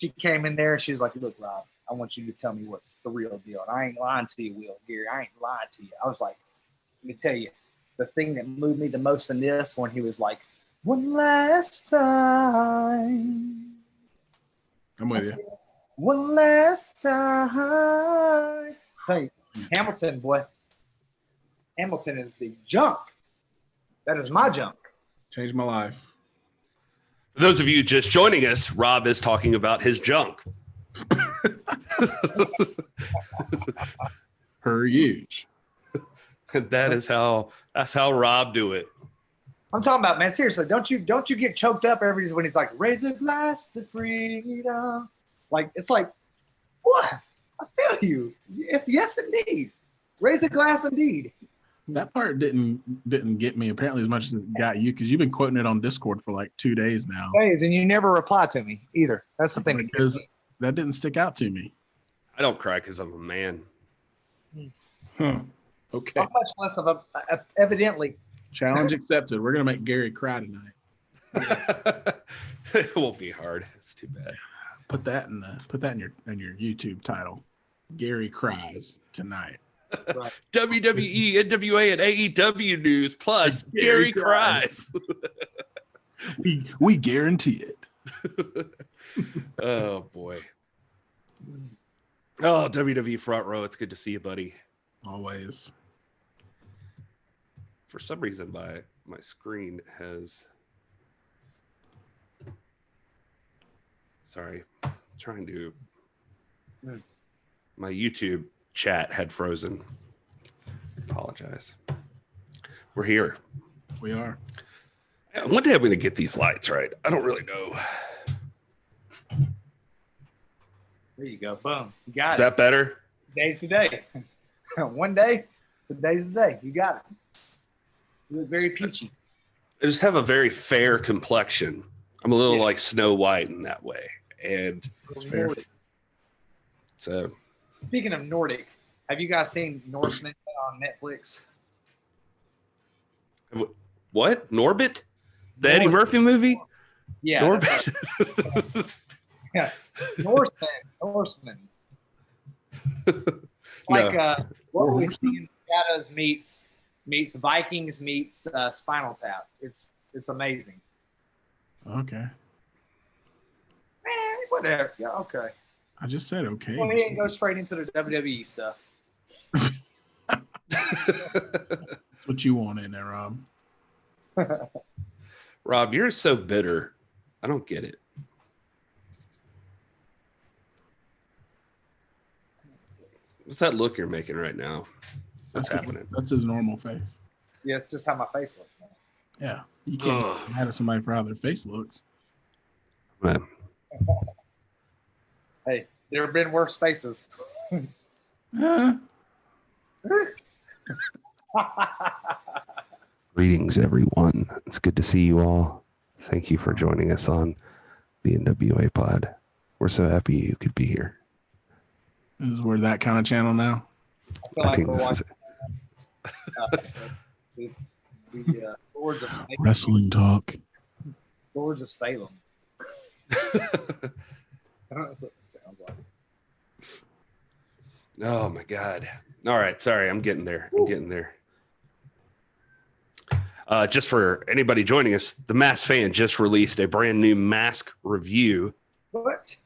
she came in there. She was like, "Look, Rob, I want you to tell me what's the real deal. And I ain't lying to you, Will, Gary. I ain't lying to you." I was like, "Let me tell you, the thing that moved me the most in this when he was like, 'One last time.'" I'm with you. "One last time." Tell you, Hamilton, boy. Hamilton is the junk. That is my junk. Changed my life. For those of you just joining us, Rob is talking about his junk. Her huge. That's how Rob do it. I'm talking about, man, seriously, don't you get choked up every when he's like, "Raise a glass to freedom." Like, it's like, what? I feel you. Yes, indeed. Raise a glass indeed. That part didn't get me apparently as much as it got you, because you've been quoting it on Discord for like 2 days now. And you never reply to me either. That's the thing. Because that didn't stick out to me. I don't cry because I'm a man. Huh. Okay. Not much less of a evidently. Challenge accepted. We're gonna make Gary cry tonight. It won't be hard. It's too bad. Put that in your YouTube title. Gary cries tonight. Right. WWE, NWA, and AEW news plus Gary cries. we guarantee it. Oh boy. Oh, WWE front row. It's good to see you, buddy. Always. For some reason, my screen has. Sorry, trying to. My YouTube chat had frozen. Apologize. We're here. We are. One day I'm going to get these lights right. I don't really know. There you go. Boom. You got it. Is that better? Day's the day. One day, it's a day's the day. You got it. You look very peachy. I just have a very fair complexion. I'm a little like Snow White in that way. And That's fair. So, speaking of Nordic, have you guys seen Norseman on Netflix? what? Norbit? The Eddie Murphy movie? Yeah. Norbit. Yeah. Norseman. Like what we see in Shadows meets Vikings meets Spinal Tap. It's amazing. Okay. Man, whatever. Yeah, okay. I just said okay. Well, he didn't go straight into the WWE stuff. What you want in there, Rob? Rob, you're so bitter. I don't get it. What's that look you're making right now? What's happening? That's his normal face. Yeah, it's just how my face looks. Yeah. You can't get mad at somebody for how their face looks. Man. Hey, there have been worse faces. Greetings, everyone. It's good to see you all. Thank you for joining us on the NWA pod. We're so happy you could be here. We're that kind of channel now. I think this is the Lords of Salem. Wrestling talk. Lords of Salem. I don't know what it sounds like. Oh my God. All right. Sorry. I'm getting there. Just for anybody joining us, the Mask Fan just released a brand new mask review. What?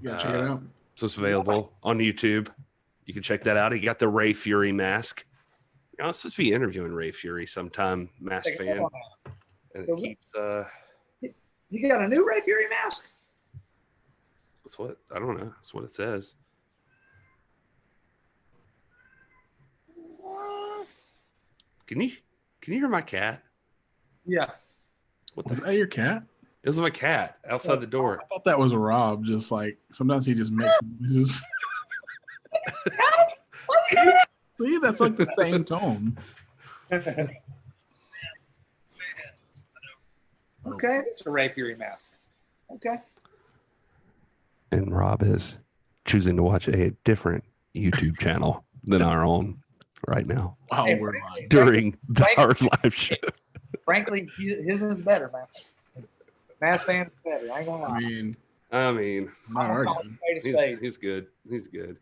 You gotta check it out. So it's available on YouTube. You can check that out. He got the Ray Fury mask. I was supposed to be interviewing Ray Fury sometime, Mask Fan. And it keeps You got a new Ray Fury mask? That's what I don't know. That's what it says. Can you hear my cat? Yeah. Was that your cat? It was my cat outside the door. I thought that was Rob. Just like sometimes he just makes noises. See, that's like the same tone. Okay, it's a Ray Fury mask. Okay. And Rob is choosing to watch a different YouTube channel than our own right now. Wow, Hey, we're frankly, live. During our live show. Frankly, his is better, man. Mask Fan's better. I ain't gonna lie. I mean, I mean, I'm not I'll call arguing. it spade a spade. he's good. He's good.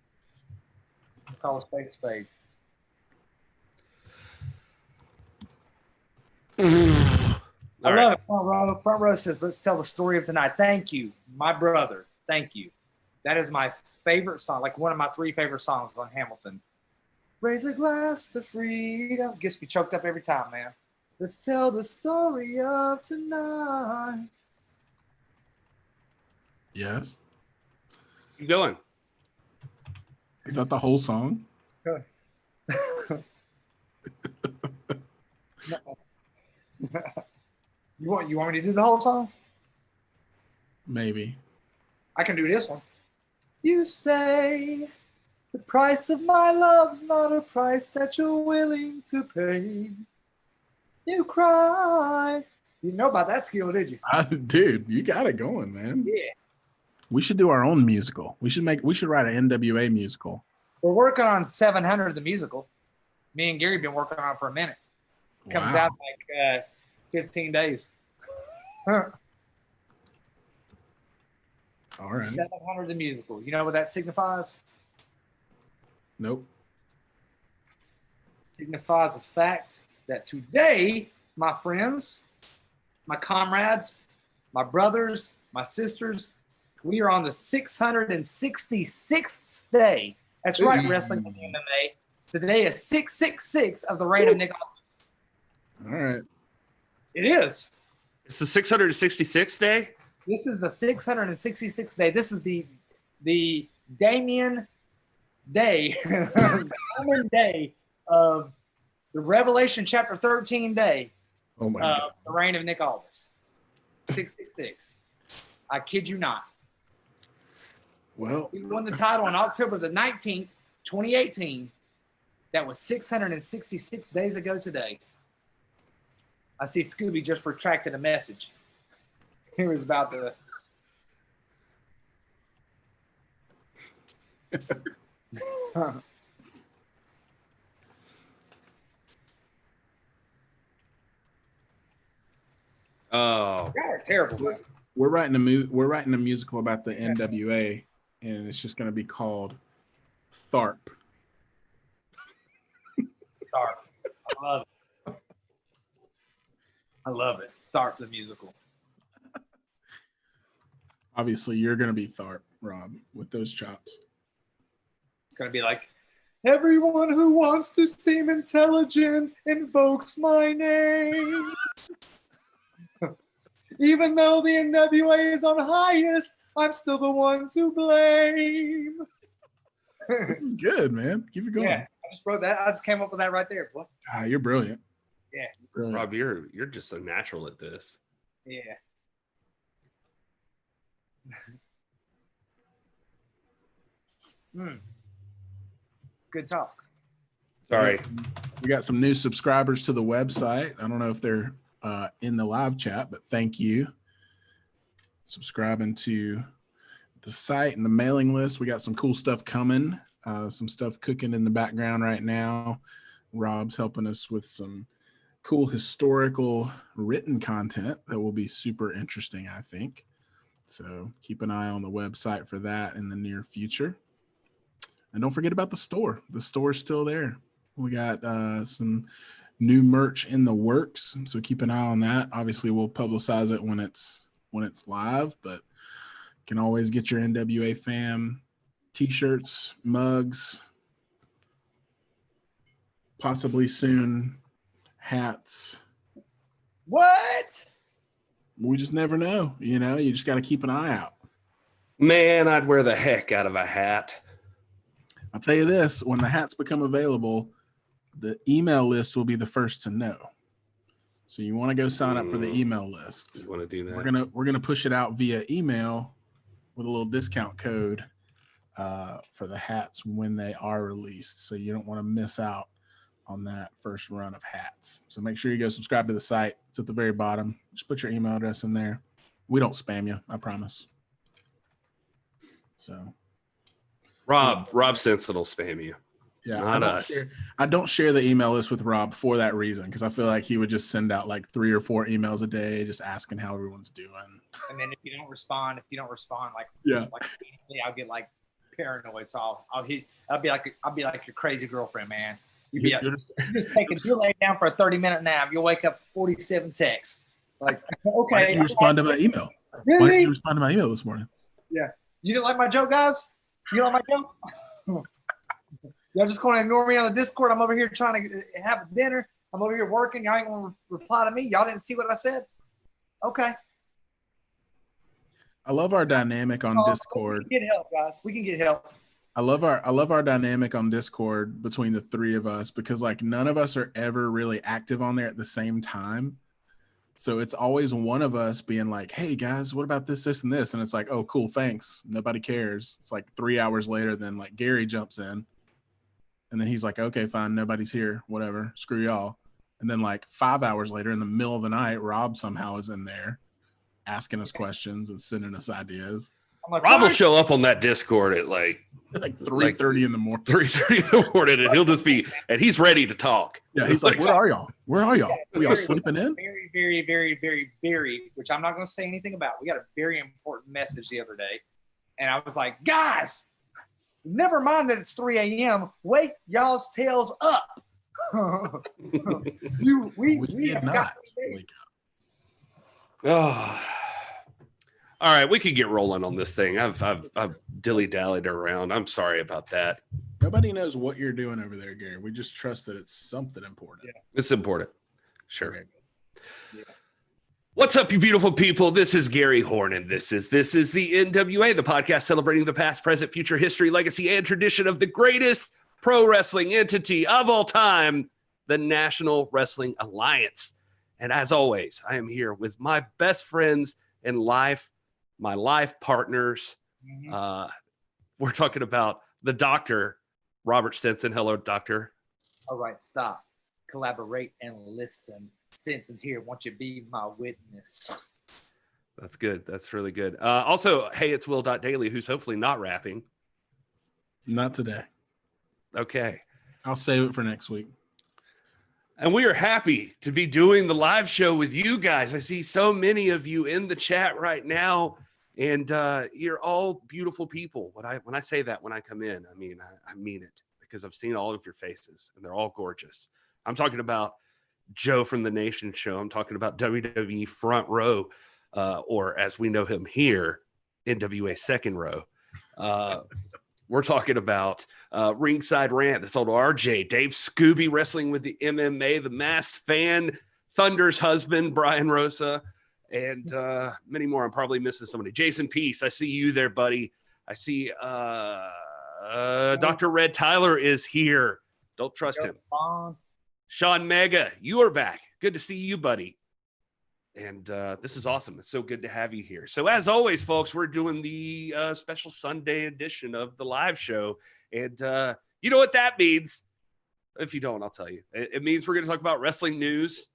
I'll call a spade a spade. All I right. love it. Front row says, let's tell the story of tonight. Thank you, my brother. Thank you. That is my favorite song, like one of my 3 favorite songs on Hamilton. Raise a glass to freedom. Gets me choked up every time, man. Let's tell the story of tonight. Yes. Keep going. Is that the whole song? No. You want me to do the whole song? Maybe. I can do this one. You say the price of my love's not a price that you're willing to pay. You cry. You know about that skill, did you? Dude, you got it going, man. Yeah. We should do our own musical. We should write an NWA musical. We're working on 700, the musical. Me and Gary been working on it for a minute. Comes Wow. out like 15 days. All right. 700, the musical. You know what that signifies? Nope. Signifies the fact that today, my friends, my comrades, my brothers, my sisters, we are on the 666th day. That's right, wrestling in the MMA. Today is 666 of the reign of Nick Aldis. All right. It is. It's the 666th day. This is the 666th day. This is the Damien day, the Roman day of the Revelation chapter 13 day Oh my God. the reign of Nick Aldis. 666. I kid you not. Well, He won the title on October the 19th, 2018. That was 666 days ago today. I see Scooby just retracted a message. He was about to. Oh, Y'all are terrible, man. we're writing a musical about the NWA, and it's just going to be called Tharp. Tharp. I love it. I love it. Tharp the musical. Obviously, you're going to be Tharp, Rob, with those chops. It's going to be like, everyone who wants to seem intelligent invokes my name. Even though the NWA is on highest, I'm still the one to blame. This is good, man. Keep it going. Yeah, I just wrote that. I just came up with that right there. Boy. You're brilliant. Yeah. Brilliant. Rob, you're just a natural at this. Yeah. Good talk. Sorry. We got some new subscribers to the website. I don't know if they're in the live chat, but thank you. Subscribing to the site and the mailing list. We got some cool stuff coming. Some stuff cooking in the background right now. Rob's helping us with some cool historical written content that will be super interesting, I think. So keep an eye on the website for that in the near future. And don't forget about the store. The store's still there. We got some new merch in the works, so keep an eye on that. Obviously, we'll publicize it when it's live, but you can always get your NWA fam t-shirts, mugs, possibly soon hats. What? We just never know. You just got to keep an eye out. Man, I'd wear the heck out of a hat. I'll tell you this, when the hats become available, the email list will be the first to know. So you want to go sign up for the email list. You want to do that? We're gonna push it out via email with a little discount code for the hats when they are released. So you don't want to miss out on that first run of hats. So make sure you go subscribe to the site. It's at the very bottom. Just put your email address in there. We don't spam you, I promise. So Rob Stinson will spam you. Yeah, Not us. I don't share the email list with Rob for that reason, because I feel like he would just send out like 3 or 4 emails a day just asking how everyone's doing. And then if you don't respond, like immediately, I'll get like paranoid. So I'll be like your crazy girlfriend, man. You're laying down for a 30-minute nap. You'll wake up 47 texts. Like, okay. Why didn't you respond to my email? Really? Why didn't you respond to my email this morning? Yeah. You didn't like my joke, guys? You don't like my joke? Y'all just going to ignore me on the Discord. I'm over here trying to have dinner. I'm over here working. Y'all ain't going to reply to me. Y'all didn't see what I said? Okay. I love our dynamic on Discord. We can get help, guys. We can get help. I love our dynamic on Discord between the 3 of us, because like none of us are ever really active on there at the same time. So it's always one of us being like, hey guys, what about this, and this? And it's like, oh, cool, thanks. Nobody cares. It's like 3 hours later, then like Gary jumps in. And then he's like, okay, fine, nobody's here, whatever, screw y'all. And then like 5 hours later, in the middle of the night, Rob somehow is in there asking us questions and sending us ideas. Rob will show up on that Discord at like 3:30 in the morning. 3:30 in the morning, and he'll just be, and he's ready to talk. Yeah, he's like, where are y'all? Where are y'all? We all sleeping in? Very, very, very, very, very, which I'm not going to say anything about. We got a very important message the other day. And I was like, guys, never mind that it's 3 a.m. Wake y'all's tails up. we did not wake up. Oh. All right, we could get rolling on this thing. I've dilly-dallied around. I'm sorry about that. Nobody knows what you're doing over there, Gary. We just trust that it's something important. Yeah. It's important. Sure. Okay. Yeah. What's up, you beautiful people? This is Gary Horn, and this is the NWA, the podcast celebrating the past, present, future, history, legacy, and tradition of the greatest pro wrestling entity of all time, the National Wrestling Alliance. And as always, I am here with my best friends in life, my life partners. Mm-hmm. We're talking about the doctor, Robert Stinson. Hello, doctor. All right, stop. Collaborate and listen. Stinson here. Won't you be my witness? That's good. That's really good. Also, hey, it's Will.Daily, who's hopefully not rapping. Not today. Okay. I'll save it for next week. And we are happy to be doing the live show with you guys. I see so many of you in the chat right now, and you're all beautiful people. When I say that, when I come in, I mean it, because I've seen all of your faces, and they're all gorgeous. I'm talking about Joe from the Nation Show. I'm talking about WWE Front Row, or as we know him here, NWA Second Row. We're talking about Ringside Rant, that's old RJ, Dave Scooby wrestling with the MMA, the Masked Fan, Thunder's husband, Brian Rosa, and many more. I'm probably missing somebody. Jason Peace, I see you there, buddy. I see Dr. Red Tyler is here. Don't trust him. Shawn Mega, you are back. Good to see you, buddy. And this is awesome. It's so good to have you here. So as always, folks, we're doing the special Sunday edition of the live show. And you know what that means? If you don't, I'll tell you. It means we're going to talk about wrestling news.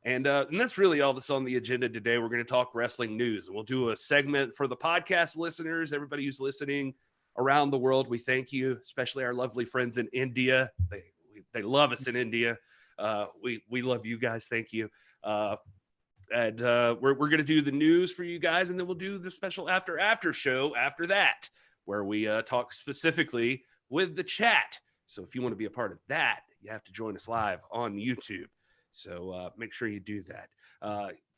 And that's really all that's on the agenda today. We're going to talk wrestling news. And we'll do a segment for the podcast listeners, everybody who's listening around the world. We thank you, especially our lovely friends in India. They love us in India. We love you guys. Thank you. And we're going to do the news for you guys, and then we'll do the special after show after that, where we talk specifically with the chat. So if you want to be a part of that, you have to join us live on YouTube. So make sure you do that.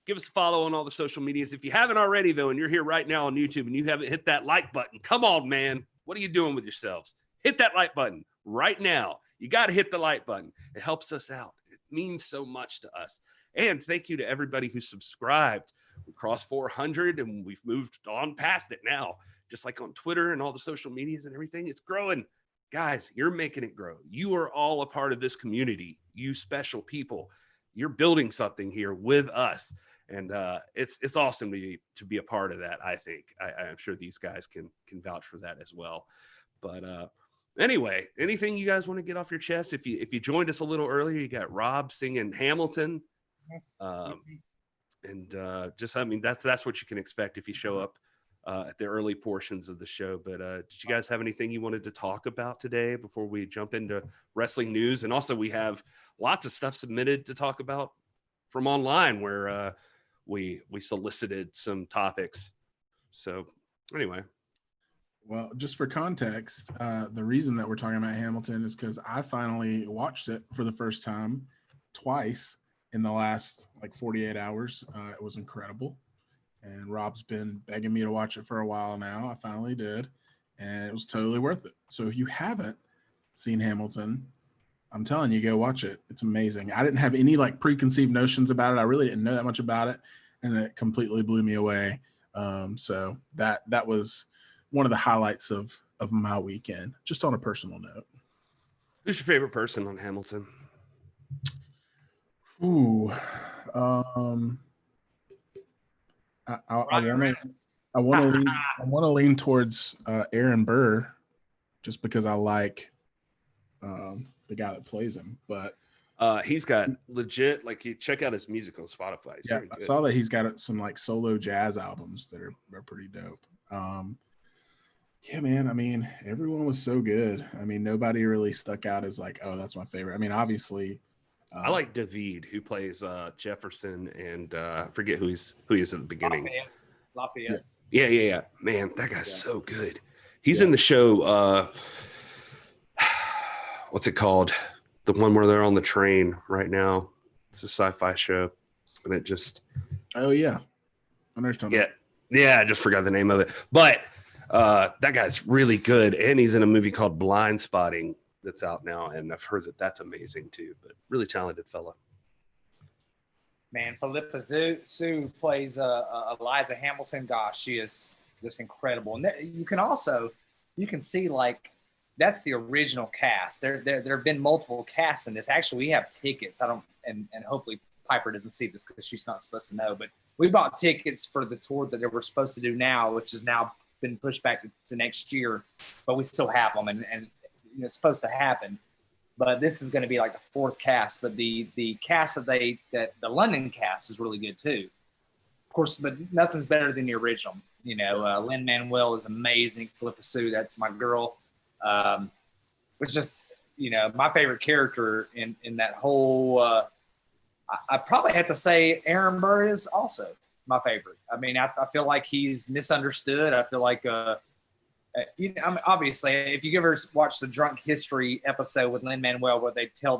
Give us a follow on all the social medias. If you haven't already, though, and you're here right now on YouTube and you haven't hit that like button, come on, man. What are you doing with yourselves? Hit that like button right now. You got to hit the like button. It helps us out. It means so much to us. And thank you to everybody who subscribed. We crossed 400 and we've moved on past it now. Just like on Twitter and all the social medias and everything, it's growing. Guys, you're making it grow. You are all a part of this community. You special people. You're building something here with us. And it's awesome to be a part of that, I think. I'm sure these guys can vouch for that as well. But anyway, anything you guys want to get off your chest? If you joined us a little earlier, you got Rob singing Hamilton. And that's what you can expect if you show up at the early portions of the show. But did you guys have anything you wanted to talk about today before we jump into wrestling news? And also, we have lots of stuff submitted to talk about from online where we solicited some topics. So anyway. Well, just for context, the reason that we're talking about Hamilton is because I finally watched it for the first time twice in the last 48 hours. It was incredible. And Rob's been begging me to watch it for a while now. I finally did. And it was totally worth it. So if you haven't seen Hamilton, I'm telling you, go watch it. It's amazing. I didn't have any preconceived notions about it. I really didn't know that much about it. And it completely blew me away. So that was one of the highlights of my weekend, just on a personal note. Who's your favorite person on Hamilton? Ooh, I want to lean towards Aaron Burr, just because I like the guy that plays him. But he's got legit, you check out his music on Spotify. He's I saw that he's got some solo jazz albums that are pretty dope. Yeah, man. I mean, everyone was so good. I mean, nobody really stuck out as oh, that's my favorite. I mean, obviously, I like David, who plays Jefferson, and I forget who he is at the beginning. Lafayette. Yeah. Man, that guy's so good. He's in the show. What's it called? The one where they're on the train right now. It's a sci-fi show, and it just. Oh yeah, I understand. Yeah. I just forgot the name of it, but. That guy's really good, and he's in a movie called Blind Spotting that's out now, and I've heard that that's amazing too. But really talented fella. Man, Philippa Sue plays Eliza Hamilton. Gosh, she is just incredible. And you can see that's the original cast. There have been multiple casts in this. Actually, we have tickets. And hopefully Piper doesn't see this because she's not supposed to know. But we bought tickets for the tour that they were supposed to do now, which is now been pushed back to next year, but we still have them, and it's supposed to happen. But this is going to be the fourth cast. But the cast that the London cast is really good too, of course. But nothing's better than the original. Lin-Manuel is amazing. Philippa Sue, that's my girl. Which just my favorite character in that whole. I probably have to say Aaron Burr is also my favorite. I mean, I feel like he's misunderstood. I feel like, obviously, if you ever watch the Drunk History episode with Lin-Manuel, where they tell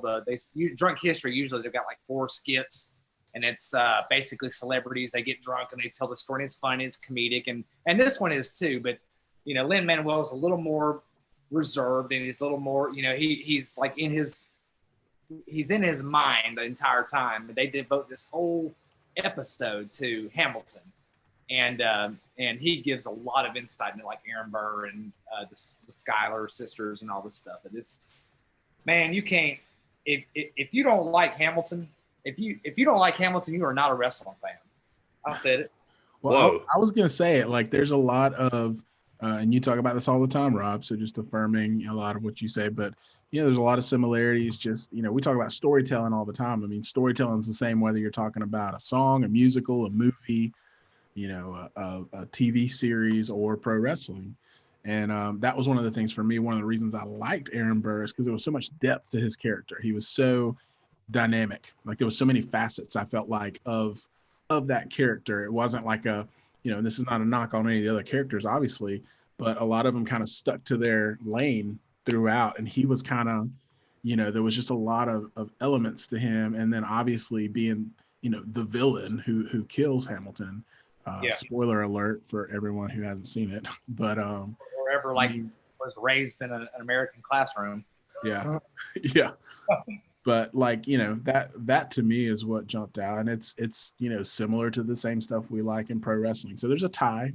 Drunk History, usually they've got 4 skits, and it's basically celebrities. They get drunk and they tell the story. And it's funny, it's comedic, and this one is too. But Lin-Manuel is a little more reserved, and he's a little more, he's in his mind the entire time. But they devote this whole episode to Hamilton, and he gives a lot of insight into Aaron Burr and the Schuyler sisters and all this stuff. But it's, man, you can't if you don't like Hamilton, if you don't like Hamilton, you are not a wrestling fan. I said it. Well, I was gonna say it. There's a lot of and you talk about this all the time, Rob, so just affirming a lot of what you say. But there's a lot of similarities. Just, we talk about storytelling all the time. I mean, storytelling is the same whether you're talking about a song, a musical, a movie, a TV series, or pro wrestling. And that was one of the things for me. One of the reasons I liked Aaron Burr is because there was so much depth to his character. He was so dynamic. There was so many facets, I felt of that character. It wasn't and this is not a knock on any of the other characters, obviously, but a lot of them kind of stuck to their lane throughout, and he was kind of, there was just a lot of elements to him, and then obviously being, the villain who kills Hamilton. Spoiler alert for everyone who hasn't seen it, but or ever was raised in an American classroom. Yeah. But that to me is what jumped out, and it's similar to the same stuff we like in pro wrestling. So there's a tie.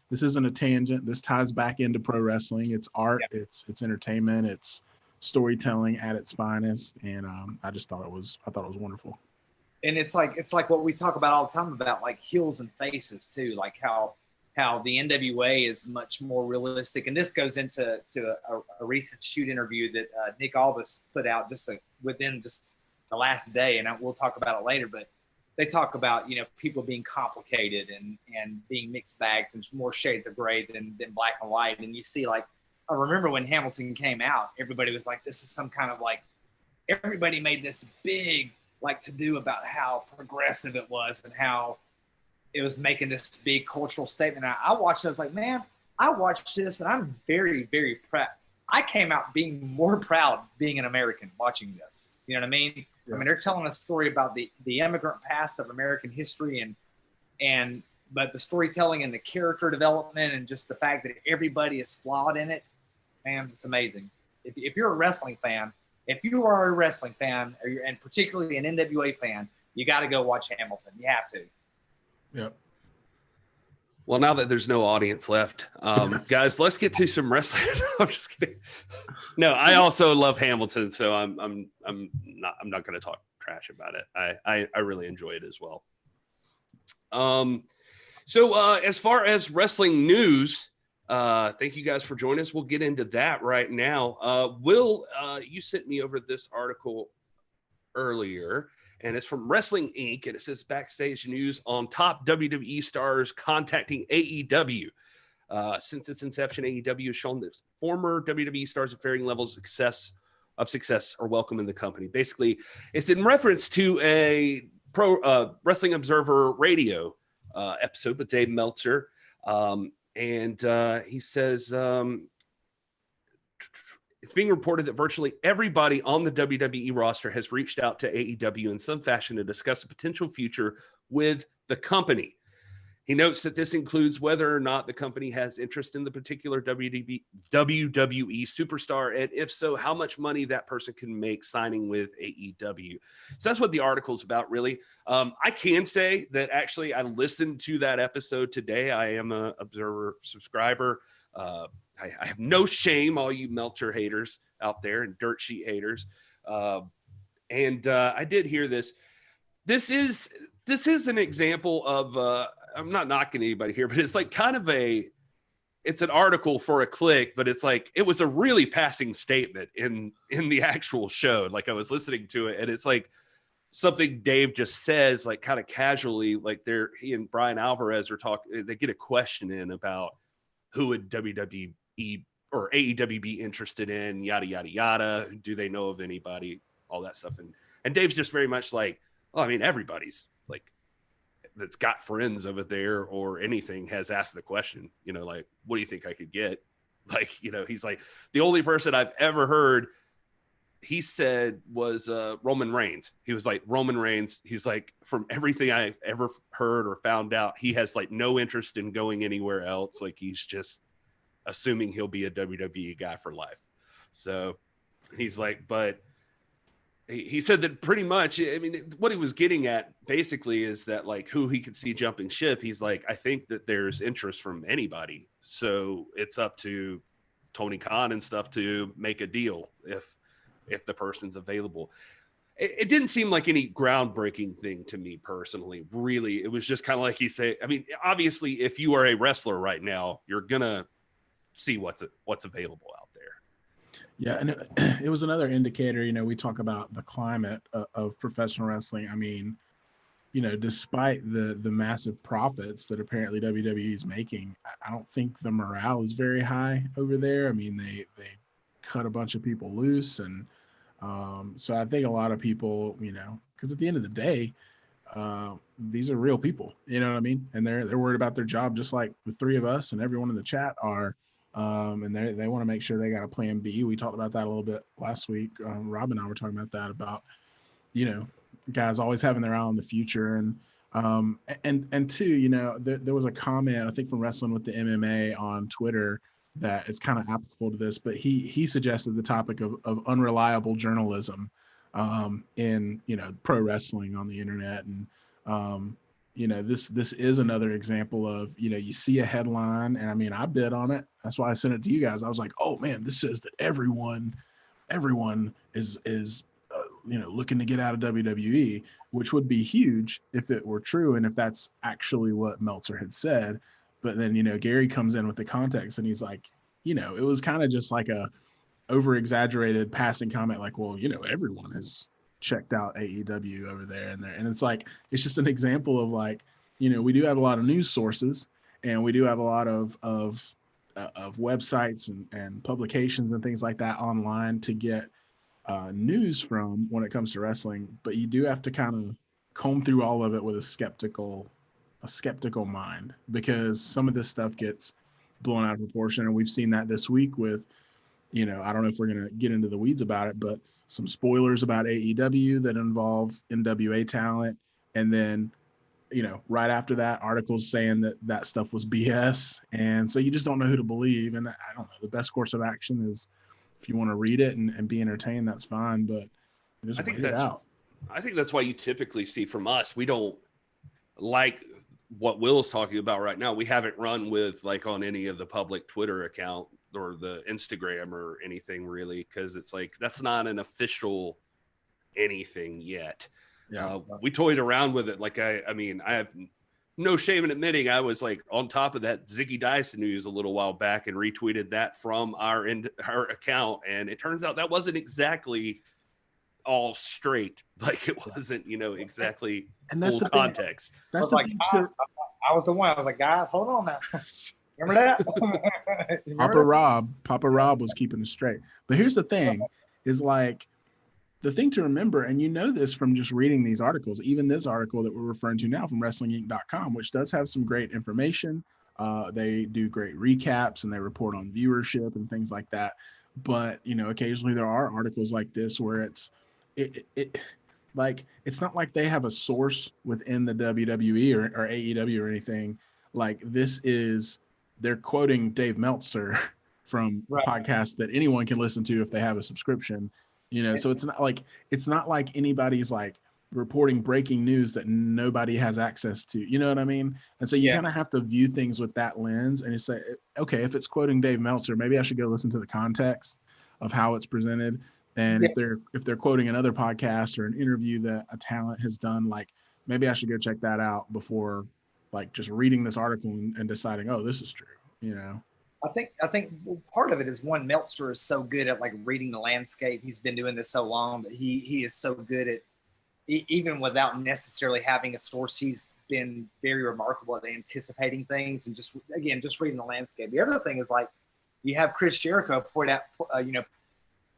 This isn't a tangent. This ties back into pro wrestling. It's art. Yeah. It's entertainment. It's storytelling at its finest, and I thought it was wonderful. And it's like what we talk about all the time about heels and faces too, how the NWA is much more realistic. And this goes into a recent shoot interview that Nick Aldis put out within the last day, and we'll talk about it later. But they talk about, you know, people being complicated and being mixed bags and more shades of gray than black and white. And you see, like, I remember when Hamilton came out, everybody was like, this is some kind of like, everybody made this big like to do about how progressive it was and how it was making this big cultural statement. I watched it, I was like, man, I watched this and I'm very, very proud. I came out being more proud being an American watching this. You know what I mean? Yeah. I mean, they're telling a story about the immigrant past of American history but the storytelling and the character development and just the fact that everybody is flawed in it, man, it's amazing. If you're a wrestling fan, if you are a wrestling fan, and particularly an NWA fan, you got to go watch Hamilton. You have to. Yep. Well, now that there's no audience left, guys, let's get to some wrestling. I'm just kidding. No, I also love Hamilton, so I'm not going to talk trash about it. I really enjoy it as well. So as far as wrestling news, thank you guys for joining us. We'll get into that right now. Will, you sent me over this article earlier, and it's from Wrestling Inc. And it says backstage news on top WWE stars contacting AEW. Since its inception, AEW has shown that former WWE stars of varying levels of success are welcome in the company. Basically, it's in reference to a Wrestling Observer Radio episode with Dave Meltzer. And he says, it's being reported that virtually everybody on the WWE roster has reached out to AEW in some fashion to discuss a potential future with the company. He notes that this includes whether or not the company has interest in the particular WWE superstar, and if so, how much money that person can make signing with AEW. So that's what the article's about, really. I can say that actually I listened to that episode today. I am an Observer subscriber. I have no shame, all you Meltzer haters out there and dirt sheet haters. And I did hear this. This is an example of I'm not knocking anybody here, but it's like kind of it's an article for a click, but it's like it was a really passing statement in the actual show. Like I was listening to it, and it's like something Dave just says, like kind of casually, like he and Brian Alvarez are talking. They get a question in about who would WWE or AEW be interested in, yada yada yada. Do they know of anybody? All that stuff, and Dave's just very much like, oh, I mean, everybody's like that's got friends over there or anything has asked the question, you know, like, what do you think I could get? Like, you know, he's like, the only person I've ever heard, he said, was Roman Reigns. He was like, Roman Reigns, he's like, from everything I've ever heard or found out, he has like no interest in going anywhere else. Like he's just assuming he'll be a WWE guy for life. So he's like, but he said that pretty much, I mean, what he was getting at basically is that like who he could see jumping ship. He's like, I think that there's interest from anybody. So it's up to Tony Khan and stuff to make a deal if the person's available. It didn't seem like any groundbreaking thing to me personally, really. It was just kind of like he said, I mean, obviously if you are a wrestler right now, you're going to see what's available out there. Yeah, and it was another indicator. You know, we talk about the climate of professional wrestling. I mean, you know, despite the massive profits that apparently WWE is making, I don't think the morale is very high over there. I mean, they cut a bunch of people loose, and so I think a lot of people, you know, because at the end of the day, these are real people. You know what I mean? And they're worried about their job, just like the three of us and everyone in the chat are. And they want to make sure they got a plan B. We talked about that a little bit last week. Rob and I were talking about that, about, you know, guys always having their eye on the future. And two, you know, there was a comment, I think from Wrestling with the MMA on Twitter, that is kind of applicable to this, but he suggested the topic of unreliable journalism in, you know, pro wrestling on the internet. And, you know, this is another example of, you know, you see a headline, and I mean, I bid on it. That's why I sent it to you guys. I was like, oh man, this says that everyone is you know, looking to get out of WWE, which would be huge if it were true and if that's actually what Meltzer had said. But then, you know, Gary comes in with the context, and he's like, you know, it was kind of just like a over exaggerated passing comment, like, well, you know, everyone has checked out AEW over there and there. And it's like, it's just an example of like, you know, we do have a lot of news sources, and we do have a lot of websites and publications and things like that online to get news from when it comes to wrestling. But you do have to kind of comb through all of it with a skeptical mind, because some of this stuff gets blown out of proportion. And we've seen that this week with, you know, I don't know if we're going to get into the weeds about it, but some spoilers about AEW that involve NWA talent. And then, you know, right after that, articles saying that stuff was BS. And so you just don't know who to believe. And I don't know, the best course of action is, if you want to read it and be entertained, that's fine. But just wait it out. I think that's why you typically see from us, we don't like what Will's talking about right now. We haven't run with like on any of the public Twitter account or the Instagram or anything really, because it's like that's not an official anything yet. Yeah. We toyed around with it. Like I mean, I have no shame in admitting I was like on top of that Ziggy Dyson news a little while back and retweeted that from our account, and it turns out that wasn't exactly all straight. Like it wasn't, you know, exactly and that's full the thing. Context. That's the thing too. I was the one. I was like, guys, hold on now. Remember that? Papa Rob was keeping it straight. But here's the thing, is like, the thing to remember, and you know this from just reading these articles, even this article that we're referring to now from WrestlingInc.com, which does have some great information. They do great recaps and they report on viewership and things like that. But, you know, occasionally there are articles like this where it's not like they have a source within the WWE or AEW or anything. Like they're quoting Dave Meltzer from a podcast that anyone can listen to if they have a subscription, you know. So it's not like anybody's like reporting breaking news that nobody has access to, you know what I mean? And so you kind of have to view things with that lens, and you say, okay, if it's quoting Dave Meltzer, maybe I should go listen to the context of how it's presented. And if they're quoting another podcast or an interview that a talent has done, like maybe I should go check that out before like just reading this article and deciding, oh, this is true, you know. I think part of it is, one, Meltzer is so good at like reading the landscape. He's been doing this so long that he is so good at, even without necessarily having a source, he's been very remarkable at anticipating things and just reading the landscape. The other thing is, like, you have Chris Jericho put out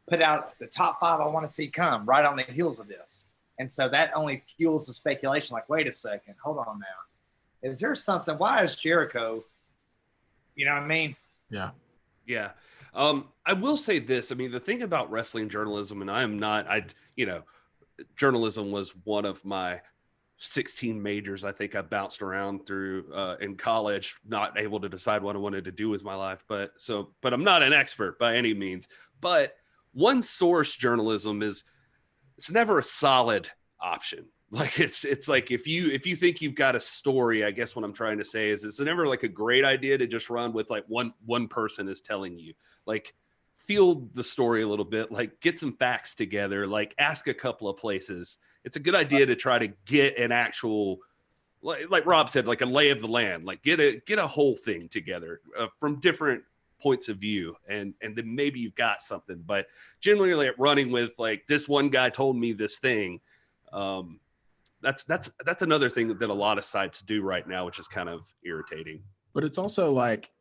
the top 5 I want to see come right on the heels of this. And so that only fuels the speculation, like, wait a second, hold on now. Is there something? Why is Jericho, you know what I mean? Yeah. Yeah. I will say this. I mean, the thing about wrestling journalism, and journalism was one of my 16 majors I think I bounced around through in college, not able to decide what I wanted to do with my life. But I'm not an expert by any means. But one source journalism it's never a solid option. Like it's like if you think you've got a story, I guess what I'm trying to say is it's never like a great idea to just run with like one person is telling you. Like, field the story a little bit, like get some facts together, like ask a couple of places. It's a good idea to try to get an actual, like Rob said, like a lay of the land, like get a whole thing together from different points of view, and then maybe you've got something. But generally, like running with like this one guy told me this thing, that's another thing that a lot of sites do right now, which is kind of irritating. But it's also like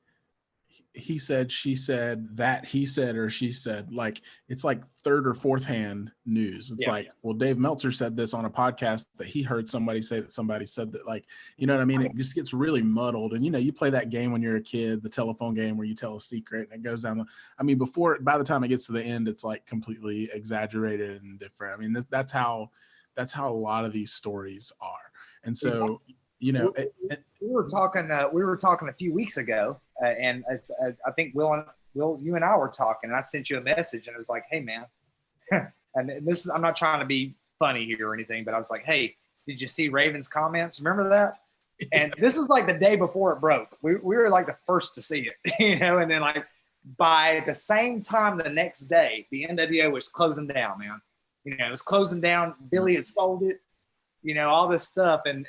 he said, she said, that he said, or she said, like it's like third or fourth hand news. It's well, Dave Meltzer said this on a podcast that he heard somebody say that somebody said that, like, you know what I mean? It just gets really muddled. And, you know, you play that game when you're a kid, the telephone game where you tell a secret and it goes down. By the time it gets to the end, it's like completely exaggerated and different. I mean, that's how a lot of these stories are. And so, you know, we were talking a few weeks ago, and I think Will, you and I were talking, and I sent you a message, and it was like, hey man, and this is, I'm not trying to be funny here or anything, but I was like, hey, did you see Raven's comments? Remember that? And this is like the day before it broke. We were like the first to see it, you know, and then like by the same time the next day, the NWA was closing down, man. You know, it was closing down. Billy had sold it. You know, all this stuff, and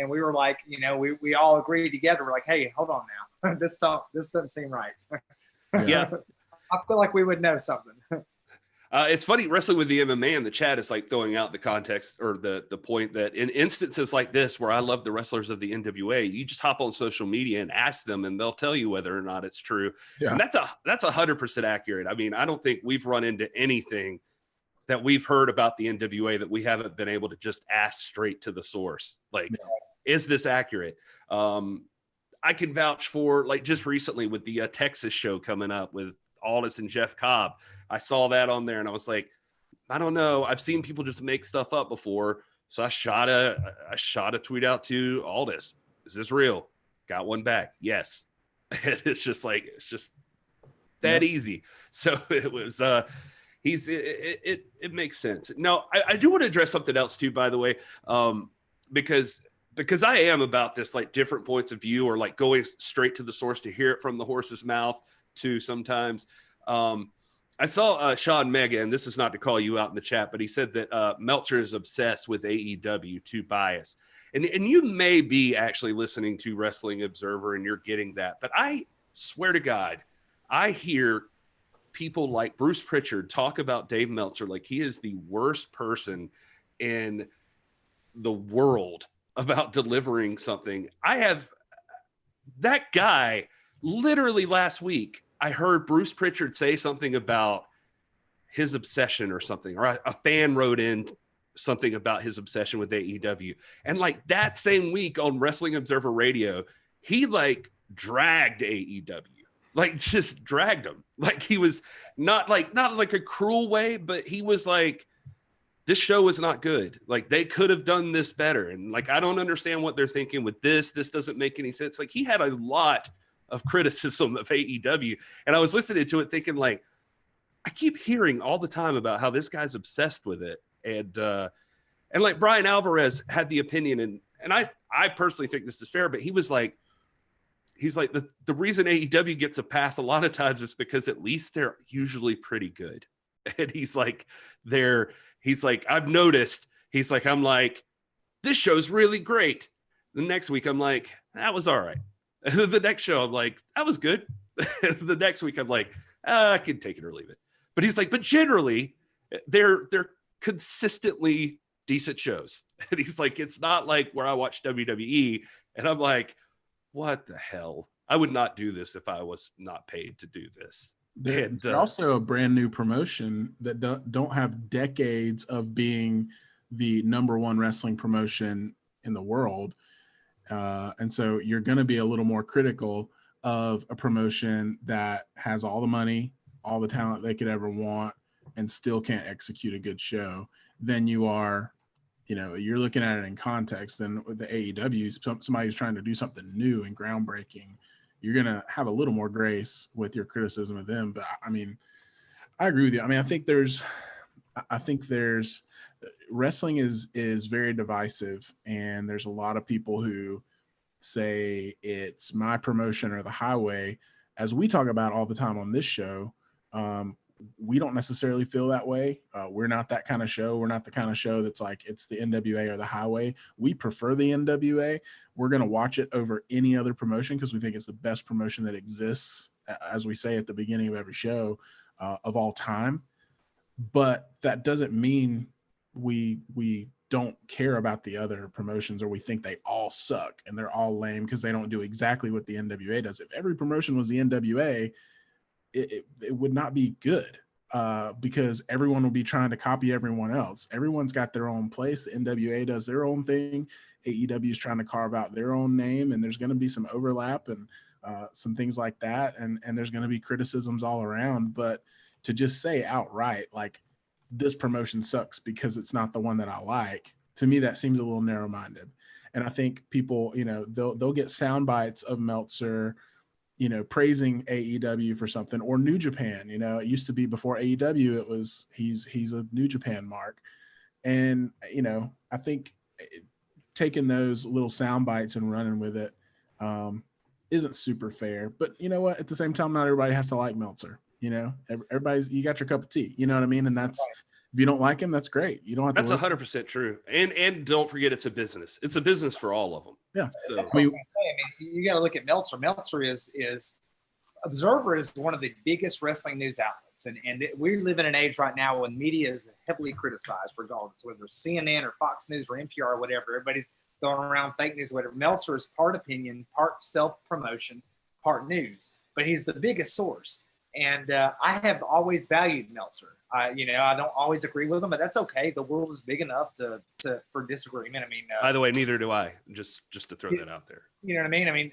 we were like, you know, we all agreed together. We're like, hey, hold on now, this doesn't seem right. Yeah, I feel like we would know something. It's funny, wrestling with the MMA in the chat is like throwing out the context or the point that in instances like this, where I love the wrestlers of the NWA, you just hop on social media and ask them, and they'll tell you whether or not it's true. Yeah. And that's 100% accurate. I mean, I don't think we've run into anything that we've heard about the NWA that we haven't been able to just ask straight to the source. Like, is this accurate? I can vouch for, like, just recently with the Texas show coming up with Aldis and Jeff Cobb. I saw that on there and I was like, I don't know. I've seen people just make stuff up before. So I shot a tweet out to Aldis. Is this real? Got one back. Yes. It's just that easy. So it was, it makes sense. Now, I do want to address something else too, by the way, because I am about this, like, different points of view, or like going straight to the source to hear it from the horse's mouth too sometimes. I saw Shawn Mega, and this is not to call you out in the chat, but he said that Meltzer is obsessed with AEW, too biased. And you may be actually listening to Wrestling Observer and you're getting that. But I swear to God, I hear people like Bruce Pritchard talk about Dave Meltzer like he is the worst person in the world about delivering something. That guy, literally last week, I heard Bruce Pritchard say something about his obsession or something, or a fan wrote in something about his obsession with AEW. And like that same week on Wrestling Observer Radio, he like dragged AEW, like just dragged him. Like he was not like a cruel way, but he was like, this show is not good. Like they could have done this better. And like, I don't understand what they're thinking with this. This doesn't make any sense. Like he had a lot of criticism of AEW. And I was listening to it thinking like, I keep hearing all the time about how this guy's obsessed with it. And like Brian Alvarez had the opinion, and I personally think this is fair, but he's like the reason AEW gets a pass a lot of times is because at least they're usually pretty good. And he's like, I've noticed, I'm like, this show's really great. The next week I'm like, that was all right. The next show, I'm like, that was good. The next week, I'm like, I can take it or leave it. But he's like, but generally, they're consistently decent shows. And he's like, it's not like where I watch WWE. And I'm like, what the hell? I would not do this if I was not paid to do this. They're also a brand new promotion that don't have decades of being the #1 wrestling promotion in the world. And so you're going to be a little more critical of a promotion that has all the money, all the talent they could ever want, and still can't execute a good show than you are, you're looking at it in context. Then with the AEW, somebody who's trying to do something new and groundbreaking, you're going to have a little more grace with your criticism of them. But I mean, I agree with you. I mean, I think there's wrestling is very divisive, and there's a lot of people who say it's my promotion or the highway. As we talk about all the time on this show, we don't necessarily feel that way. We're not that kind of show. We're not the kind of show that's like it's the NWA or the highway. We prefer the NWA. We're going to watch it over any other promotion because we think it's the best promotion that exists, as we say at the beginning of every show, of all time. But that doesn't mean we don't care about the other promotions, or we think they all suck and they're all lame because they don't do exactly what the NWA does. If every promotion was the NWA, it would not be good, because everyone will be trying to copy everyone else. Everyone's got their own place. The NWA does their own thing. AEW is trying to carve out their own name, and there's going to be some overlap and some things like that. And there's going to be criticisms all around. But to just say outright, like, this promotion sucks because it's not the one that I like, to me, that seems a little narrow-minded. And I think people, they'll get sound bites of Meltzer, praising AEW for something, or New Japan. It used to be before AEW, it was he's a New Japan mark. And, I think taking those little sound bites and running with it isn't super fair. But you know what? At the same time, not everybody has to like Meltzer. Everybody's, you got your cup of tea, you know what I mean? And that's, if you don't like him, that's great. You don't have to. That's 100% true. And don't forget, it's a business. It's a business for all of them. Yeah. So, I mean, you got to look at Meltzer. Meltzer is Observer is one of the biggest wrestling news outlets. relevance. And we live in an age right now when media is heavily criticized, regardless, whether it's CNN or Fox News or NPR or whatever. Everybody's throwing around fake news, whatever. Meltzer is part opinion, part self-promotion, part news, but he's the biggest source. And I have always valued Meltzer. I don't always agree with him, but that's okay. The world is big enough for disagreement. I mean, by the way, neither do I. Just to throw that out there. You know what I mean? I mean,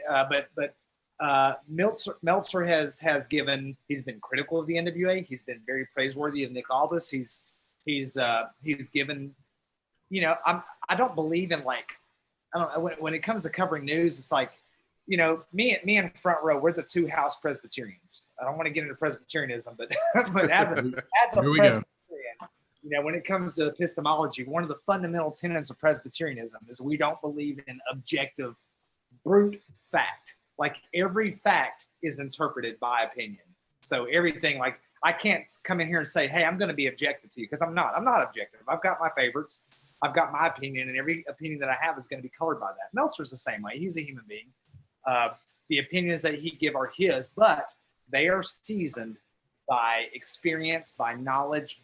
Meltzer has given. He's been critical of the NWA. He's been very praiseworthy of Nick Aldis. He's given. I don't believe in I don't know when it comes to covering news. It's like, me and Front Row, we're the two house Presbyterians. I don't want to get into Presbyterianism, but as a Presbyterian, when it comes to epistemology, one of the fundamental tenets of Presbyterianism is we don't believe in objective, brute fact. Like every fact is interpreted by opinion. So everything, I can't come in here and say, hey, I'm going to be objective to you, because I'm not. I'm not objective. I've got my favorites. I've got my opinion, and every opinion that I have is going to be colored by that. Meltzer's the same way. He's a human being. The opinions that he give are his, but they are seasoned by experience, by knowledge,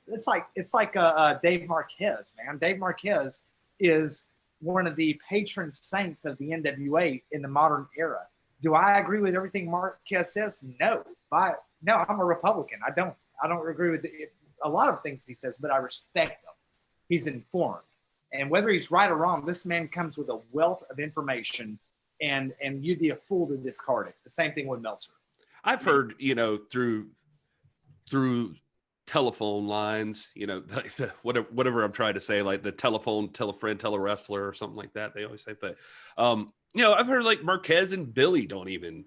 it's like Dave Marquez, man. Dave Marquez is one of the patron saints of the NWA in the modern era. Do I agree with everything Marquez says? No. No, I'm a Republican. I don't agree with a lot of things he says, but I respect him. He's informed. And whether he's right or wrong, this man comes with a wealth of information, and you'd be a fool to discard it. The same thing with Meltzer. I've heard, through telephone lines, whatever I'm trying to say, like the telephone, tell a friend, tell a wrestler or something like that. They always say, but, I've heard like Marquez and Billy don't even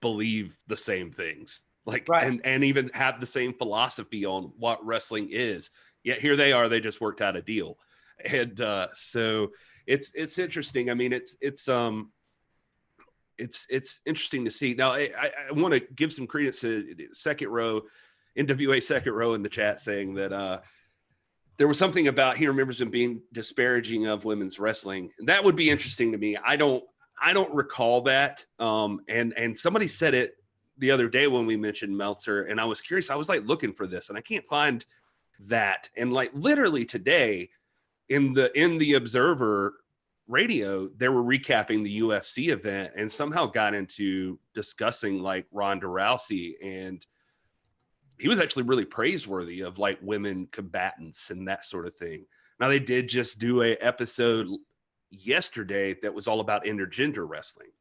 believe the same things, right. and even have the same philosophy on what wrestling is. Yet here they are, they just worked out a deal. And so it's interesting. I mean, it's interesting to see. Now, I want to give some credence to Second Row, NWA Second Row in the chat, saying that there was something about he remembers him being disparaging of women's wrestling. That would be interesting to me. I don't recall that. And somebody said it the other day when we mentioned Meltzer, and I was curious. I was looking for this, and I can't find that. And literally today in the Observer radio, they were recapping the UFC event and somehow got into discussing Ronda Rousey, and he was actually really praiseworthy of women combatants and that sort of thing. Now, they did just do a episode yesterday that was all about intergender wrestling,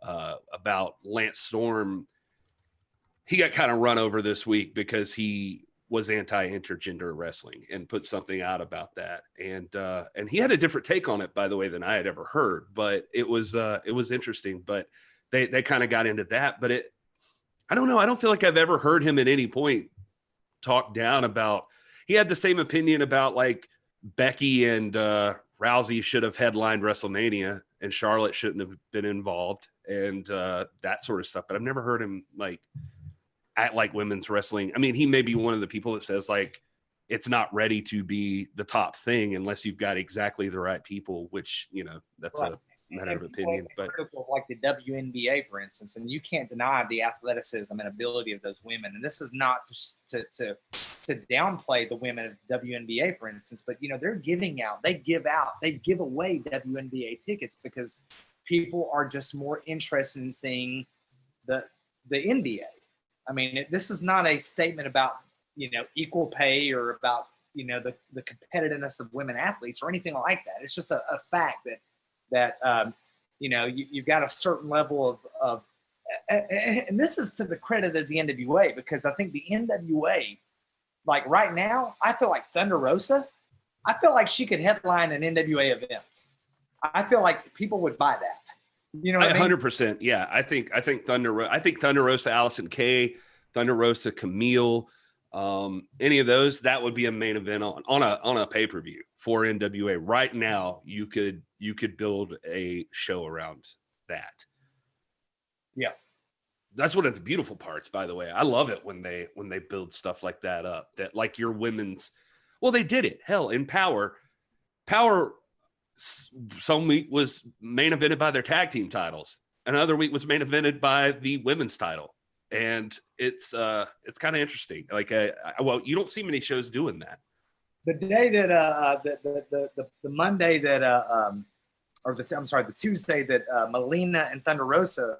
about Lance Storm. He got kind of run over this week because he was anti-intergender wrestling and put something out about that. And he had a different take on it, by the way, than I had ever heard, but it was interesting. But they kind of got into that, but I don't know. I don't feel like I've ever heard him at any point talk down about, he had the same opinion about Becky and Rousey should have headlined WrestleMania and Charlotte shouldn't have been involved and that sort of stuff. But I've never heard him act like women's wrestling. I mean, he may be one of the people that says it's not ready to be the top thing unless you've got exactly the right people, which, that's right. A matter of opinion. But the WNBA, for instance, and you can't deny the athleticism and ability of those women. And this is not just to downplay the women of WNBA, for instance, but they're they give away WNBA tickets because people are just more interested in seeing the NBA. I mean, this is not a statement about, equal pay or about, the competitiveness of women athletes or anything like that. It's just a fact that you've got a certain level of and this is to the credit of the NWA, because I think the NWA, right now, I feel like Thunder Rosa, I feel like she could headline an NWA event. I feel like people would buy that. You know what I mean? 100%. Yeah. I think Thunder Rosa, Allison Kay, Thunder Rosa, Camille, any of those, that would be a main event on a pay-per-view for NWA. Right now, you could build a show around that. Yeah. That's one of the beautiful parts, by the way. I love it when they build stuff like that up, that your women's, well, they did it. Hell, in Power some week was main evented by their tag team titles. Another week was main evented by the women's title. and it's kind of interesting. Like, well, you don't see many shows doing that. The day that the Monday that the Tuesday that Melina and Thunder Rosa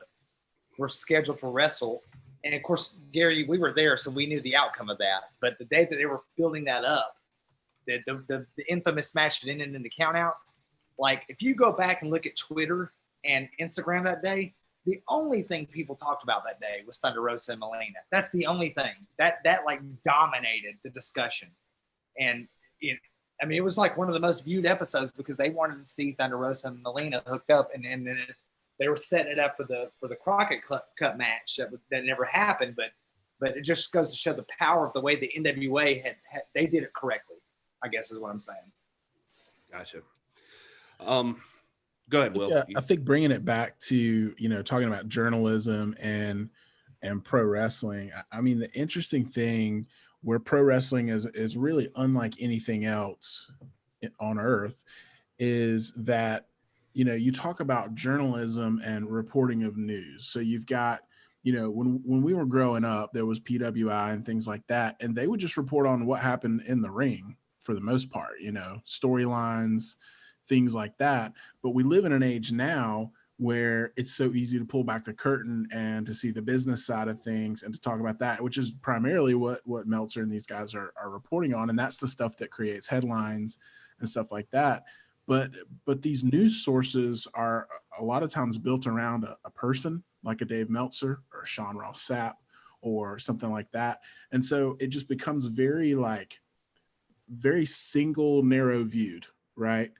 were scheduled to wrestle, and of course, Gary, we were there, so we knew the outcome of that. But the day that they were building that up, the infamous match that ended in the countout, like if you go back and look at Twitter and Instagram that day, the only thing people talked about that day was Thunder Rosa and Melina. That's the only thing that like dominated the discussion. And it was like one of the most viewed episodes because they wanted to see Thunder Rosa and Melina hooked up, and then they were setting it up for the Crockett Cup match that never happened. But it just goes to show the power of the way the NWA had they did it correctly, I guess is what I'm saying. Gotcha. Go ahead, Will. Yeah, I think bringing it back to, talking about journalism and pro wrestling. I mean, the interesting thing where pro wrestling is really unlike anything else on earth is that, you talk about journalism and reporting of news. So you've got, when we were growing up, there was PWI and things like that, and they would just report on what happened in the ring for the most part, storylines, things like that. But we live in an age now where it's so easy to pull back the curtain and to see the business side of things and to talk about that, which is primarily what Meltzer and these guys are reporting on. And that's the stuff that creates headlines and stuff like that. But these news sources are a lot of times built around a person like a Dave Meltzer or a Shawn Ross Sapp or something like that. And so it just becomes very single, narrow viewed, right?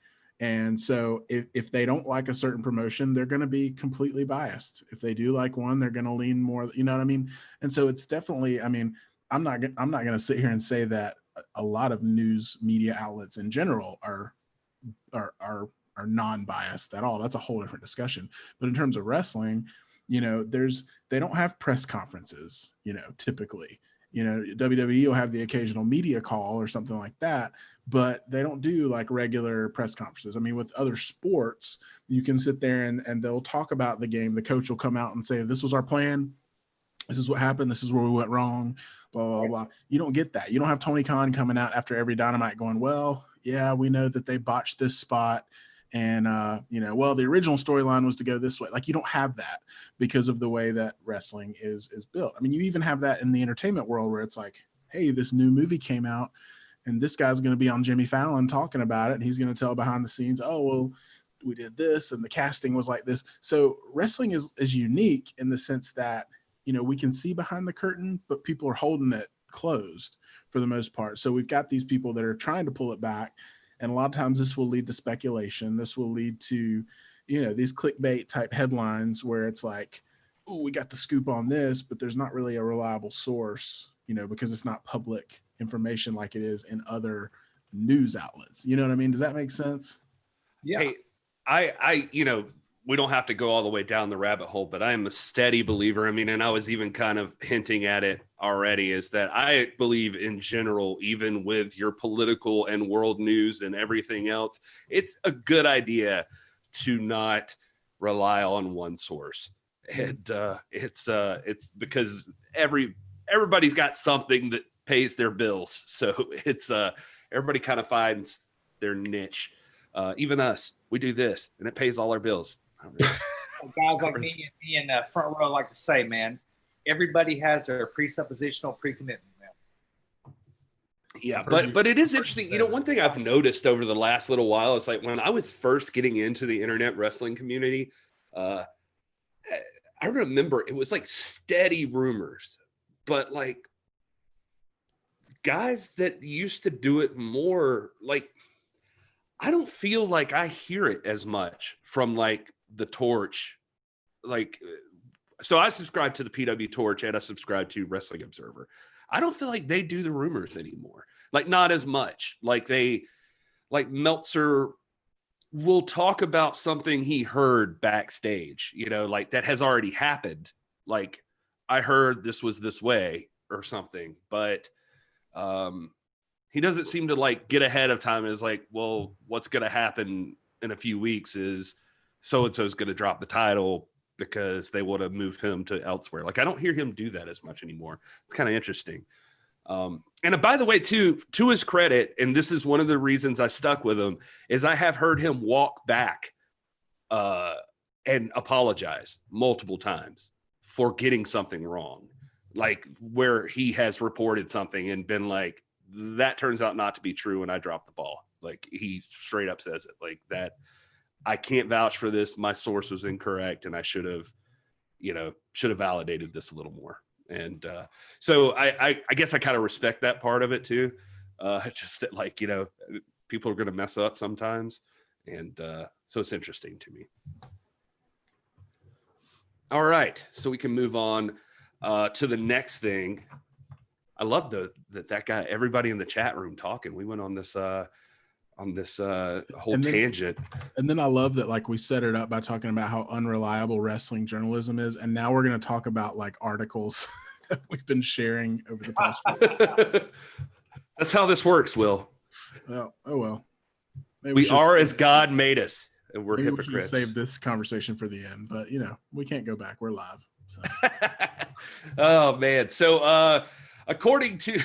And so if they don't like a certain promotion, they're going to be completely biased. If they do like one, they're going to lean more, you know what I mean? And so it's definitely, I'm not going to sit here and say that a lot of news media outlets in general are non-biased at all. That's a whole different discussion. But in terms of wrestling, they don't have press conferences, typically. WWE will have the occasional media call or something like that, but they don't do like regular press conferences. I mean, with other sports, you can sit there and they'll talk about the game. The coach will come out and say, this was our plan. This is what happened. This is where we went wrong, blah, blah, blah. You don't get that. You don't have Tony Khan coming out after every Dynamite going, well, yeah, we know that they botched this spot. And, well, the original storyline was to go this way. Like, you don't have that because of the way that wrestling is built. I mean, you even have that in the entertainment world where it's like, hey, this new movie came out and this guy's going to be on Jimmy Fallon talking about it. And he's going to tell behind the scenes, oh, well, we did this and the casting was like this. So wrestling is unique in the sense that, we can see behind the curtain, but people are holding it closed for the most part. So we've got these people that are trying to pull it back. And a lot of times this will lead to speculation. This will lead to, these clickbait type headlines where it's like, oh, we got the scoop on this, but there's not really a reliable source, because it's not public information like it is in other news outlets. You know what I mean? Does that make sense? Yeah. Hey, I we don't have to go all the way down the rabbit hole, but I am a steady believer. I mean, and I was even kind of hinting at it already, is that I believe in general, even with your political and world news and everything else, it's a good idea to not rely on one source. And it's because everybody's got something that pays their bills. So it's everybody kind of finds their niche. Even us, we do this and it pays all our bills. Guys like me and front row like to say, man, everybody has their presuppositional pre-commitment. Man. Yeah, but it is interesting. One thing I've noticed over the last little while is like when I was first getting into the internet wrestling community, I remember it was like steady rumors, but like guys that used to do it more, like I don't feel like I hear it as much from like the Torch. Like, so I subscribe to the PW Torch and I subscribe to Wrestling Observer. I don't feel like they do the rumors anymore. Like not as much. Like Meltzer will talk about something he heard backstage, like that has already happened. Like I heard this was this way or something, but he doesn't seem to like get ahead of time and is like, well, what's going to happen in a few weeks is so-and-so's going to drop the title because they would have moved him to elsewhere. Like, I don't hear him do that as much anymore. It's kind of interesting. And by the way, too, to his credit, and this is one of the reasons I stuck with him, is I have heard him walk back and apologize multiple times for getting something wrong. Like where he has reported something and been like, that turns out not to be true, and I dropped the ball. Like, he straight up says it like that. I can't vouch for this. My source was incorrect, and I should have validated this a little more. And so I guess I kind of respect that part of it too. Just that, like, people are going to mess up sometimes. And so it's interesting to me. All right. So we can move on to the next thing. I love that guy, everybody in the chat room talking. We went on this whole tangent. And then I love that, like, we set it up by talking about how unreliable wrestling journalism is. And now we're going to talk about like articles that we've been sharing over the past week. That's how this works, Will. Well, oh well. Maybe we are as God made us, and we're hypocrites. We should save this conversation for the end, but we can't go back. We're live. So. Oh man. So according to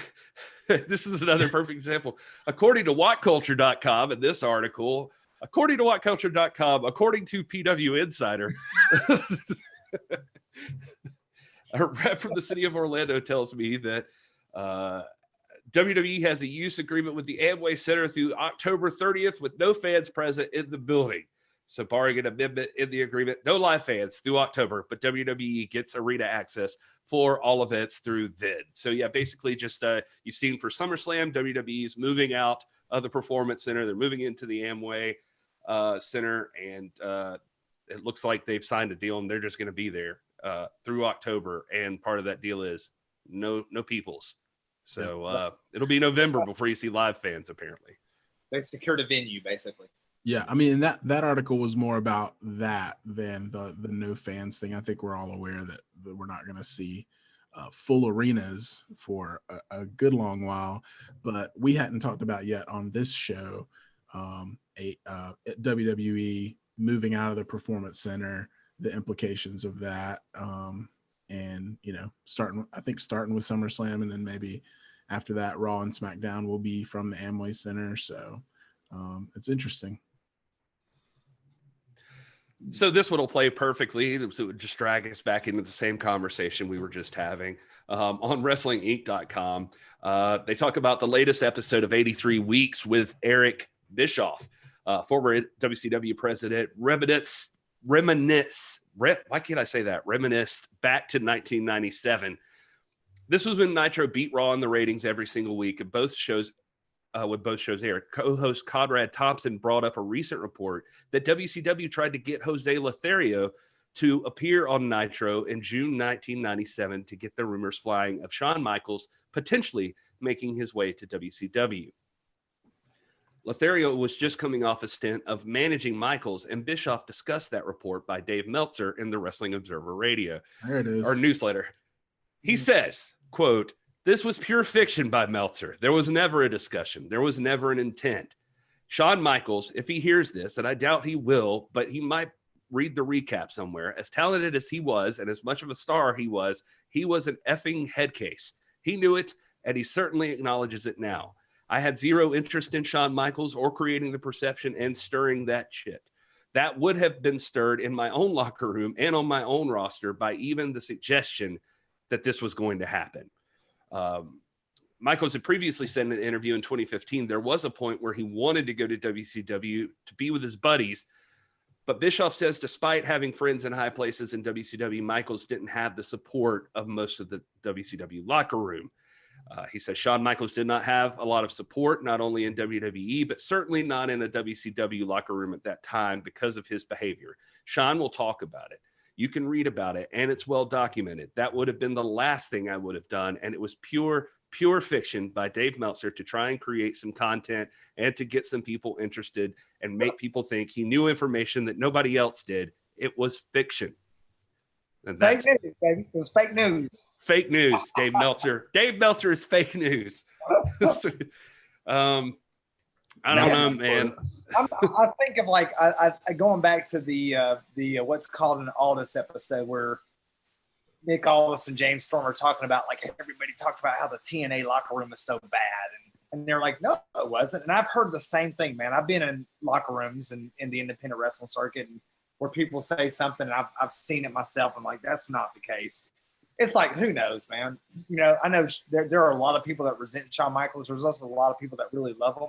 this is another perfect example. According to whatculture.com in this article, according to whatculture.com, according to PW Insider, a rep from the city of Orlando tells me that WWE has a use agreement with the Amway Center through October 30th with no fans present in the building. So barring an amendment in the agreement, no live fans through October, but WWE gets arena access for all events through then. So yeah, basically just you've seen for SummerSlam, WWE's moving out of the Performance Center. They're moving into the Amway Center, and it looks like they've signed a deal and they're just going to be there through October. And part of that deal is no peoples. So it'll be November before you see live fans, apparently. They secured a venue, basically. Yeah, I mean, that article was more about that than the no fans thing. I think we're all aware that we're not going to see full arenas for a good long while. But we hadn't talked about yet on this show WWE moving out of the Performance Center, the implications of that, and starting with SummerSlam, and then maybe after that, Raw and SmackDown will be from the Amway Center. So it's interesting. So this one will play perfectly. So it would just drag us back into the same conversation we were just having on WrestlingInc.com. They talk about the latest episode of 83 Weeks with Eric Bischoff, former WCW president, reminisced back to 1997. This was when Nitro beat Raw in the ratings every single week, and both shows aired. Co-host Conrad Thompson brought up a recent report that WCW tried to get Jose Lothario to appear on Nitro in June 1997 to get the rumors flying of Shawn Michaels potentially making his way to WCW. Lothario was just coming off a stint of managing Michaels, and Bischoff discussed that report by Dave Meltzer in the Wrestling Observer Radio, there it is, our newsletter. He says, quote, "This was pure fiction by Meltzer. There was never a discussion. There was never an intent. Shawn Michaels, if he hears this, and I doubt he will, but he might read the recap somewhere, as talented as he was and as much of a star he was an effing head case. He knew it, and he certainly acknowledges it now. I had zero interest in Shawn Michaels or creating the perception and stirring that shit. That would have been stirred in my own locker room and on my own roster by even the suggestion that this was going to happen." Michaels had previously said in an interview in 2015 there was a point where he wanted to go to WCW to be with his buddies, but Bischoff says despite having friends in high places in WCW, Michaels didn't have the support of most of the WCW locker room. He says Shawn Michaels did not have a lot of support, not only in WWE, but certainly not in a WCW locker room at that time because of his behavior. Shawn will talk about it. You can read about it, and it's well documented. That would have been the last thing I would have done, and it was pure fiction by Dave Meltzer to try and create some content and to get some people interested and make people think he knew information that nobody else did. It was fiction. And fake news, baby. It was fake news. Fake news, Dave Meltzer. Dave Meltzer is fake news. All I don't know, man. I think of like I going back to the what's called an Aldis episode where Nick Aldis and James Storm are talking about like everybody talked about how the TNA locker room is so bad, and they're like, no, it wasn't. And I've heard the same thing, man. I've been in locker rooms in the independent wrestling circuit where people say something, and I've seen it myself. I'm like, that's not the case. It's like, who knows, man? You know, I know there are a lot of people that resent Shawn Michaels. There's also a lot of people that really love him.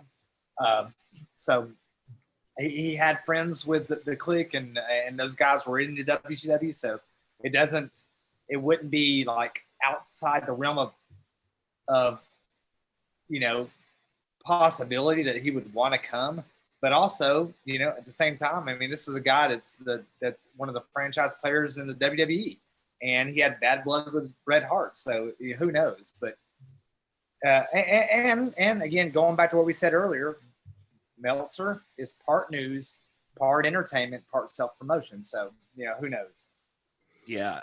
So he had friends with the clique, and those guys were in the WCW. So it wouldn't be like outside the realm of you know, possibility that he would want to come. But also, you know, at the same time, I mean, this is a guy that's one of the franchise players in the WWE. And he had bad blood with Bret Hart, so who knows? But and again, going back to what we said earlier, Meltzer is part news, part entertainment, part self promotion. So you know, who knows? Yeah,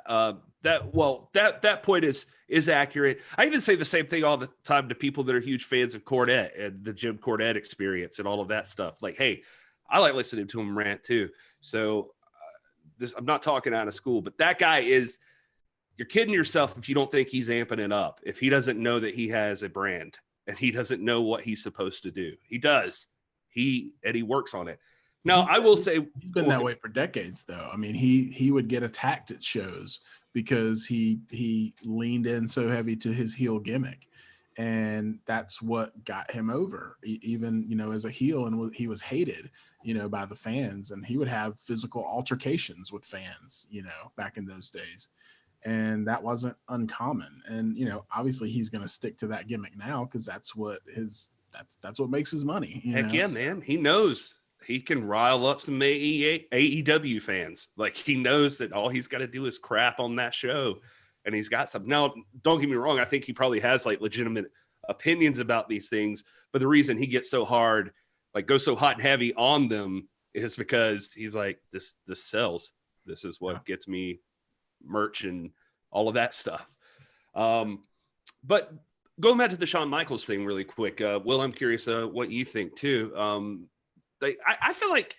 that point is accurate. I even say the same thing all the time to people that are huge fans of Cornette and the Jim Cornette experience and all of that stuff. Like, hey, I like listening to him rant too. So. I'm not talking out of school, but that guy you're kidding yourself if you don't think he's amping it up. If he doesn't know that he has a brand and he doesn't know what he's supposed to do, he does. He works on it. Now, I will say he's been that way for decades, though. I mean, he would get attacked at shows because he leaned in so heavy to his heel gimmick, and that's what got him over. Even, you know, as a heel, and he was hated, you know, by the fans, and he would have physical altercations with fans, you know, back in those days. And that wasn't uncommon. And, you know, obviously he's going to stick to that gimmick now because that's what makes his money. Heck yeah, man. He knows he can rile up some AEW fans. Like, he knows that all he's got to do is crap on that show, and he's got some. Now, don't get me wrong. I think he probably has like legitimate opinions about these things, but the reason he gets so hard, like goes so hot and heavy on them, is because he's like, this sells. This is what gets me merch and all of that stuff. But going back to the Shawn Michaels thing really quick, Will, I'm curious what you think too. I feel like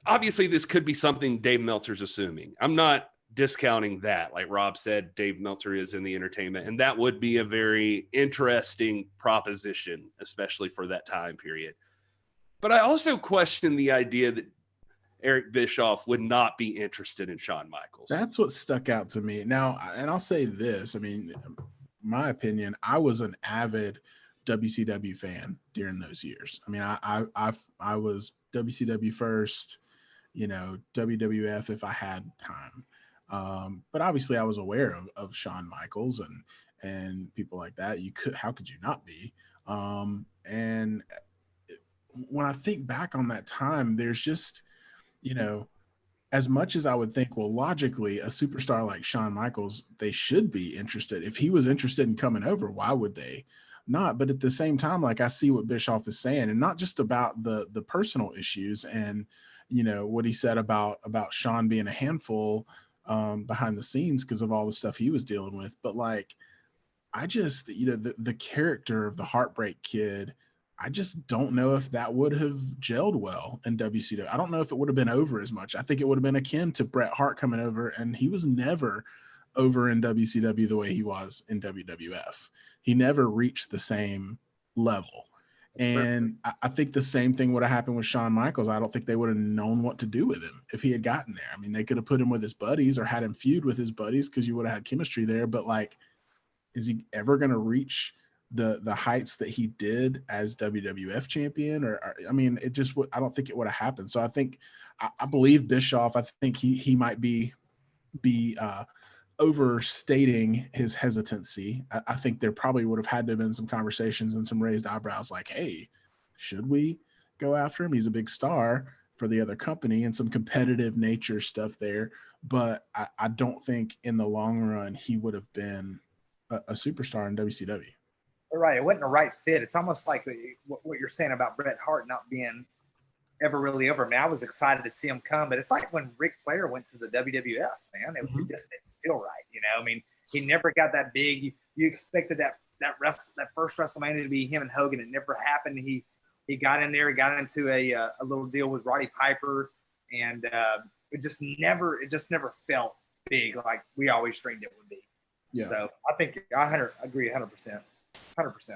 obviously this could be something Dave Meltzer's assuming. I'm not discounting that. Like Rob said, Dave Meltzer is in the entertainment, and that would be a very interesting proposition, especially for that time period. But I also question the idea that Eric Bischoff would not be interested in Shawn Michaels. That's what stuck out to me. Now, and I'll say this, I mean, my opinion, I was an avid WCW fan during those years. I mean, I was WCW first, you know, WWF if I had time. But obviously I was aware of Shawn Michaels and people like that. How could you not be? And when I think back on that time, there's just, you know, as much as I would think, well, logically, a superstar like Shawn Michaels, they should be interested. If he was interested in coming over, why would they not? But at the same time, like, I see what Bischoff is saying, and not just about the personal issues and, you know, what he said about Shawn being a handful behind the scenes because of all the stuff he was dealing with. But like, I just, you know, the character of the Heartbreak Kid, I just don't know if that would have gelled well in WCW. I don't know if it would have been over as much. I think it would have been akin to Bret Hart coming over, and he was never over in WCW the way he was in WWF. He never reached the same level. And I think the same thing would have happened with Shawn Michaels. I don't think they would have known what to do with him if he had gotten there. I mean, they could have put him with his buddies or had him feud with his buddies because you would have had chemistry there. But like, is he ever going to reach the heights that he did as WWF champion? Or I mean, it just I don't think it would have happened. So I think I believe Bischoff. I think he might be overstating his hesitancy. I think there probably would have had to have been some conversations and some raised eyebrows like, hey, should we go after him? He's a big star for the other company, and some competitive nature stuff there. But I don't think in the long run he would have been a superstar in WCW. Right. It wasn't a right fit. It's almost like what you're saying about Bret Hart not being ever really over. I mean, I was excited to see him come, but it's like when Ric Flair went to the WWF, man. It just didn't feel right, you know? I mean, he never got that big. You expected that first WrestleMania to be him and Hogan. It never happened. He he got in there. He got into a little deal with Roddy Piper, and it just never felt big like we always dreamed it would be. Yeah. So I think I agree 100%. 100%.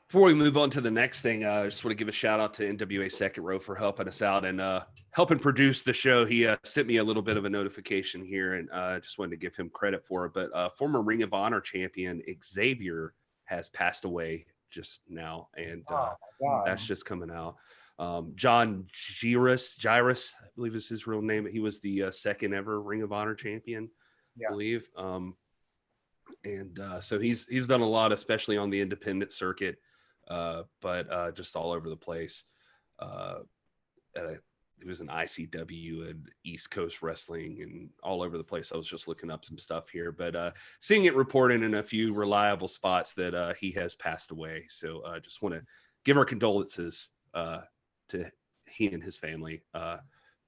Before we move on to the next thing, I just want to give a shout out to NWA Second Row for helping us out and helping produce the show. He sent me a little bit of a notification here, and I just wanted to give him credit for it. But former Ring of Honor champion Xavier has passed away just now, and that's just coming out. John Gyrus, I believe is his real name. He was the second ever Ring of Honor champion, I believe. So he's done a lot, especially on the independent circuit. But just all over the place. It was an ICW and East Coast Wrestling and all over the place. I was just looking up some stuff here, but seeing it reported in a few reliable spots that he has passed away. So just want to give our condolences to he and his family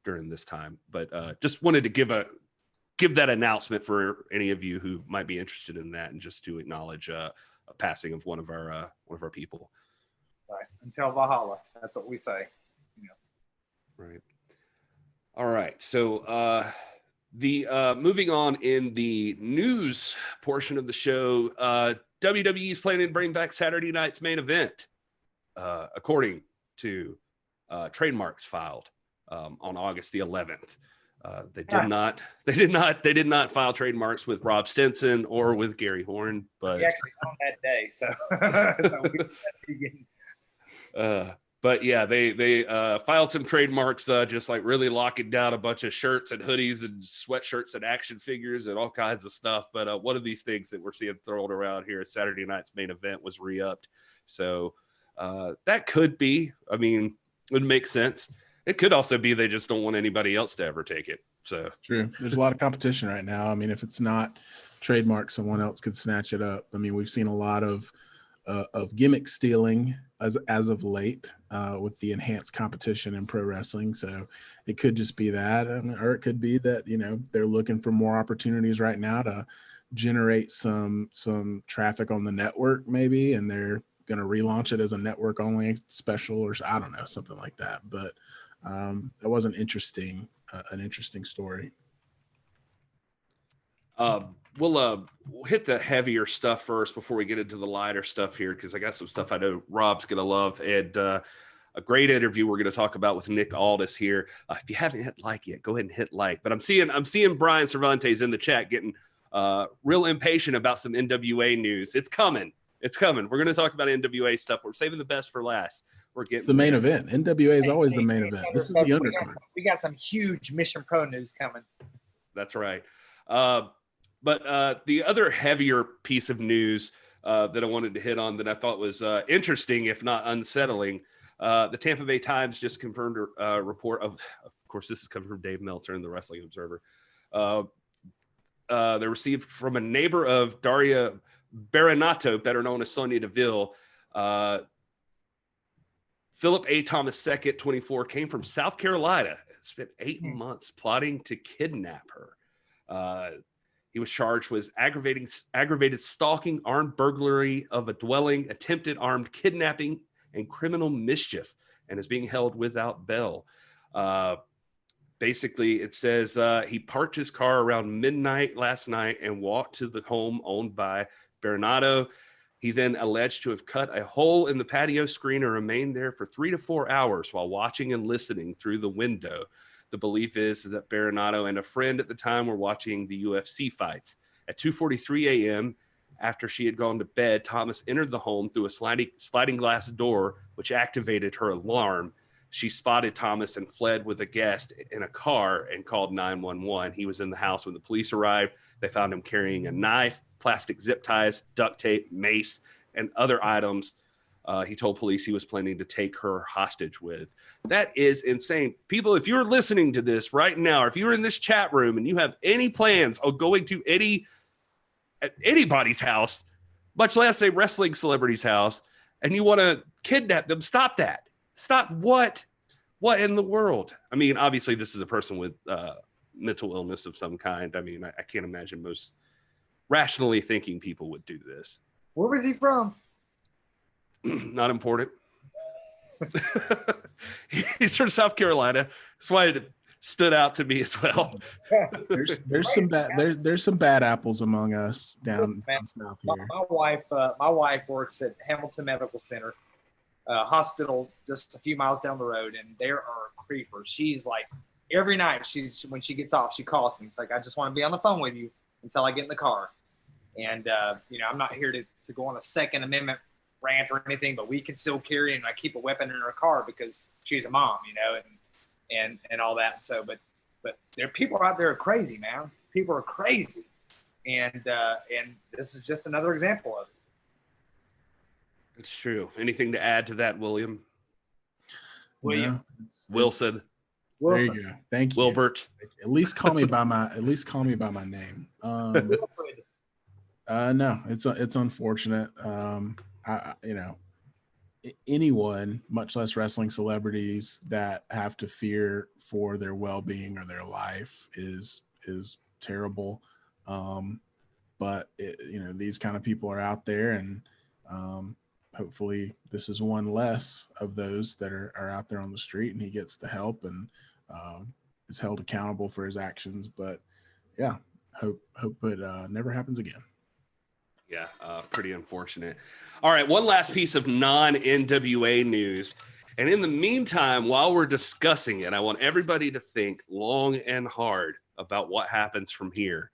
during this time. But just wanted to give that announcement for any of you who might be interested in that, and just to acknowledge a passing of one of our people. Right. Until Valhalla. That's what we say. Right. All right. So the moving on in the news portion of the show, WWE is planning to bring back Saturday night's main event, according to trademarks filed on August the 11th. They did not file trademarks with Rob Stinson or with Gary Horn, but he actually on that day, so, but yeah, they filed some trademarks, just like really locking down a bunch of shirts and hoodies and sweatshirts and action figures and all kinds of stuff. But one of these things that we're seeing thrown around here is Saturday night's main event was re-upped, so that could be. I mean, it would make sense. It could also be they just don't want anybody else to ever take it. So true. There's a lot of competition right now. I mean, if it's not trademark, someone else could snatch it up. I mean, we've seen a lot of gimmick stealing as of late with the enhanced competition in pro wrestling. So it could just be that, or it could be that, they're looking for more opportunities right now to generate some traffic on the network maybe, and they're going to relaunch it as a network only special, or I don't know, something like that. But that was an interesting story. We'll hit the heavier stuff first before we get into the lighter stuff here, because I got some stuff I know Rob's going to love, and a great interview we're going to talk about with Nick Aldis here. If you haven't hit like yet, go ahead and hit like. But I'm seeing Brian Cervantes in the chat getting real impatient about some NWA news. It's coming. We're going to talk about NWA stuff. We're saving the best for last. It's the main event. NWA is always the main event. This is the undercard. We got some huge Mission Pro news coming. That's right. But the other heavier piece of news that I wanted to hit on that I thought was interesting, if not unsettling, the Tampa Bay Times just confirmed a report of course, this is coming from Dave Meltzer in the Wrestling Observer. They received from a neighbor of Daria Baranato, better known as Sonia Deville. Philip A. Thomas II, 24, came from South Carolina and spent 8 months plotting to kidnap her. He was charged with aggravated stalking, armed burglary of a dwelling, attempted armed kidnapping, and criminal mischief, and is being held without bail. Basically, it says he parked his car around midnight last night and walked to the home owned by Baranato. He then alleged to have cut a hole in the patio screen and remained there for 3 to 4 hours while watching and listening through the window. The belief is that Baranato and a friend at the time were watching the UFC fights. At 2:43 a.m., after she had gone to bed, Thomas entered the home through a sliding glass door, which activated her alarm. She spotted Thomas and fled with a guest in a car and called 911. He was in the house when the police arrived. They found him carrying a knife, plastic zip ties, duct tape, mace, and other items. He told police he was planning to take her hostage with. That is insane. People, if you're listening to this right now, or if you're in this chat room and you have any plans of going to anybody's house, much less a wrestling celebrity's house, and you want to kidnap them, stop that. Stop what? What in the world? I mean, obviously this is a person with mental illness of some kind. I mean, I can't imagine most rationally thinking people would do this. Where was he from? Not important. He's from South Carolina. That's why it stood out to me as well. There's some bad apples among us down south here. My wife works at Hamilton Medical Center, hospital just a few miles down the road, and there are creepers. She's like, every night when she gets off, she calls me. It's like, I just want to be on the phone with you until I get in the car. And I'm not here to go on a Second Amendment rant or anything, but we can still carry, and I keep a weapon in her car because she's a mom, and all that. So, but there are people out there are crazy, man. People are crazy, and this is just another example of it. It's true. Anything to add to that, William? William. No, Wilson. There you go. Thank you. Wilbert. At least call me by my name. No, it's unfortunate. Anyone, much less wrestling celebrities, that have to fear for their well-being or their life is terrible. But these kind of people are out there, and hopefully this is one less of those that are out there on the street, and he gets the help and is held accountable for his actions. But yeah, hope it never happens again. Yeah, pretty unfortunate. All right, one last piece of non-NWA news. And in the meantime, while we're discussing it, I want everybody to think long and hard about what happens from here,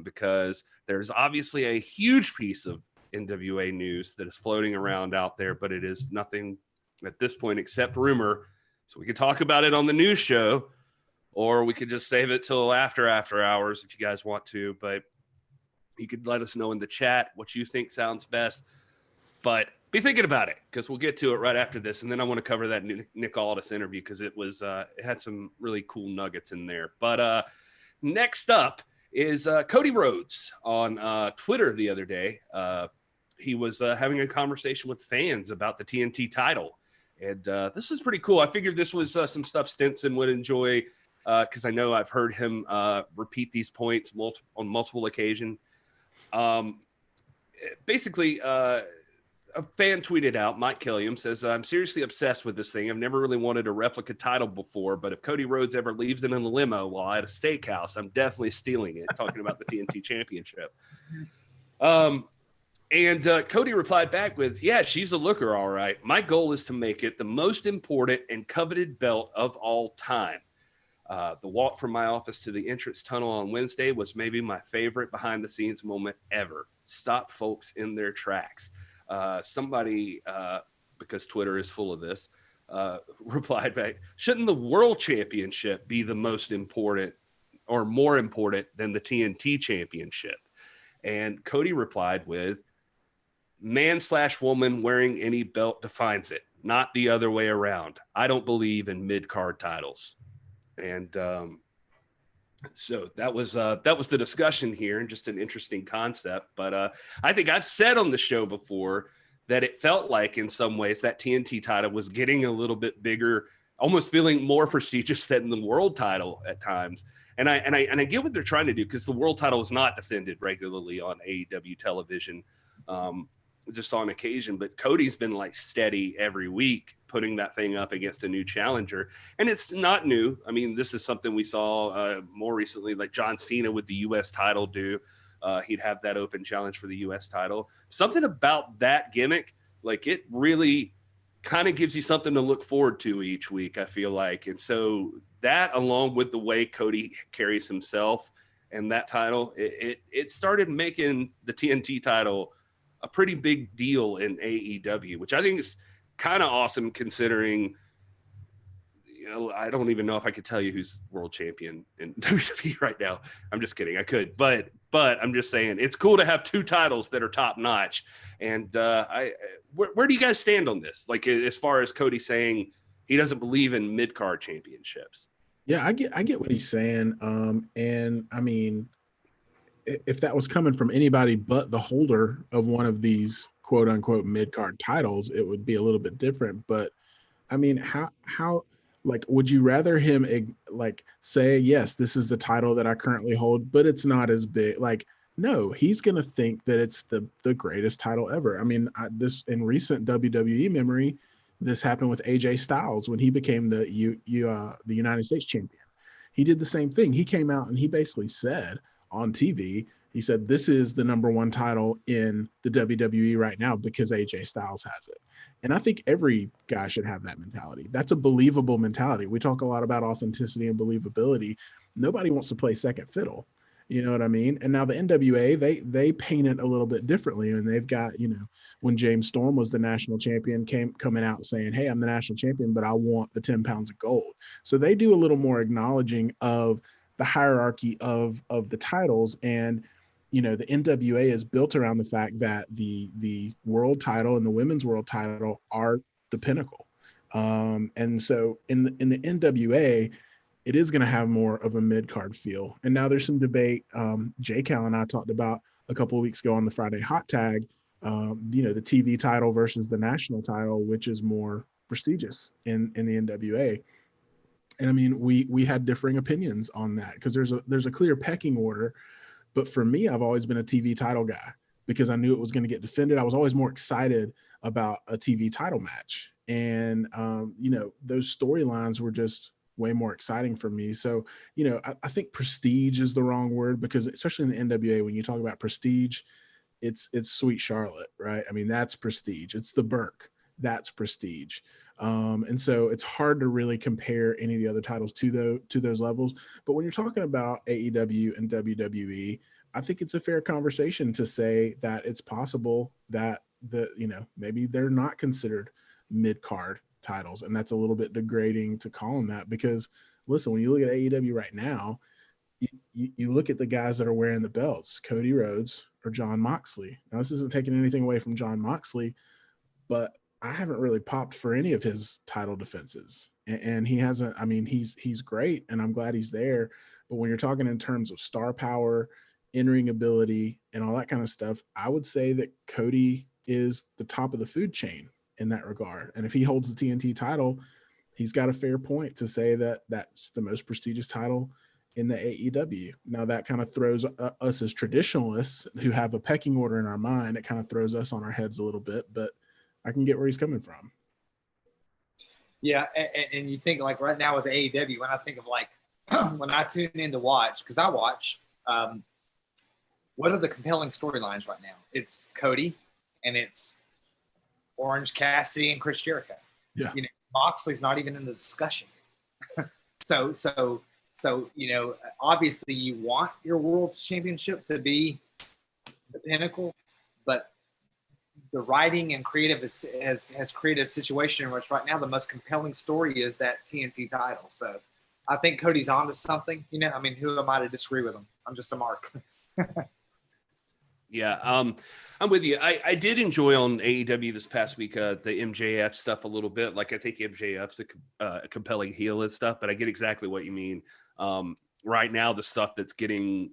because there's obviously a huge piece of NWA news that is floating around out there, but it is nothing at this point except rumor. So we could talk about it on the news show, or we could just save it till after hours if you guys want to. But you could let us know in the chat what you think sounds best. But be thinking about it, because we'll get to it right after this. And then I want to cover that Nick Aldis interview, because it had some really cool nuggets in there. But next up is Cody Rhodes on Twitter the other day. He was having a conversation with fans about the TNT title. And this was pretty cool. I figured this was some stuff Stinson would enjoy, because I know I've heard him repeat these points on multiple occasions. Basically, a fan tweeted out, Mike Killiam says, I'm seriously obsessed with this thing. I've never really wanted a replica title before, but if Cody Rhodes ever leaves it in a limo while at a steakhouse, I'm definitely stealing it, talking about the TNT championship. And Cody replied back with, yeah, she's a looker, all right. My goal is to make it the most important and coveted belt of all time. The walk from my office to the entrance tunnel on Wednesday was maybe my favorite behind-the-scenes moment ever. Stop folks in their tracks. Somebody, because Twitter is full of this, replied back, shouldn't the World Championship be the most important or more important than the TNT Championship? And Cody replied with, man/woman wearing any belt defines it, not the other way around. I don't believe in mid-card titles. And so that was the discussion here, and just an interesting concept. But I think I've said on the show before that it felt like in some ways that TNT title was getting a little bit bigger, almost feeling more prestigious than the world title at times. And I get what they're trying to do, because the world title is not defended regularly on AEW television, just on occasion. But Cody's been like steady every week, putting that thing up against a new challenger. And it's not new. I mean, this is something we saw more recently, like John Cena with the U.S. title do. He'd have that open challenge for the U.S. title. Something about that gimmick, like, it really kind of gives you something to look forward to each week, I feel like. And so that, along with the way Cody carries himself and that title, it started making the TNT title a pretty big deal in AEW, which I think is kind of awesome, considering, I don't even know if I could tell you who's world champion in WWE right now. I'm just kidding. I could, but I'm just saying it's cool to have two titles that are top notch. And where do you guys stand on this? Like, as far as Cody saying he doesn't believe in mid-card championships. Yeah, I get what he's saying. And I mean, if that was coming from anybody but the holder of one of these quote unquote mid-card titles, it would be a little bit different. But I mean, how like, would you rather him like say, yes, this is the title that I currently hold, but it's not as big? Like, No, he's going to think that it's the greatest title ever. I mean, this in recent WWE memory, this happened with AJ Styles when he became the United States champion. He did the same thing. He came out and he basically said on TV, he said, this is the number one title in the WWE right now because AJ Styles has it. And I think every guy should have that mentality. That's a believable mentality. We talk a lot about authenticity and believability. Nobody wants to play second fiddle. You know what I mean? And now the NWA, they paint it a little bit differently. And they've got, you know, when James Storm was the national champion, coming out saying, hey, I'm the national champion, but I want the 10 pounds of gold. So they do a little more acknowledging of the hierarchy of the titles. And, you know, the NWA is built around the fact that the world title and the women's world title are the pinnacle. And so in the NWA, it is going to have more of a mid-card feel. And now there's some debate. Jay Cal and I talked about a couple of weeks ago on the Friday Hot Tag, you know, the TV title versus the national title, which is more prestigious in the NWA. And I mean, we had differing opinions on that because there's a clear pecking order. But for me, I've always been a TV title guy because I knew it was going to get defended. I was always more excited about a TV title match. And, you know, those storylines were just way more exciting for me. So, you know, I think prestige is the wrong word because especially in the NWA, when you talk about prestige, it's Sweet Charlotte, right? I mean, that's prestige. It's the Burke, that's prestige. And so it's hard to really compare any of the other titles to those levels. But when you're talking about AEW and WWE, I think it's a fair conversation to say that it's possible that you know, maybe they're not considered mid-card titles, and that's a little bit degrading to call them that because listen, when you look at AEW right now, you look at the guys that are wearing the belts, Cody Rhodes or Jon Moxley. Now this isn't taking anything away from Jon Moxley, but I haven't really popped for any of his title defenses, and he hasn't. I mean, he's great, and I'm glad he's there. But when you're talking in terms of star power, in-ring ability, and all that kind of stuff, I would say that Cody is the top of the food chain in that regard. And if he holds the TNT title, he's got a fair point to say that that's the most prestigious title in the AEW. Now that kind of throws us as traditionalists who have a pecking order in our mind, it kind of throws us on our heads a little bit, but I can get where he's coming from. Yeah. And you think like right now with the AEW, when I think of like, when I tune in to watch, because I watch, what are the compelling storylines right now? It's Cody and it's Orange Cassidy and Chris Jericho. Yeah. You know, Moxley's not even in the discussion. So, you know, obviously you want your world championship to be the pinnacle, but the writing and creative has created a situation in which right now the most compelling story is that TNT title. So I think Cody's onto something. You know, I mean, who am I to disagree with him? I'm just a mark. Yeah, I'm with you. I did enjoy on AEW this past week the MJF stuff a little bit. Like I think MJF's a compelling heel and stuff, but I get exactly what you mean. Right now, the stuff that's getting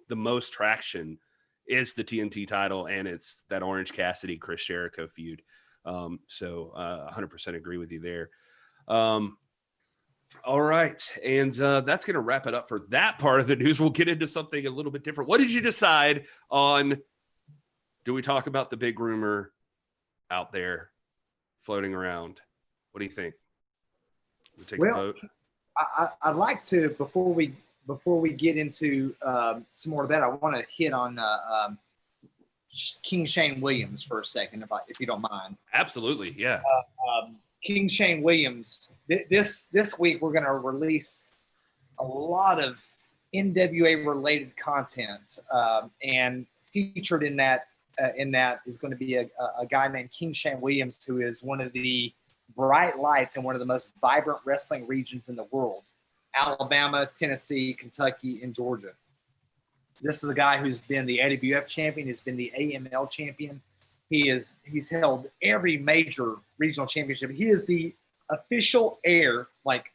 the most traction is the TNT title, and it's that Orange Cassidy Chris Jericho feud. So 100% agree with you there. All right, and that's going to wrap it up for that part of the news. We'll get into something a little bit different. What did you decide on? Do we talk about the big rumor out there floating around? What do you think? We take a vote. I'd like to before we get into some more of that. I want to hit on King Shane Williams for a second, if you don't mind. Absolutely, yeah. King Shane Williams. This week we're going to release a lot of NWA related content, and featured in that is going to be a guy named King Shane Williams, who is one of the bright lights in one of the most vibrant wrestling regions in the world: Alabama, Tennessee, Kentucky, and Georgia. This is a guy who's been the AWF champion, has been the AML champion. He's held every major regional championship. He is the official heir, like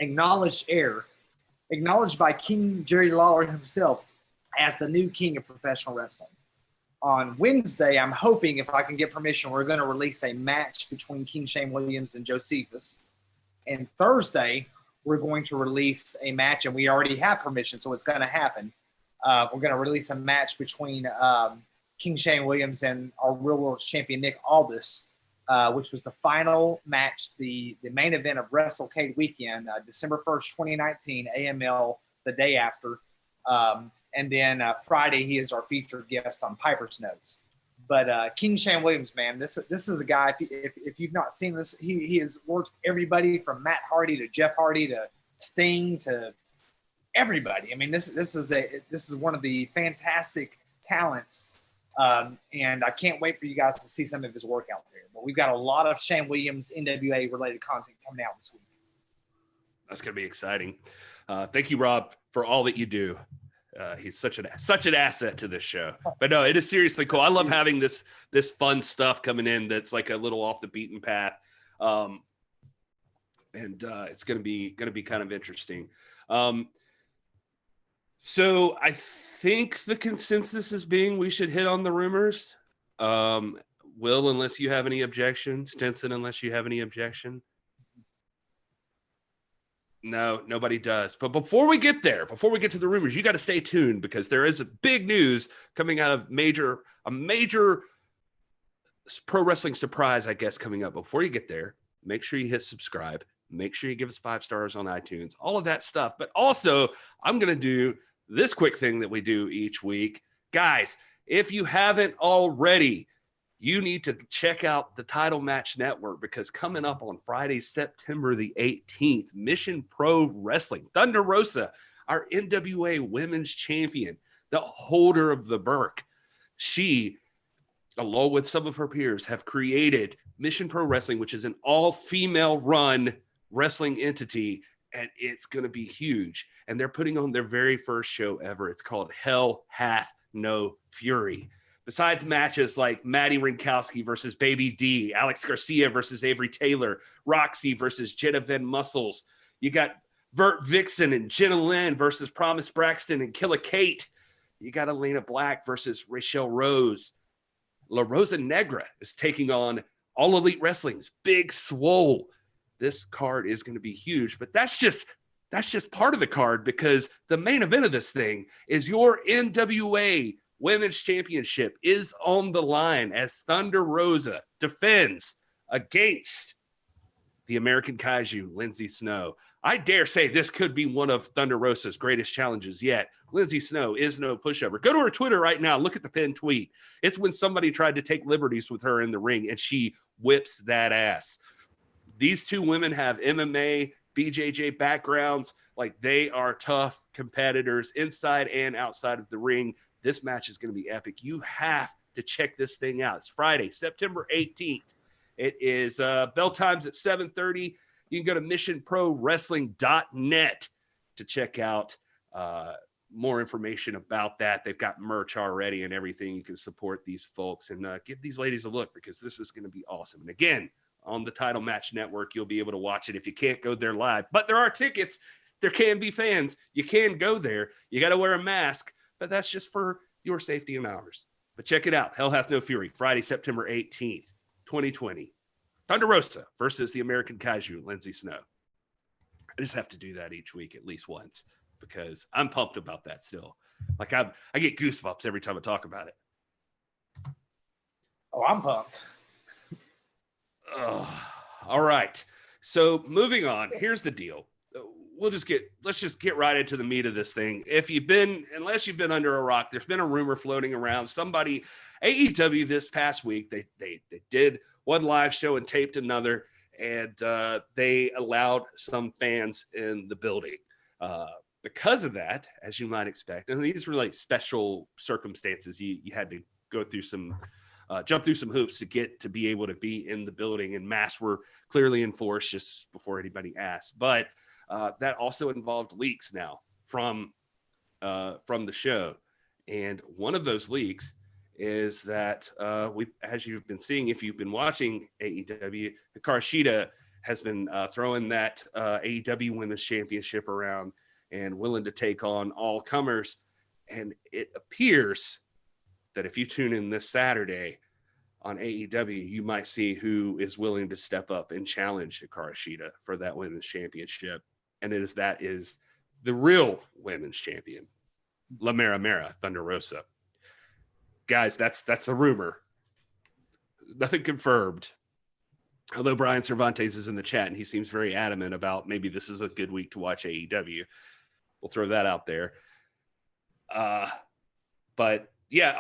acknowledged heir, acknowledged by King Jerry Lawler himself as the new king of professional wrestling. On Wednesday, I'm hoping, if I can get permission, we're going to release a match between King Shane Williams and Josephus. And Thursday, we're going to release a match, and we already have permission, so it's going to happen, we're going to release a match between King Shane Williams and our Real World Champion Nick Aldis, which was the final match, the main event of WrestleCade weekend, December 1st, 2019, AML the day after. And then Friday, he is our featured guest on Piper's Notes. But King Shane Williams, man, this is a guy, if you've not seen this, he has worked everybody from Matt Hardy to Jeff Hardy to Sting to everybody. I mean, this is one of the fantastic talents. And I can't wait for you guys to see some of his work out there. But we've got a lot of Shane Williams NWA related content coming out this week. That's going to be exciting. Thank you, Rob, for all that you do. He's such an asset to this show. But no, it is seriously cool. I love having this fun stuff coming in that's like a little off the beaten path. And it's going to be kind of interesting. So I think the consensus is being we should hit on the rumors. Will, unless you have any objection. Stinson, unless you have any objection. No, nobody does. But before we get to the rumors, you got to stay tuned because there is a big news coming out of a major pro wrestling surprise, I guess, coming up. Before you get there, make sure you hit subscribe. Make sure you give us 5 stars on iTunes, all of that stuff. But also, I'm going to do this quick thing that we do each week. Guys, if you haven't already, you need to check out the Title Match Network because coming up on Friday, September the 18th, Mission Pro Wrestling, Thunder Rosa, our NWA Women's Champion, the holder of the Burke. She, along with some of her peers, have created Mission Pro Wrestling, which is an all-female run wrestling entity, and it's going to be huge. And they're putting on their very first show ever. It's called Hell Hath No Fury. Besides matches like Maddie Rinkowski versus Baby D, Alex Garcia versus Avery Taylor, Roxy versus Jenna Van Muscles. You got Vert Vixen and Jenna Lynn versus Promise Braxton and Killa Kate. You got Elena Black versus Rachel Rose. La Rosa Negra is taking on All Elite Wrestling's Big Swole. This card is going to be huge, but that's just part of the card because the main event of this thing is your NWA Women's Championship is on the line as Thunder Rosa defends against the American Kaiju, Lindsay Snow. I dare say this could be one of Thunder Rosa's greatest challenges yet. Lindsay Snow is no pushover. Go to her Twitter right now. Look at the pinned tweet. It's when somebody tried to take liberties with her in the ring, and she whips that ass. These two women have MMA, BJJ backgrounds. Like, they are tough competitors inside and outside of the ring. This match is going to be epic. You have to check this thing out. It's Friday, September 18th. It is bell times at 7:30. You can go to missionprowrestling.net to check out more information about that. They've got merch already and everything. You can support these folks and give these ladies a look because this is going to be awesome. And again, on the Title Match Network, you'll be able to watch it if you can't go there live. But there are tickets. There can be fans. You can go there. You got to wear a mask. But that's just for your safety and ours. But check it out. Hell Hath No Fury, Friday, September 18th, 2020. Thunder Rosa versus the American Kaiju, Lindsay Snow. I just have to do that each week at least once because I'm pumped about that still. Like I get goosebumps every time I talk about it. Oh, I'm pumped. All right. So moving on, here's the deal. Let's just get right into the meat of this thing. Unless you've been under a rock, there's been a rumor floating around. AEW this past week, they did one live show and taped another, and they allowed some fans in the building. Because of that, as you might expect, and these were like special circumstances, you had to go through jump through some hoops to be able to be in the building, and masks were clearly enforced just before anybody asked. But that also involved leaks now from the show. And one of those leaks is that as you've been seeing, if you've been watching AEW, Hikaru Shida has been throwing that AEW Women's Championship around and willing to take on all comers. And it appears that if you tune in this Saturday on AEW, you might see who is willing to step up and challenge Hikaru Shida for that Women's Championship. And that is the real Women's Champion, La Mera Mera, Thunder Rosa. Guys, that's the rumor. Nothing confirmed. Although Brian Cervantes is in the chat and he seems very adamant about maybe this is a good week to watch AEW. We'll throw that out there. But yeah,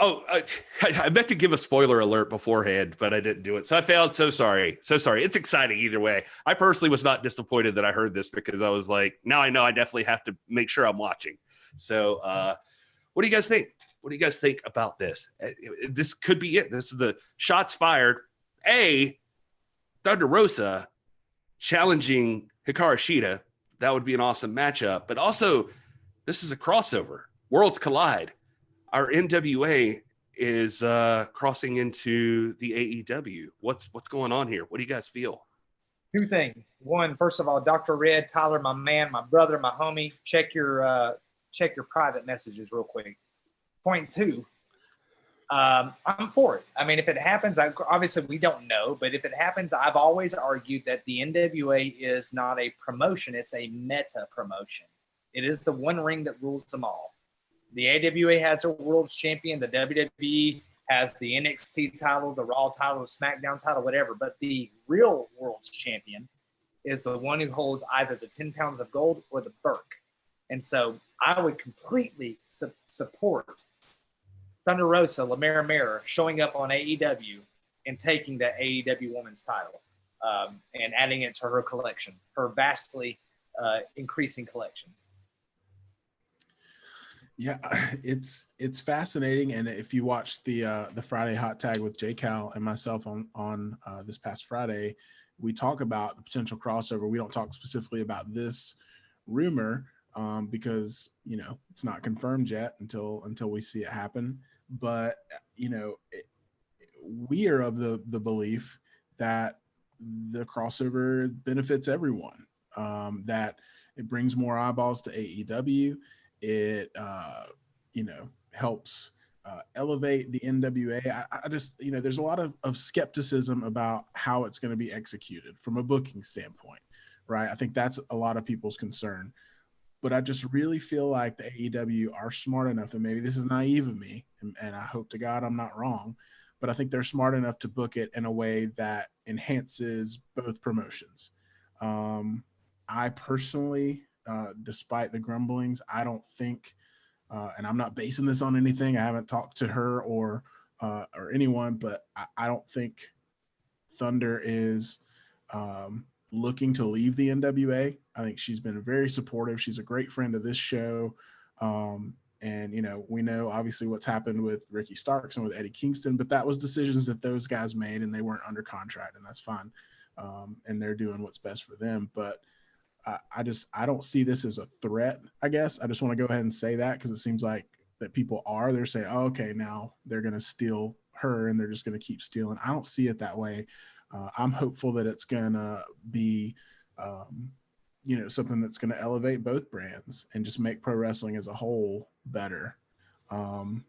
I meant to give a spoiler alert beforehand, but I didn't do it. So I failed. So sorry. It's exciting either way. I personally was not disappointed that I heard this because I was like, now I know I definitely have to make sure I'm watching. So what do you guys think? What do you guys think about this? This could be it. This is the shots fired. Thunder Rosa challenging Hikaru Shida. That would be an awesome matchup. But also, this is a crossover. Worlds collide. Our NWA is crossing into the AEW. What's going on here? What do you guys feel? Two things. One, first of all, Dr. Red, Tyler, my man, my brother, my homie, check your private messages real quick. Point two, I'm for it. I mean, if it happens, obviously we don't know, but if it happens, I've always argued that the NWA is not a promotion. It's a meta promotion. It is the one ring that rules them all. The AWA has a world's champion. The WWE has the NXT title, the Raw title, the SmackDown title, whatever. But the real world's champion is the one who holds either the 10 pounds of gold or the Burke. And so I would completely support Thunder Rosa, La Mera Mera, showing up on AEW and taking the AEW Women's title and adding it to her collection, her vastly increasing collection. Yeah, it's fascinating. And if you watch the Friday Hot Tag with J Cal and myself on this past Friday, we talk about the potential crossover. We don't talk specifically about this rumor because it's not confirmed yet until we see it happen. But we are of the belief that the crossover benefits everyone. That it brings more eyeballs to AEW. It helps elevate the NWA. I just there's a lot of skepticism about how it's going to be executed from a booking standpoint, right? I think that's a lot of people's concern. But I just really feel like the AEW are smart enough, and maybe this is naive of me, and I hope to God I'm not wrong, but I think they're smart enough to book it in a way that enhances both promotions. I personally, despite the grumblings, I don't think, and I'm not basing this on anything, I haven't talked to her or anyone, but I don't think Thunder is looking to leave the NWA. I think she's been very supportive. She's a great friend of this show. And, we know obviously what's happened with Ricky Starks and with Eddie Kingston, but that was decisions that those guys made and they weren't under contract, and that's fine. And they're doing what's best for them. But I don't see this as a threat, I guess. I just want to go ahead and say that because it seems like that people they're saying, oh, okay, now they're going to steal her and they're just going to keep stealing. I don't see it that way. I'm hopeful that it's going to be, something that's going to elevate both brands and just make pro wrestling as a whole better. I'm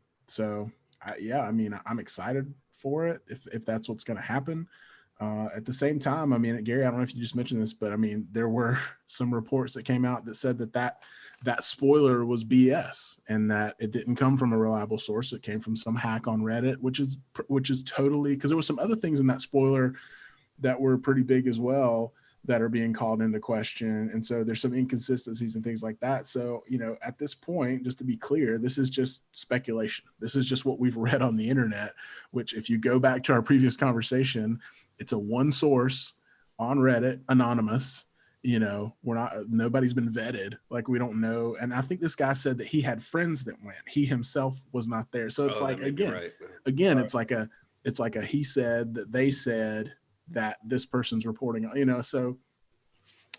excited for it if that's what's going to happen. At the same time, Gary, I don't know if you just mentioned this, but there were some reports that came out that said that spoiler was BS and that it didn't come from a reliable source. It came from some hack on Reddit, which is totally, because there were some other things in that spoiler that were pretty big as well that are being called into question. And so there's some inconsistencies and things like that. So, at this point, just to be clear, this is just speculation. This is just what we've read on the internet, which if you go back to our previous conversation, it's a one source on Reddit, anonymous. Nobody's been vetted. Like, we don't know. And I think this guy said that he had friends that went. He himself was not there. So it's it's like a he said that they said that this person's reporting, so,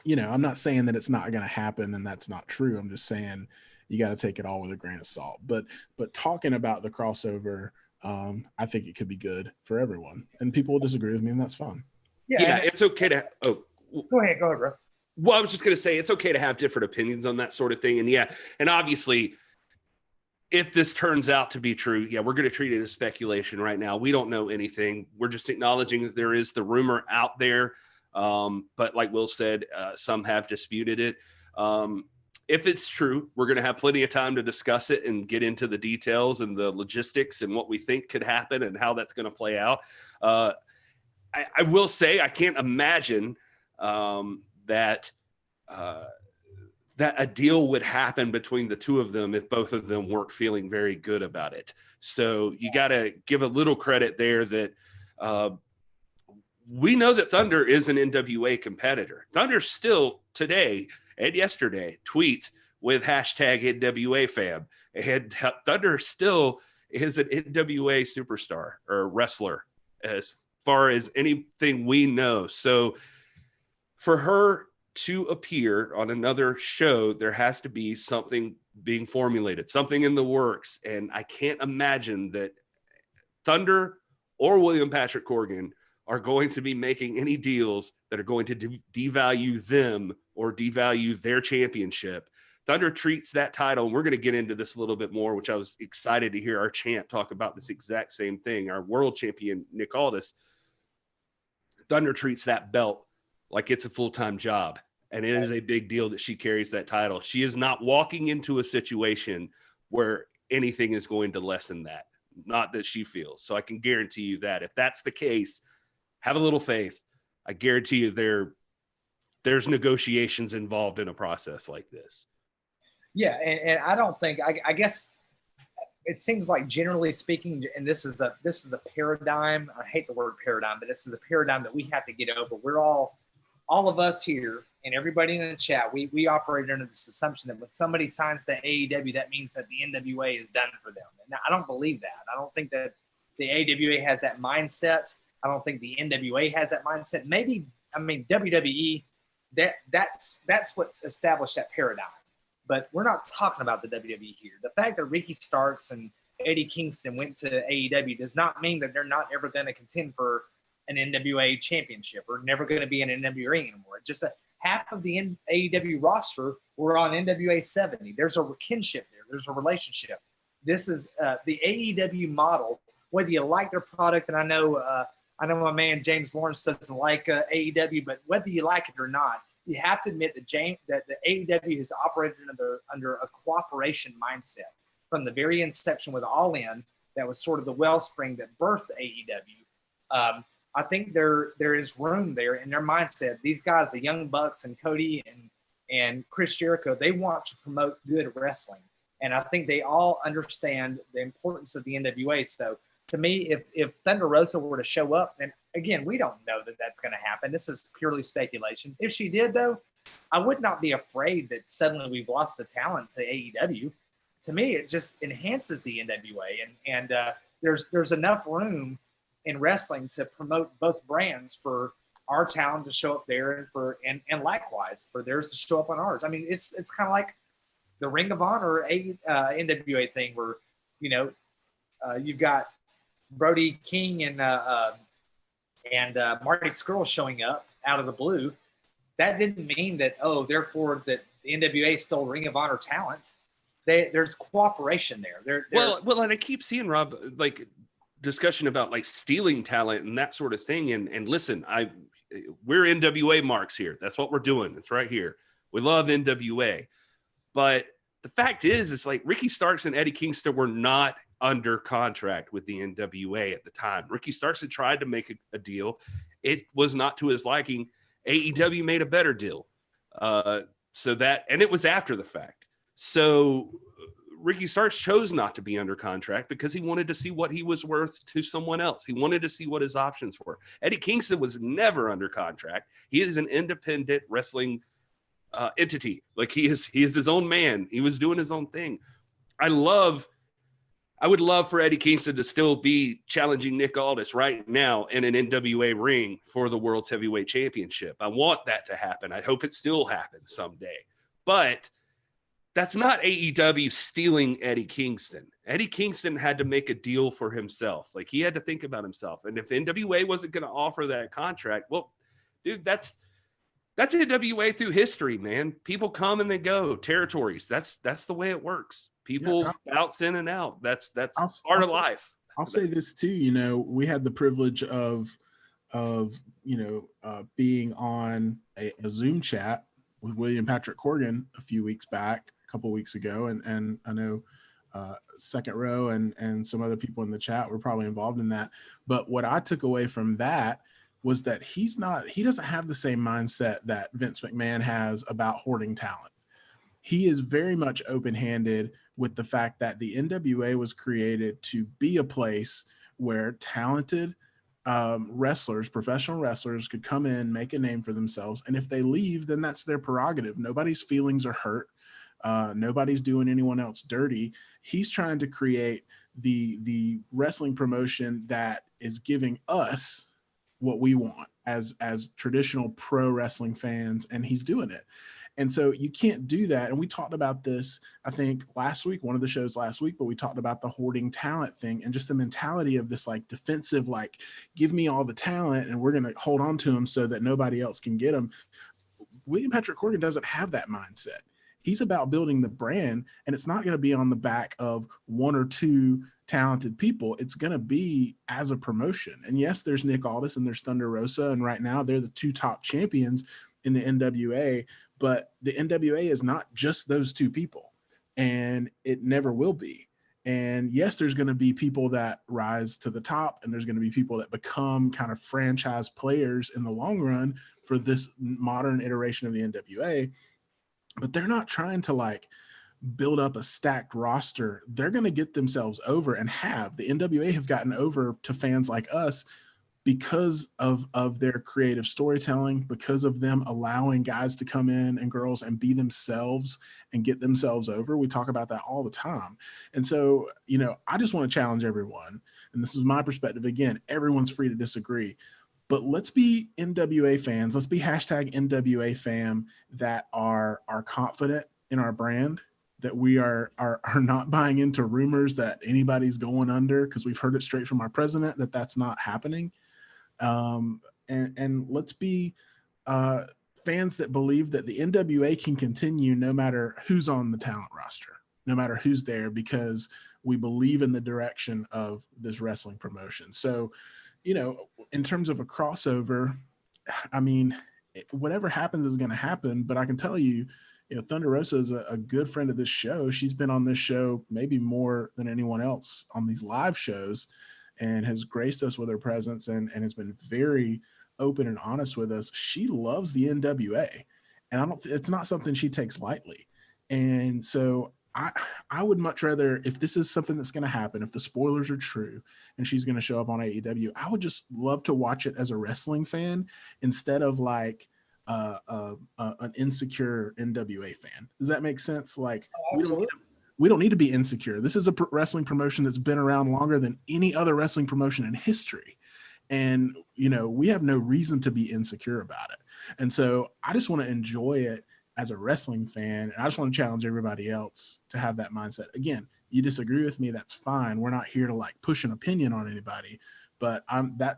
I'm not saying that it's not going to happen and that's not true. I'm just saying you got to take it all with a grain of salt. But talking about the crossover, I think it could be good for everyone, and people will disagree with me, and that's fine. Yeah, it's okay to. Oh, go ahead, bro. Well, I was just going to say it's okay to have different opinions on that sort of thing, and obviously, if this turns out to be true, we're going to treat it as speculation right now. We don't know anything. We're just acknowledging that there is the rumor out there, but like Will said, some have disputed it. if it's true, we're going to have plenty of time to discuss it and get into the details and the logistics and what we think could happen and how that's going to play out. I will say I can't imagine that a deal would happen between the two of them if both of them weren't feeling very good about it. So you got to give a little credit there that we know that Thunder is an NWA competitor. Thunder still today and yesterday tweets with hashtag NWA fam. And Thunder still is an NWA superstar or wrestler as far as anything we know. So for her to appear on another show, there has to be something being formulated, something in the works. And I can't imagine that Thunder or William Patrick Corgan are going to be making any deals that are going to devalue them or devalue their championship. Thunder treats that title, and we're going to get into this a little bit more, which I was excited to hear our champ talk about this exact same thing. Our world champion, Nick Aldis, Thunder treats that belt like it's a full-time job, and it is a big deal that she carries that title. She is not walking into a situation where anything is going to lessen that, not that she feels. So I can guarantee you that if that's the case, have a little faith. I guarantee you there's negotiations involved in a process like this. Yeah, and I don't think I guess it seems like generally speaking, and this is a paradigm. I hate the word paradigm, but this is a paradigm that we have to get over. We're all of us here and everybody in the chat, we operate under this assumption that when somebody signs to AEW, that means that the NWA is done for them. And I don't believe that. I don't think that the AWA has that mindset. I don't think the NWA has that mindset. Maybe, I mean, WWE, that's what's established that paradigm. But we're not talking about the WWE here. The fact that Ricky Starks and Eddie Kingston went to AEW does not mean that they're not ever going to contend for an NWA championship or never going to be in NWA anymore. Just half of the AEW roster were on NWA 70. There's a kinship there. There's a relationship. This is the AEW model, whether you like their product, and I know my man James Lawrence doesn't like AEW, but whether you like it or not, you have to admit that the AEW has operated under a cooperation mindset from the very inception with All In. That was sort of the wellspring that birthed AEW. I think there is room there in their mindset. These guys, the Young Bucks and Cody and Chris Jericho, they want to promote good wrestling. And I think they all understand the importance of the NWA. So to me, if Thunder Rosa were to show up, and again, we don't know that that's going to happen. This is purely speculation. If she did, though, I would not be afraid that suddenly we've lost the talent to AEW. To me, it just enhances the NWA. And there's enough room in wrestling to promote both brands for our talent to show up there and likewise for theirs to show up on ours. I mean, it's kind of like the Ring of Honor NWA thing where, you've got Brody King and Marty Scurll showing up out of the blue. That didn't mean that, therefore that the NWA stole Ring of Honor talent. There's cooperation there. Well, and I keep seeing, Rob, like discussion about like stealing talent and that sort of thing. And listen, we're NWA marks here. That's what we're doing. It's right here. We love NWA. But the fact is, it's like Ricky Starks and Eddie Kingston were not under contract with the NWA at the time. Ricky Starks had tried to make a deal. It was not to his liking. AEW made a better deal. And it was after the fact. So Ricky Starks chose not to be under contract because he wanted to see what he was worth to someone else. He wanted to see what his options were. Eddie Kingston was never under contract. He is an independent wrestling entity. Like he is his own man. He was doing his own thing. I would love for Eddie Kingston to still be challenging Nick Aldis right now in an NWA ring for the World's Heavyweight Championship. I want that to happen. I hope it still happens someday. But that's not AEW stealing Eddie Kingston. Eddie Kingston had to make a deal for himself. Like he had to think about himself. And if NWA wasn't going to offer that contract, well, dude, that's NWA through history, man. People come and they go. Territories. That's the way it works. People bounce in and out. That's part of life. I'll say this too. We had the privilege of being on a Zoom chat with William Patrick Corgan a few weeks back, a couple weeks ago, and I know Second Row and some other people in the chat were probably involved in that. But what I took away from that was that he doesn't have the same mindset that Vince McMahon has about hoarding talent. He is very much open-handed with the fact that the NWA was created to be a place where talented wrestlers, professional wrestlers, could come in, make a name for themselves, and if they leave, then that's their prerogative. Nobody's feelings are hurt. Nobody's doing anyone else dirty. He's trying to create the wrestling promotion that is giving us what we want as traditional pro wrestling fans, and he's doing it. And so you can't do that. And we talked about this, I think, last week, one of the shows last week, but we talked about the hoarding talent thing and just the mentality of this like defensive, like, give me all the talent and we're going to hold on to them so that nobody else can get them. William Patrick Corgan doesn't have that mindset. He's about building the brand, and it's not going to be on the back of one or two talented people. It's going to be as a promotion. And yes, there's Nick Aldis and there's Thunder Rosa, and right now they're the two top champions in the NWA, but the NWA is not just those two people, and it never will be. And yes, there's going to be people that rise to the top, and there's going to be people that become kind of franchise players in the long run for this modern iteration of the NWA. But they're not trying to like build up a stacked roster. They're going to get themselves over, and the NWA have gotten over to fans like us because of their creative storytelling, because of them allowing guys to come in and girls and be themselves and get themselves over. We talk about that all the time. And so, I just want to challenge everyone. And this is my perspective. Again, everyone's free to disagree. But let's be NWA fans. Let's be hashtag NWA fam that are confident in our brand, that we are not buying into rumors that anybody's going under, because we've heard it straight from our president that that's not happening. And let's be fans that believe that the NWA can continue no matter who's on the talent roster, no matter who's there, because we believe in the direction of this wrestling promotion. So, in terms of a crossover, I mean, whatever happens is going to happen. But I can tell you, Thunder Rosa is a good friend of this show. She's been on this show maybe more than anyone else on these live shows, and has graced us with her presence and has been very open and honest with us. She loves the NWA, and it's not something she takes lightly. And so I would much rather, if this is something that's going to happen, if the spoilers are true and she's going to show up on AEW, I would just love to watch it as a wrestling fan instead of like an insecure NWA fan. Does that make sense? Like, we don't need to be insecure. This is a wrestling promotion that's been around longer than any other wrestling promotion in history. And, we have no reason to be insecure about it. And so I just want to enjoy it as a wrestling fan. And I just want to challenge everybody else to have that mindset. Again, you disagree with me, that's fine. We're not here to like push an opinion on anybody, but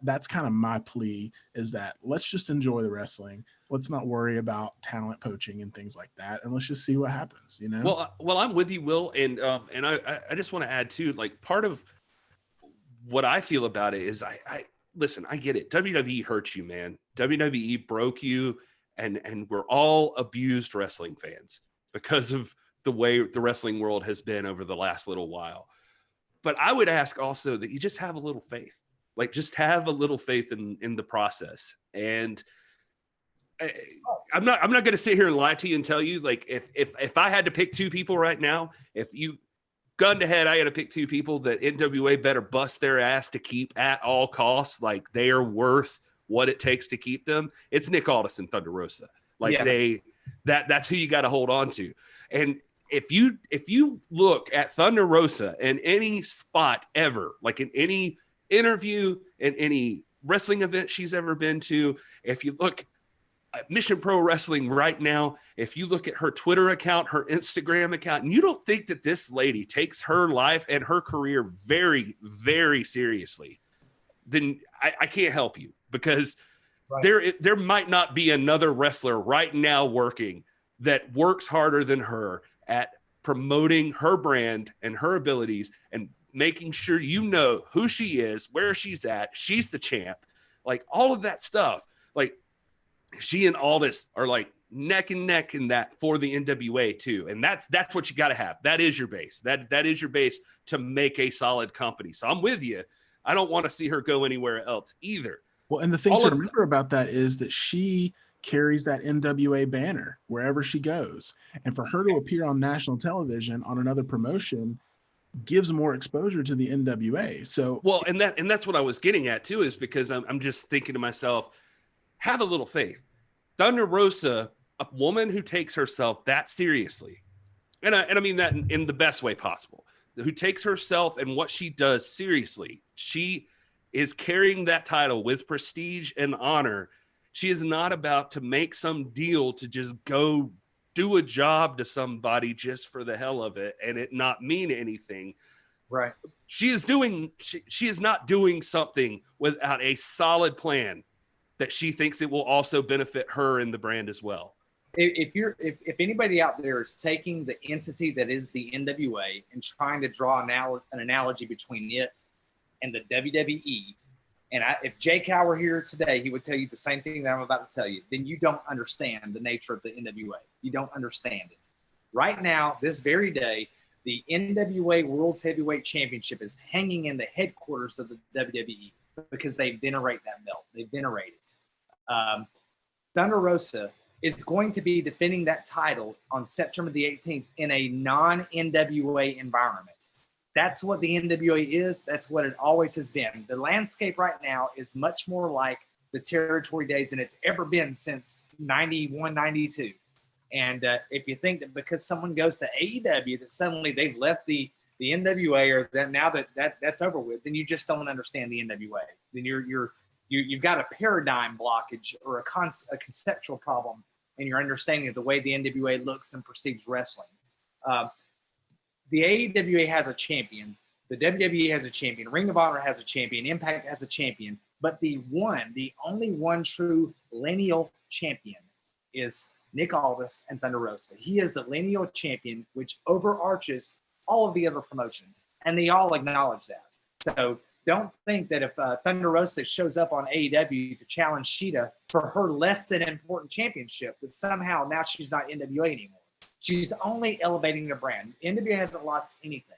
that's kind of my plea, is that let's just enjoy the wrestling. Let's not worry about talent poaching and things like that. And let's just see what happens, Well, I'm with you, Will. And I just want to add too, like, part of what I feel about it is listen, I get it. WWE hurt you, man. WWE broke you. And we're all abused wrestling fans because of the way the wrestling world has been over the last little while. But I would ask also that you just have a little faith, like just have a little faith in the process. And I'm not going to sit here and lie to you and tell you, like, if I had to pick two people right now, if you gun to head, I got to pick two people that NWA better bust their ass to keep at all costs. Like, they are worth what it takes to keep them. It's Nick Aldis and Thunder Rosa. Like, that's who you got to hold on to. And if you look at Thunder Rosa in any spot ever, like in any interview, in any wrestling event she's ever been to, if you look at Mission Pro Wrestling right now, if you look at her Twitter account, her Instagram account, and you don't think that this lady takes her life and her career very, very seriously, then I can't help you. Because there might not be another wrestler right now working that works harder than her at promoting her brand and her abilities and making sure who she is, where she's at, she's the champ, like all of that stuff. Like, she and Aldis are like neck and neck in that for the NWA too. And that's what you got to have. That is your base. That is your base to make a solid company. So I'm with you. I don't want to see her go anywhere else either. Well, and the thing to remember about that is that she carries that NWA banner wherever she goes. And for her to appear on national television on another promotion gives more exposure to the NWA. So well, and that's what I was getting at too, is because I'm just thinking to myself, have a little faith. Thunder Rosa, a woman who takes herself that seriously, and I mean that in the best way possible, who takes herself and what she does seriously. She is carrying that title with prestige and honor. She is not about to make some deal to just go do a job to somebody just for the hell of it and it not mean anything. Right. She is not doing something without a solid plan that she thinks it will also benefit her and the brand as well. If anybody out there is taking the entity that is the NWA and trying to draw an analogy between it and the WWE, and if Jay Cow were here today, he would tell you the same thing that I'm about to tell you, then you don't understand the nature of the NWA. You don't understand it. Right now, this very day, the NWA World's Heavyweight Championship is hanging in the headquarters of the WWE because they venerate that belt. They venerate it. Thunder Rosa is going to be defending that title on September the 18th in a non-NWA environment. That's what the NWA is. That's what it always has been. The landscape right now is much more like the territory days than it's ever been since 91, 92. And if you think that because someone goes to AEW that suddenly they've left the NWA or that now that's over with, then you just don't understand the NWA. Then you've got a paradigm blockage or a conceptual problem in your understanding of the way the NWA looks and perceives wrestling. The AEWA has a champion. The WWE has a champion. Ring of Honor has a champion. Impact has a champion. But the only one true lineal champion is Nick Aldis and Thunder Rosa. He is the lineal champion, which overarches all of the other promotions, and they all acknowledge that. So don't think that if Thunder Rosa shows up on AEW to challenge Sheeta for her less than important championship, that somehow now she's not NWA anymore. She's only elevating the brand. NWA hasn't lost anything.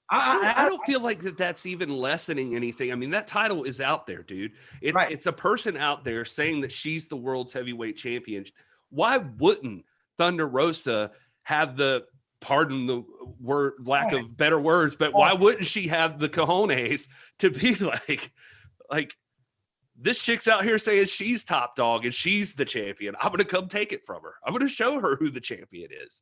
I don't feel like that's even lessening anything. I mean, that title is out there, dude. It's a person out there saying that she's the world's heavyweight champion. Why wouldn't Thunder Rosa have the, pardon the word, lack of better words, but why wouldn't she have the cojones to be like this chick's out here saying she's top dog and she's the champion. I'm going to come take it from her. I'm going to show her who the champion is.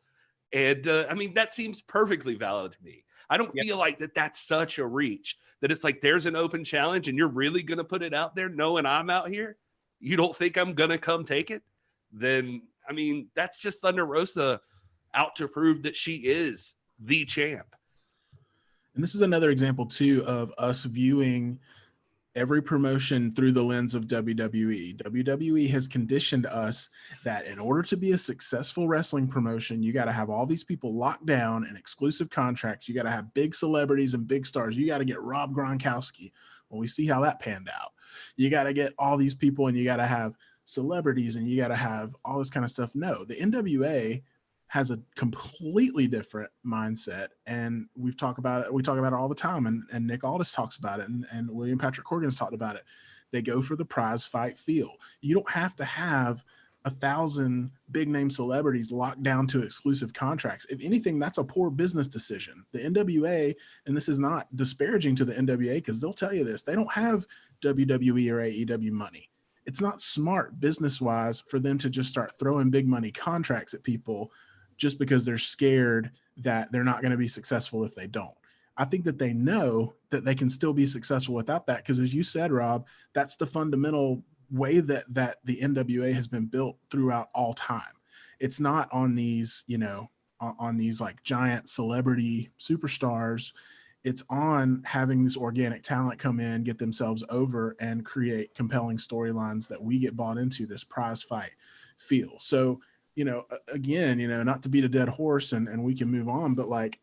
And I mean, that seems perfectly valid to me. I don't feel like that's such a reach that it's like there's an open challenge and you're really going to put it out there knowing I'm out here. You don't think I'm going to come take it? Then, I mean, that's just Thunder Rosa out to prove that she is the champ. And this is another example too of us viewing every promotion through the lens of WWE. WWE has conditioned us that in order to be a successful wrestling promotion, you got to have all these people locked down in exclusive contracts. You got to have big celebrities and big stars. You got to get Rob Gronkowski. Well, we see how that panned out. You got to get all these people and you got to have celebrities and you got to have all this kind of stuff. No, the NWA has a completely different mindset, and we talk about it all the time, and Nick Aldis talks about it, and William Patrick Corgan's talked about it. They go for the prize fight feel. You don't have to have 1,000 big name celebrities locked down to exclusive contracts. If anything, that's a poor business decision. The NWA, and this is not disparaging to the NWA because they'll tell you this, they don't have WWE or AEW money. It's not smart business-wise for them to just start throwing big money contracts at people just because they're scared that they're not going to be successful if they don't. I think that they know that they can still be successful without that because, as you said, Rob, that's the fundamental way that the NWA has been built throughout all time. It's not on these, on these like giant celebrity superstars. It's on having this organic talent come in, get themselves over, and create compelling storylines that we get bought into, this prize fight feel. So, again, not to beat a dead horse and we can move on, but like,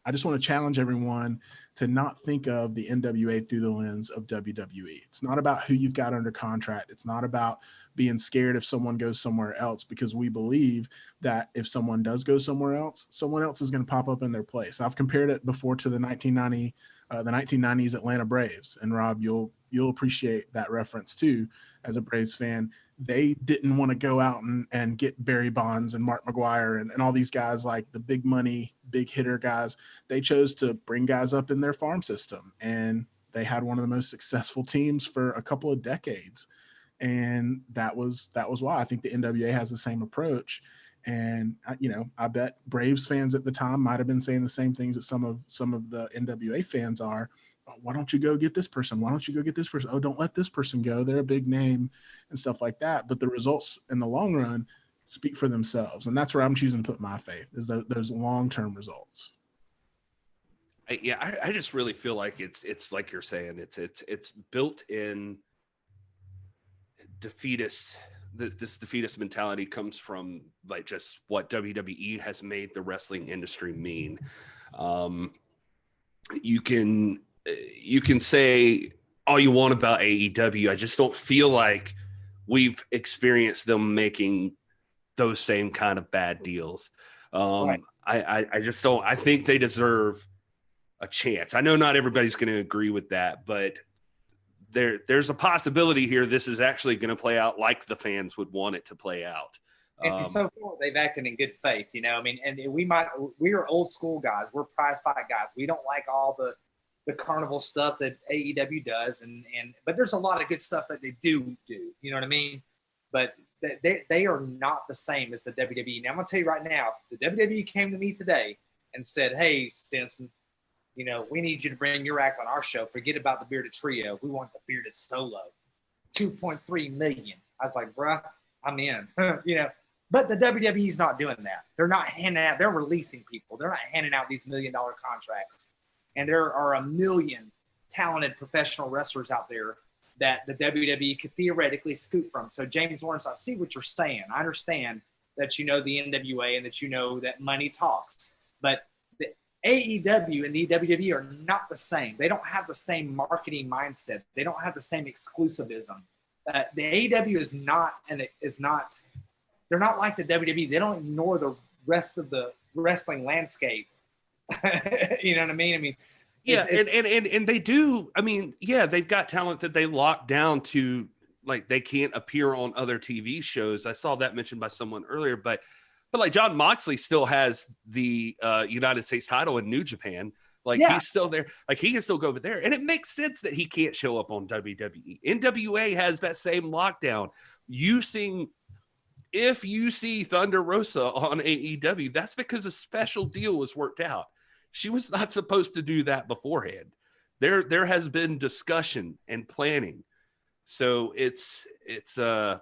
I just want to challenge everyone to not think of the NWA through the lens of WWE. It's not about who you've got under contract. It's not about being scared if someone goes somewhere else, because we believe that if someone does go somewhere else, someone else is going to pop up in their place. I've compared it before to the 1990s Atlanta Braves, and Rob, you'll appreciate that reference too. As a Braves fan, they didn't want to go out and get Barry Bonds and Mark McGwire and all these guys, like the big money, big hitter guys. They chose to bring guys up in their farm system, and they had one of the most successful teams for a couple of decades. And that was why I think the NWA has the same approach. And I bet Braves fans at the time might have been saying the same things that some of the NWA fans are. Oh, why don't you go get this person? Why don't you go get this person? Oh, don't let this person go. They're a big name and stuff like that. But the results in the long run speak for themselves. And that's where I'm choosing to put my faith, is those long-term results. I just really feel like it's like you're saying, it's built in defeatist. This defeatist mentality comes from like just what WWE has made the wrestling industry mean. You can say all you want about AEW. I just don't feel like we've experienced them making those same kind of bad deals. Right. I just don't. I think they deserve a chance. I know not everybody's going to agree with that, but there's a possibility here this is actually going to play out like the fans would want it to play out. And so far, they've acted in good faith, I mean, and we are old school guys. We're prize fight guys. We don't like all the carnival stuff that AEW does, but there's a lot of good stuff that they do. You know what I mean? But they are not the same as the WWE. Now I'm gonna tell you right now, if the WWE came to me today and said, "Hey, Stinson, we need you to bring your act on our show. Forget about the Bearded Trio. We want the Bearded Solo. 2.3 million." I was like, bruh, I'm in. But the WWE's not doing that. They're not handing out. They're releasing people. They're not handing out these $1 million contracts. And there are a million talented professional wrestlers out there that the WWE could theoretically scoop from. So, James Lawrence, I see what you're saying. I understand that the NWA and that that money talks. But the AEW and the WWE are not the same. They don't have the same marketing mindset. They don't have the same exclusivism. The AEW is not they're not like the WWE. They don't ignore the rest of the wrestling landscape. You know what I mean? I mean, yeah, and they do. I mean, yeah, they've got talent that they lock down to, like, they can't appear on other TV shows. I saw that mentioned by someone earlier, but like Jon Moxley still has the United States title in New Japan. Like, yeah, he's still there. Like, he can still go over there, and it makes sense that he can't show up on WWE. NWA has that same lockdown. If you see Thunder Rosa on AEW, that's because a special deal was worked out. She was not supposed to do that beforehand. There has been discussion and planning. So it's I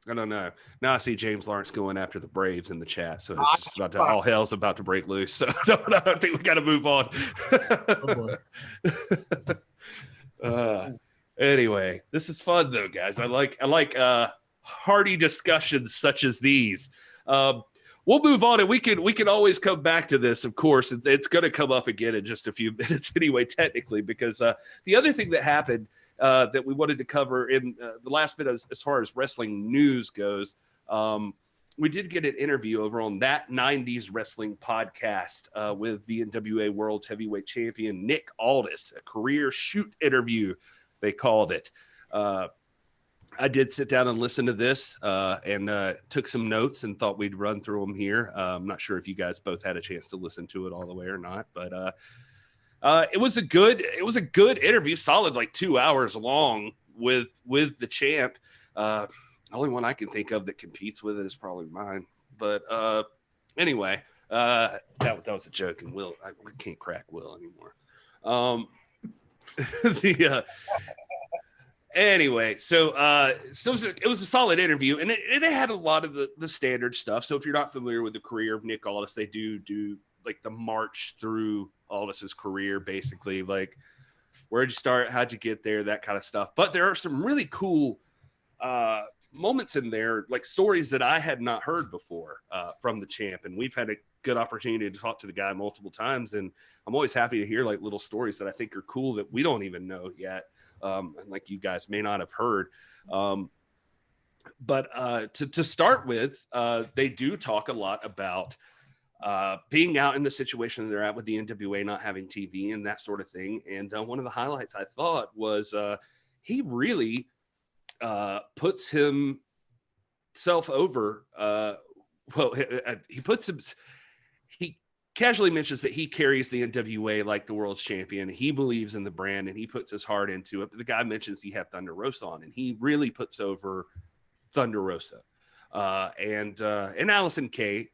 don't know. Now I see James Lawrence going after the Braves in the chat. So it's just about to, all hell's about to break loose. So I think we got to move on. Anyway, this is fun though, guys. I like hearty discussions such as these. We'll move on, and we can always come back to this. Of course, it's going to come up again in just a few minutes anyway, technically, because the other thing that happened that we wanted to cover in the last bit as far as wrestling news goes, we did get an interview over on That 90s Wrestling podcast with the NWA World's Heavyweight Champion Nick Aldis, a career shoot interview, they called it. I did sit down and listen to this and took some notes and thought we'd run through them here. I'm not sure if you guys both had a chance to listen to it all the way or not, but it was a good interview, solid, like 2 hours long with the champ. The only one I can think of that competes with it is probably mine. But anyway, that was a joke, and we can't crack Will anymore. Anyway, so it was a solid interview, and it had a lot of the standard stuff. So if you're not familiar with the career of Nick Aldis, they do like the march through Aldis's career, basically, like, where'd you start, how'd you get there, that kind of stuff. But there are some really cool moments in there, like stories that I had not heard before from the champ, and we've had good opportunity to talk to the guy multiple times, and I'm always happy to hear like little stories that I think are cool that we don't even know yet, and like you guys may not have heard. But to start with, they do talk a lot about being out in the situation they're at with the NWA not having TV and that sort of thing. And one of the highlights I thought was he really puts himself over. He casually mentions that he carries the NWA like the world's champion. He believes in the brand and he puts his heart into it. But the guy mentions he had Thunder Rosa on, and he really puts over Thunder Rosa. And Allison Kay,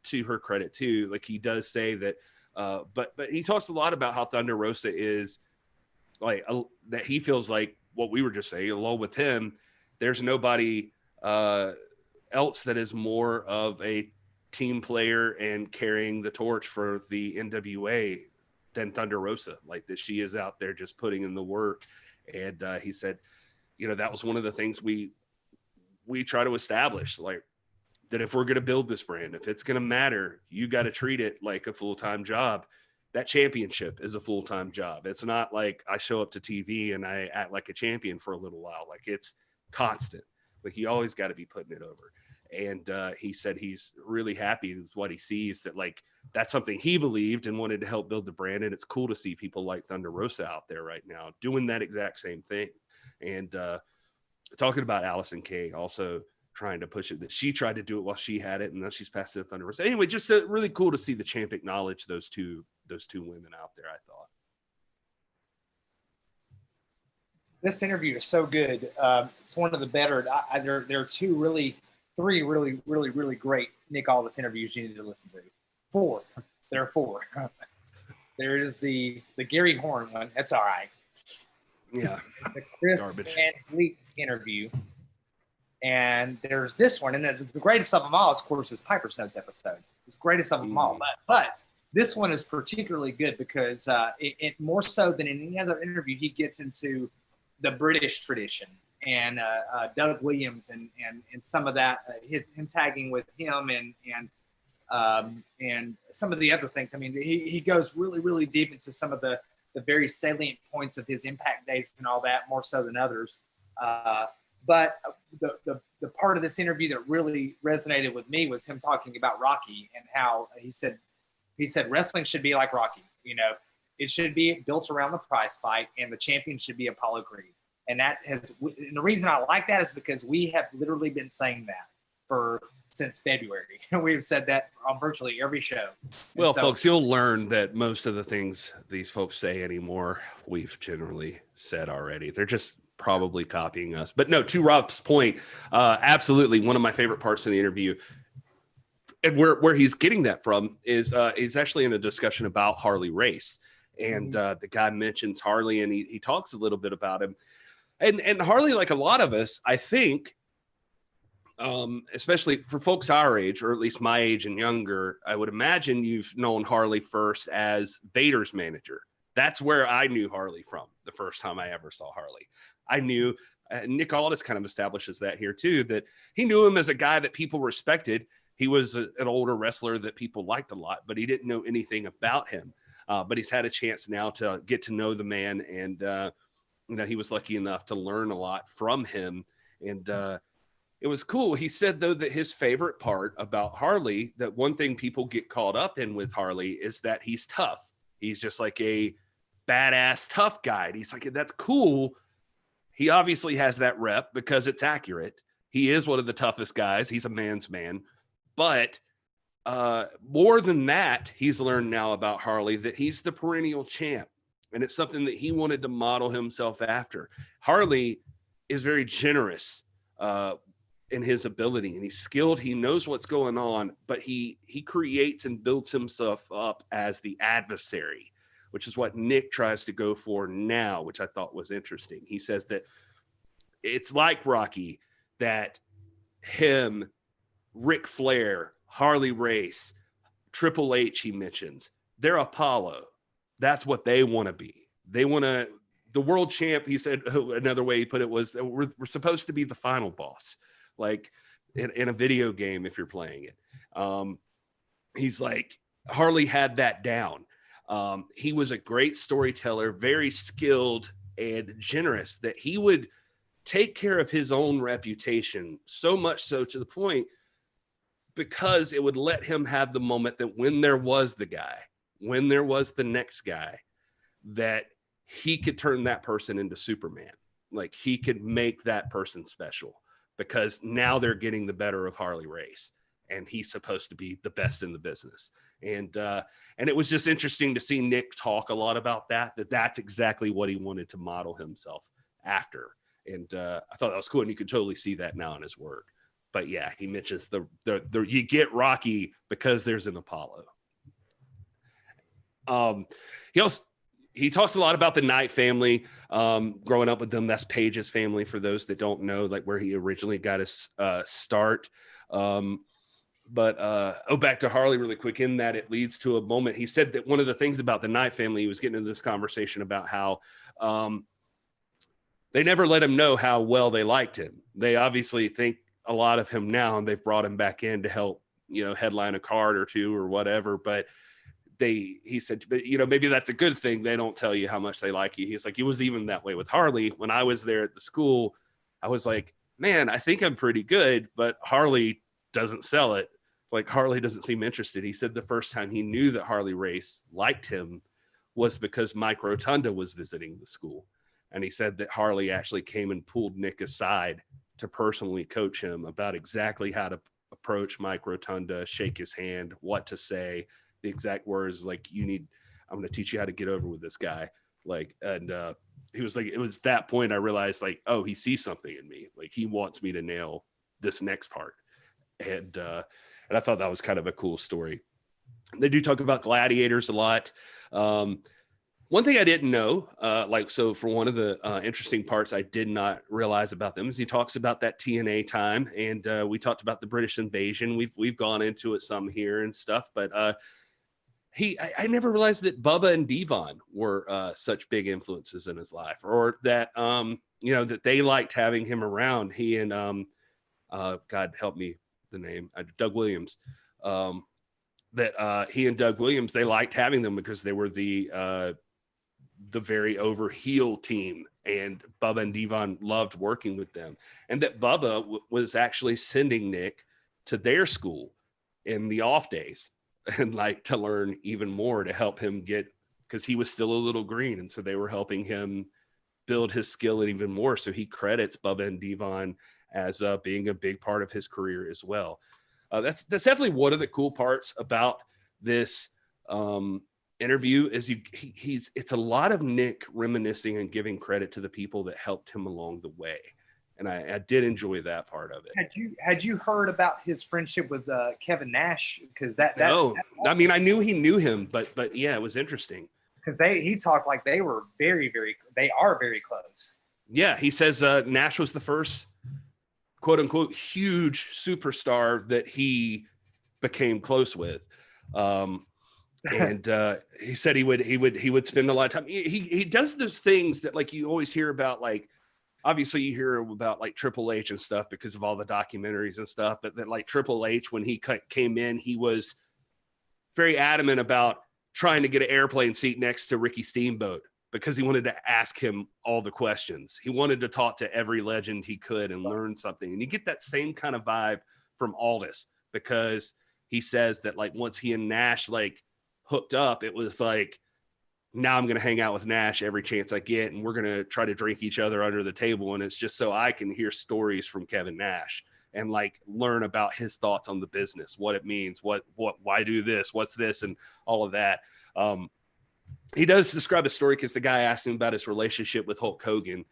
to her credit too, like he does say that, but he talks a lot about how Thunder Rosa is like that he feels like what we were just saying, along with him, there's nobody else that is more of a team player and carrying the torch for the NWA than Thunder Rosa. Like that she is out there just putting in the work. And he said, you know, that was one of the things we try to establish, like that if we're going to build this brand, if it's going to matter, you got to treat it like a full-time job. That championship is a full-time job. It's not like I show up to TV and I act like a champion for a little while. Like it's constant. Like you always got to be putting it over. And he said he's really happy with what he sees, that like that's something he believed and wanted to help build the brand. And it's cool to see people like Thunder Rosa out there right now doing that exact same thing. And talking about Allison Kay, also trying to push it, that she tried to do it while she had it, and now she's passed it to Thunder Rosa. Anyway, just really cool to see the champ acknowledge those two women out there, I thought. This interview is so good. It's one of the better. There are three really great Nick Aldis interviews you need to listen to. Four. There are four. There is the Gary Horn one. That's all right. Yeah. The Chris Garbage. Van Vliet interview. And there's this one. And the greatest of them all, of course, is Piper Snow's episode. It's the greatest of them all. But this one is particularly good because it more so than in any other interview, he gets into the British tradition and Doug Williams and some of that, him tagging with him and some of the other things. I mean, he goes really deep into some of the very salient points of his Impact days and all that, more so than others. But the part of this interview that really resonated with me was him talking about Rocky and how he said wrestling should be like Rocky. You know, it should be built around the prize fight, and the champion should be Apollo Creed. And and the reason I like that is because we have literally been saying that since February. We've said that on virtually every show. Well, folks, you'll learn that most of the things these folks say anymore, we've generally said already. They're just probably copying us. But no, to Rob's point, absolutely one of my favorite parts of the interview, and where he's getting that from is he's actually in a discussion about Harley Race. And the guy mentions Harley, and he talks a little bit about him. And Harley, like a lot of us, I think, especially for folks our age, or at least my age and younger, I would imagine you've known Harley first as Vader's manager. That's where I knew Harley from the first time I ever saw Harley. I knew Nick Aldis kind of establishes that here too, that he knew him as a guy that people respected. He was an older wrestler that people liked a lot, but he didn't know anything about him. But he's had a chance now to get to know the man, and he was lucky enough to learn a lot from him. And it was cool. He said, though, that his favorite part about Harley, that one thing people get caught up in with Harley is that he's tough. He's just like a badass tough guy. And he's like, that's cool. He obviously has that rep because it's accurate. He is one of the toughest guys. He's a man's man. But more than that, he's learned now about Harley that he's the perennial champ. And it's something that he wanted to model himself after. Harley is very generous in his ability, and he's skilled. He knows what's going on, but he creates and builds himself up as the adversary, which is what Nick tries to go for now, which I thought was interesting. He says that it's like Rocky, that him, Ric Flair, Harley Race, Triple H, he mentions, they're Apollo. That's what they want to be. They want to, the world champ, he said, another way he put it was, we're supposed to be the final boss, like in a video game if you're playing it. he's like, Harley had that down. He was a great storyteller, very skilled and generous, that he would take care of his own reputation, so much so to the point because it would let him have the moment that when there was the guy, when there was the next guy, that he could turn that person into Superman. Like he could make that person special because now they're getting the better of Harley Race and he's supposed to be the best in the business. And it was just interesting to see Nick talk a lot about that's exactly what he wanted to model himself after. And I thought that was cool. And you could totally see that now in his work. But yeah, he mentions the you get Rocky because there's an Apollo. He talks a lot about the Knight family, growing up with them. That's Paige's family, for those that don't know, like where he originally got his start. But back to Harley really quick. In that, it leads to a moment. He said that one of the things about the Knight family, he was getting into this conversation about how they never let him know how well they liked him. They obviously think a lot of him now, and they've brought him back in to help, headline a card or two or whatever. But he said, but maybe that's a good thing. They don't tell you how much they like you. He's like, it was even that way with Harley. When I was there at the school, I was like, man, I think I'm pretty good, but Harley doesn't sell it. Like Harley doesn't seem interested. He said the first time he knew that Harley Race liked him was because Mike Rotunda was visiting the school. And he said that Harley actually came and pulled Nick aside to personally coach him about exactly how to approach Mike Rotunda, shake his hand, what to say, the exact words, like, I'm going to teach you how to get over with this guy. Like, and he was like, it was that point I realized, like, oh, he sees something in me. Like, he wants me to nail this next part. And I thought that was kind of a cool story. They do talk about gladiators a lot. One thing I didn't know, so for one of the interesting parts I did not realize about them is he talks about that TNA time, and we talked about the British invasion. We've gone into it some here and stuff, but I never realized that Bubba and Devon were such big influences in his life, or that that they liked having him around. He and God help me, the name Doug Williams. That he and Doug Williams, they liked having them because they were the very over heel team, and Bubba and Devon loved working with them. And that Bubba was actually sending Nick to their school in the off days and like to learn even more to help him get, because he was still a little green. And so they were helping him build his skill even more. So he credits Bubba and Devon as being a big part of his career as well. That's definitely one of the cool parts about this interview is it's a lot of Nick reminiscing and giving credit to the people that helped him along the way. And I did enjoy that part of it. Had you heard about his friendship with Kevin Nash? Because no, I mean, I knew he knew him, but yeah, it was interesting. Because he talked like they were they are very close. Yeah, he says Nash was the first quote unquote huge superstar that he became close with. And he said he would spend a lot of time. He does those things that like you always hear about, like obviously you hear about like Triple H and stuff because of all the documentaries and stuff, but that like Triple H, when he came in, he was very adamant about trying to get an airplane seat next to Ricky Steamboat because he wanted to ask him all the questions. He wanted to talk to every legend he could and learn something. And you get that same kind of vibe from Aldis, because he says that like once he and Nash like hooked up, it was like, now I'm going to hang out with Nash every chance I get, and we're going to try to drink each other under the table. And it's just so I can hear stories from Kevin Nash and like learn about his thoughts on the business, what it means, why do this, what's this, and all of that. He does describe a story because the guy asked him about his relationship with Hulk Hogan,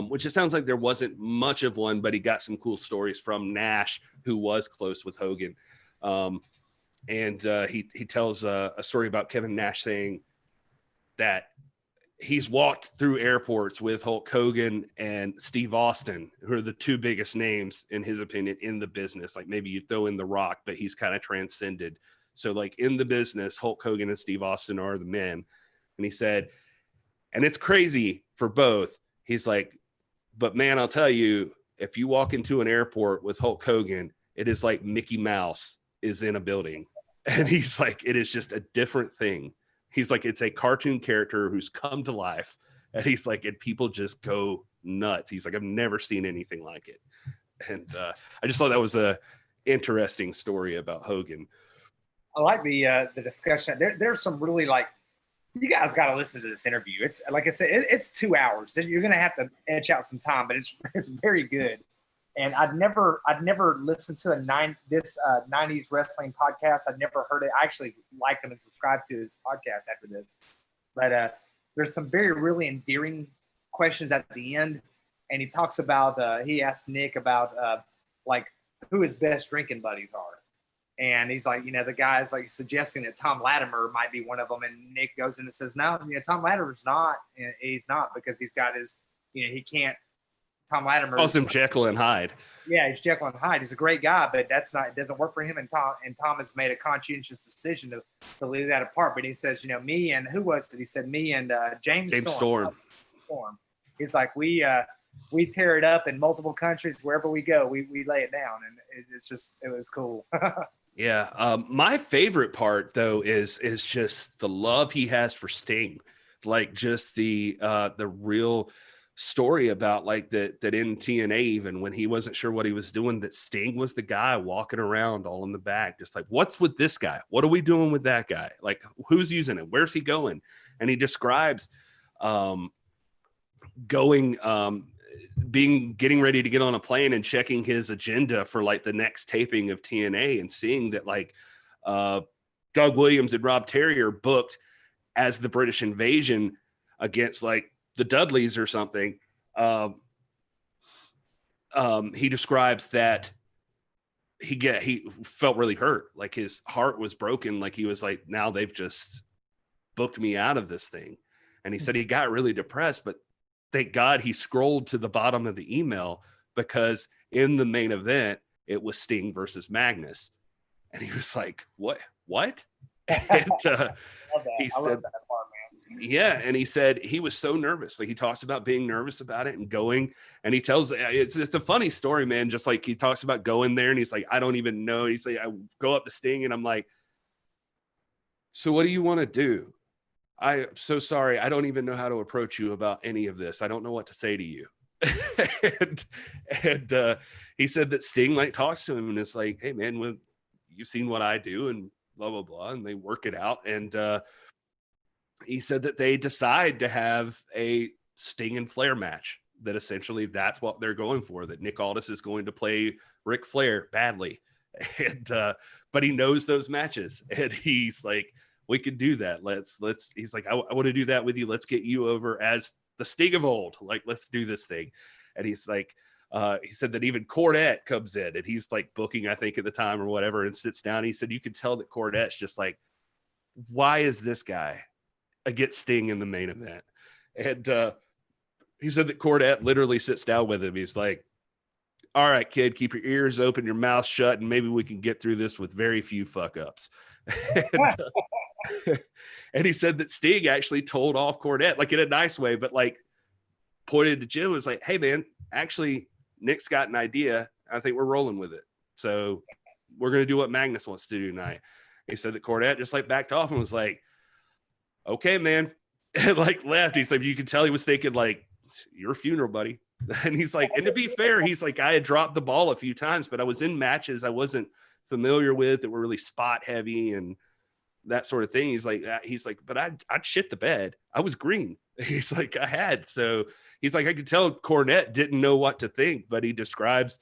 which it sounds like there wasn't much of one, but he got some cool stories from Nash, who was close with Hogan. And he tells a story about Kevin Nash saying that he's walked through airports with Hulk Hogan and Steve Austin, who are the two biggest names, in his opinion, in the business. Like maybe you throw in The Rock, but he's kind of transcended. So like in the business, Hulk Hogan and Steve Austin are the men. And he said, and it's crazy for both. He's like, but man, I'll tell you, if you walk into an airport with Hulk Hogan, it is like Mickey Mouse is in a building. And he's like, it is just a different thing. He's like, it's a cartoon character who's come to life. And he's like, and people just go nuts. He's like, I've never seen anything like it. And I just thought that was a interesting story about Hogan. I like the discussion. There's some really like, you guys got to listen to this interview. It's like I said, it's 2 hours. You're going to have to etch out some time, but it's very good. And I'd never listened to this 90s wrestling podcast. I'd never heard it. I actually liked him and subscribed to his podcast after this. But there's some really endearing questions at the end. And he talks about, he asked Nick about like who his best drinking buddies are. And he's like, the guy's like suggesting that Tom Latimer might be one of them. And Nick goes in and says, no, Tom Latimer's not. And he's not, because he's got his, he can't. Tom Latimer calls him Jekyll and Hyde. Yeah, he's Jekyll and Hyde. He's a great guy, but it doesn't work for him. And Tom has made a conscientious decision to leave that apart. But he says, me and who was it? He said me and James Storm. He's like, we tear it up in multiple countries wherever we go. We lay it down, and it was cool. Yeah, my favorite part though is just the love he has for Sting, like just the real story about like that in TNA, even when he wasn't sure what he was doing, that Sting was the guy walking around all in the back, just like, what's with this guy? What are we doing with that guy? Like, who's using him? Where's he going? And he describes getting ready to get on a plane and checking his agenda for like the next taping of TNA, and seeing that like Doug Williams and Rob Terrier booked as the British Invasion against like the Dudleys or something. He describes that he felt really hurt, like his heart was broken, like he was like, now they've just booked me out of this thing. And he said he got really depressed, but thank God he scrolled to the bottom of the email, because in the main event it was Sting versus Magnus, and he was like, what? And he said, yeah, and he said he was so nervous. Like, he talks about being nervous about it and going, and he tells, it's a funny story, man. Just like he talks about going there, and he's like, I don't even know. He's like, I go up to Sting, and I'm like, so what do you want to do? I'm so sorry. I don't even know how to approach you about any of this. I don't know what to say to you. and he said that Sting like talks to him and it's like, hey man, when you've seen what I do and blah, blah, blah. And they work it out. And he said that they decide to have a Sting and Flair match, that essentially that's what they're going for, that Nick Aldis is going to play Ric Flair badly. And but he knows those matches, and he's like, we could do that. Let's he's like, I want to do that with you. Let's get you over as the Sting of old. Like, let's do this thing. And he's like, he said that even Cornette comes in, and he's like booking, I think at the time or whatever, and sits down. He said, you could tell that Cornette's just like, why is this guy against Sting in the main event? And he said that Cornette literally sits down with him. He's like, all right, kid, keep your ears open, your mouth shut, and maybe we can get through this with very few fuck ups. And he said that Sting actually told off Cornette, like in a nice way, but like pointed to Jim, was like, hey man, actually Nick's got an idea. I think we're rolling with it. So we're going to do what Magnus wants to do tonight. He said that Cornette just like backed off and was like, okay, man. And like left. He's like, you could tell he was thinking like, your funeral, buddy. And he's like, and to be fair, he's like, I had dropped the ball a few times, but I was in matches I wasn't familiar with that were really spot heavy and that sort of thing. He's like, but I'd shit the bed. I was green. He's like, I had. So he's like, I could tell Cornette didn't know what to think, but he describes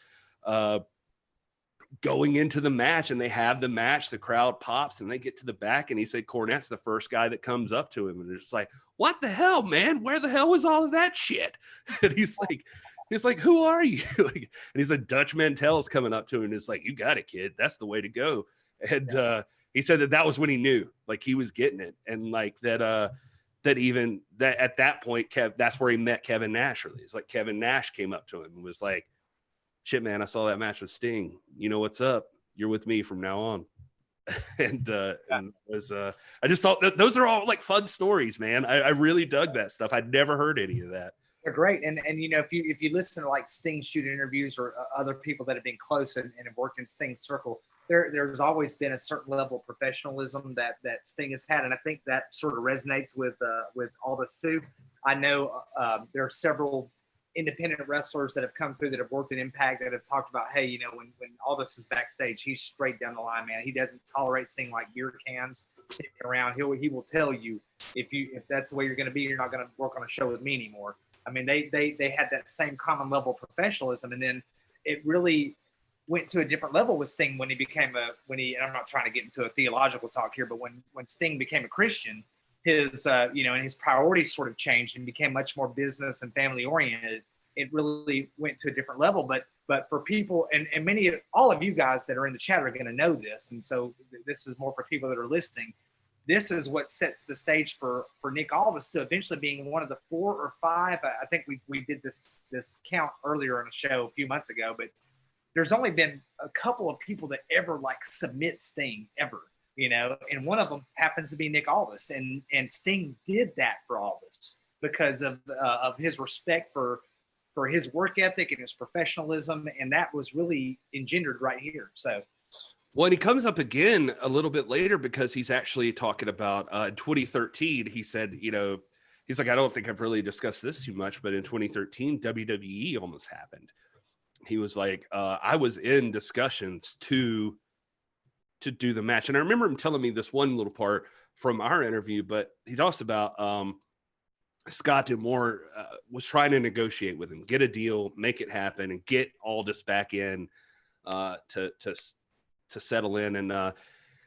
going into the match, and they have the match, the crowd pops, and they get to the back, and he said Cornette's the first guy that comes up to him, and it's like, what the hell, man? Where the hell was all of that shit? And he's like, who are you? Like, and he's like, Dutch Mantel's coming up to him, and it's like, you got it, kid. That's the way to go. And he said that was when he knew, like, he was getting it, and like that at that point, that's where he met Kevin Nash. Really, it's like Kevin Nash came up to him and was like, shit, man, I saw that match with Sting. You know what's up? You're with me from now on. And I just thought that those are all like fun stories, man. I really dug that stuff. I'd never heard any of that. They're great. And you know, if you listen to like Sting shoot interviews or other people that have been close and have worked in Sting's circle, there's always been a certain level of professionalism that Sting has had, and I think that sort of resonates with Aldis too. I know there are several independent wrestlers that have come through that have worked in Impact that have talked about, hey, when Aldis is backstage, he's straight down the line, man. He doesn't tolerate seeing like beer cans sitting around. He will tell you if that's the way you're going to be, you're not going to work on a show with me anymore. I mean, they had that same common level of professionalism, and then it really went to a different level with Sting when he became and I'm not trying to get into a theological talk here, but when Sting became a Christian, his and his priorities sort of changed and became much more business and family oriented. It really went to a different level. But for people and all of you guys that are in the chat are going to know this, and so this is more for people that are listening. This is what sets the stage for Nick Aldis to eventually being one of the 4 or 5. I think we did this count earlier on a show a few months ago, but there's only been a couple of people that ever like submit Sting ever. And one of them happens to be Nick Aldis, and Sting did that for Aldis because of his respect for his work ethic and his professionalism, and that was really engendered right here. So, well, and he comes up again a little bit later because he's actually talking about in 2013. He said, he's like, I don't think I've really discussed this too much, but in 2013, WWE almost happened. He was like, I was in discussions to do the match. And I remember him telling me this one little part from our interview, but he talks about Scott D'Amore was trying to negotiate with him, get a deal, make it happen, and get Aldis back in to settle in. And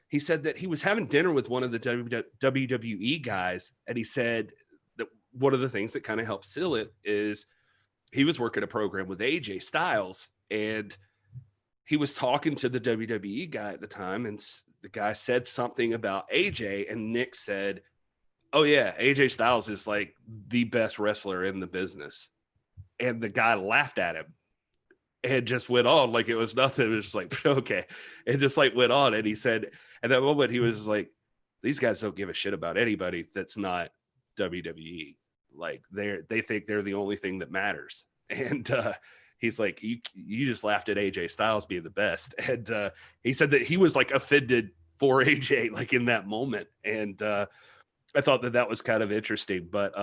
he said that he was having dinner with one of the WWE guys, and he said that one of the things that kind of helped seal it is he was working a program with AJ Styles, and he was talking to the WWE guy at the time, and the guy said something about AJ, and Nick said, oh yeah, AJ Styles is like the best wrestler in the business. And the guy laughed at him and just went on like it was nothing. It was just like, okay. And just like went on. And he said, at that moment, he was like, these guys don't give a shit about anybody that's not WWE. Like they think they're the only thing that matters. And he's like, you just laughed at AJ Styles being the best. And he said that he was like offended for AJ, like in that moment. And I thought that was kind of interesting, but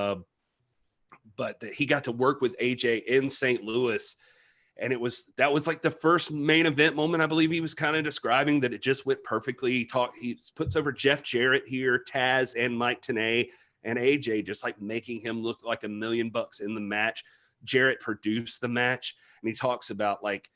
that he got to work with AJ in St. Louis, and that was like the first main event moment. I believe he was kind of describing that it just went perfectly. He puts over Jeff Jarrett here, Taz and Mike Tenay, and AJ just like making him look like $1 million in the match. Jarrett produced the match, and he talks about like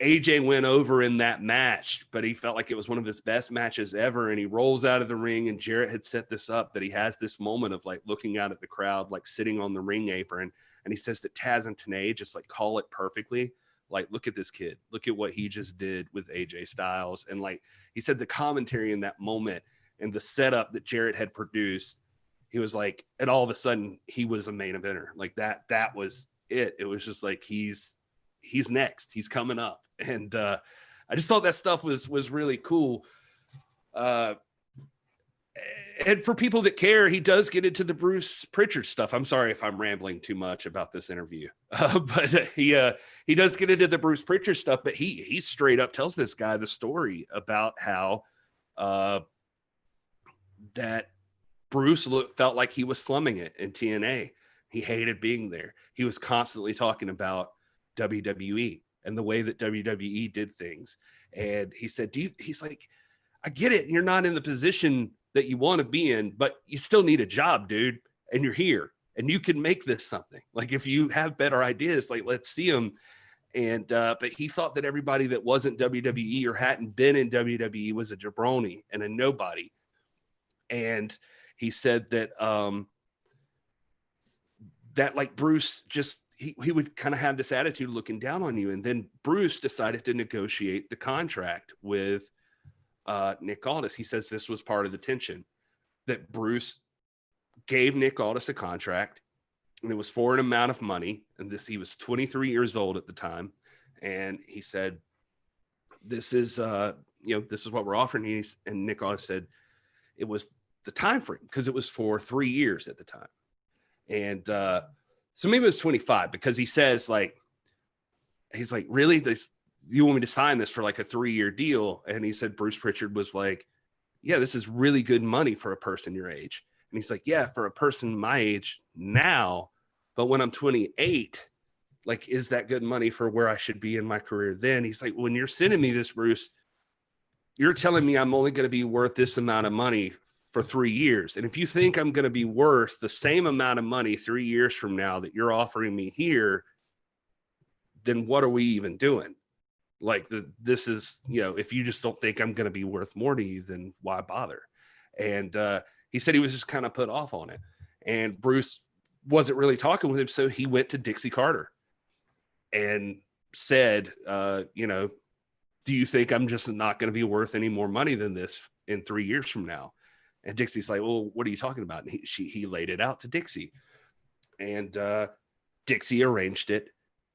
AJ went over in that match, but he felt like it was one of his best matches ever. And he rolls out of the ring, and Jarrett had set this up that he has this moment of like looking out at the crowd, like sitting on the ring apron. And he says that Taz and Tenay just like call it perfectly. Like, look at this kid. Look at what he just did with AJ Styles. And like he said, the commentary in that moment and the setup that Jarrett had produced, he was like, and all of a sudden he was a main eventer. Like that was it. It was just like, he's next, he's coming up. And I just thought that stuff was really cool. And for people that care, he does get into the Bruce Pritchard stuff. I'm sorry if I'm rambling too much about this interview, but he does get into the Bruce Pritchard stuff. But he straight up tells this guy the story about how that Bruce felt like he was slumming it in TNA. He hated being there. He was constantly talking about WWE and the way that WWE did things. And he said, he's like, I get it. You're not in the position that you want to be in, but you still need a job, dude. And you're here and you can make this something. Like if you have better ideas, like let's see them. And, but he thought that everybody that wasn't WWE or hadn't been in WWE was a jabroni and a nobody. And he said that, that like Bruce just, he would kind of have this attitude looking down on you. And then Bruce decided to negotiate the contract with Nick Aldis. He says this was part of the tension, that Bruce gave Nick Aldis a contract, and it was for an amount of money. And he was 23 years old at the time. And he said, this is, this is what we're offering. And Nick Aldis said it was the time frame because it was for 3 years at the time. And so maybe it was 25, because he says like, he's like, really, you want me to sign this for like a 3-year deal? And he said, Bruce Pritchard was like, yeah, this is really good money for a person your age. And he's like, yeah, for a person my age now, but when I'm 28, like, is that good money for where I should be in my career then? He's like, when you're sending me this, Bruce, you're telling me I'm only going to be worth this amount of money for 3 years. And if you think I'm going to be worth the same amount of money 3 years from now that you're offering me here, then what are we even doing? Like, this is, if you just don't think I'm going to be worth more to you, then why bother? And he said he was just kind of put off on it. And Bruce wasn't really talking with him. So he went to Dixie Carter and said, do you think I'm just not going to be worth any more money than this in 3 years from now? And Dixie's like, well, what are you talking about? And he laid it out to Dixie. And Dixie arranged it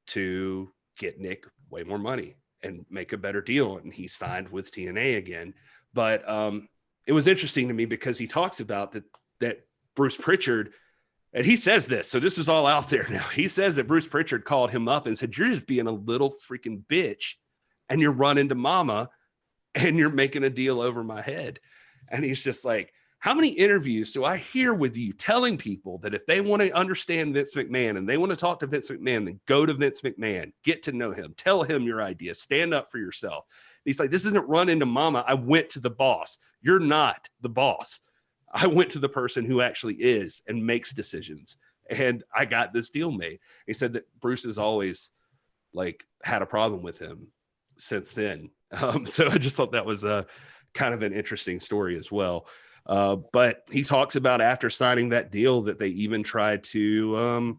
to get Nick way more money and make a better deal. And he signed with TNA again. But it was interesting to me because he talks about that Bruce Pritchard, and he says this, so this is all out there now. He says that Bruce Pritchard called him up and said, you're just being a little freaking bitch and you're running to mama and you're making a deal over my head. And he's just like, how many interviews do I hear with you telling people that if they want to understand Vince McMahon and they want to talk to Vince McMahon, then go to Vince McMahon, get to know him, tell him your idea, stand up for yourself. He's like, this isn't run into mama. I went to the boss. You're not the boss. I went to the person who actually is and makes decisions. And I got this deal made. He said that Bruce has always like had a problem with him since then. So I just thought that was a kind of an interesting story as well. But he talks about after signing that deal that they even tried to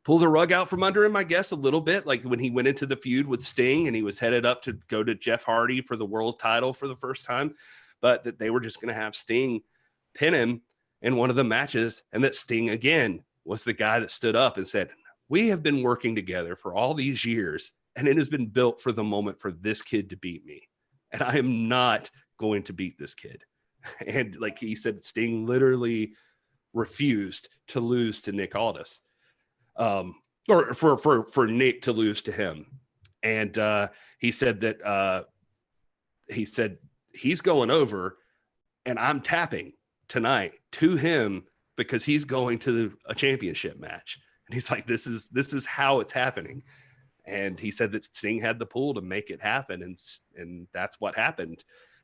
pull the rug out from under him, I guess, a little bit. Like when he went into the feud with Sting and he was headed up to go to Jeff Hardy for the world title for the first time, but that they were just going to have Sting pin him in one of the matches. And that Sting, again, was the guy that stood up and said, we have been working together for all these years, and it has been built for the moment for this kid to beat me. And I am not going to beat this kid. And like he said, Sting literally refused to lose to Nick Aldis, or for Nick to lose to him. And he said that he's going over and I'm tapping tonight to him because he's going to a championship match. And he's like, this is how it's happening. And he said that Sting had the pull to make it happen. And that's what happened.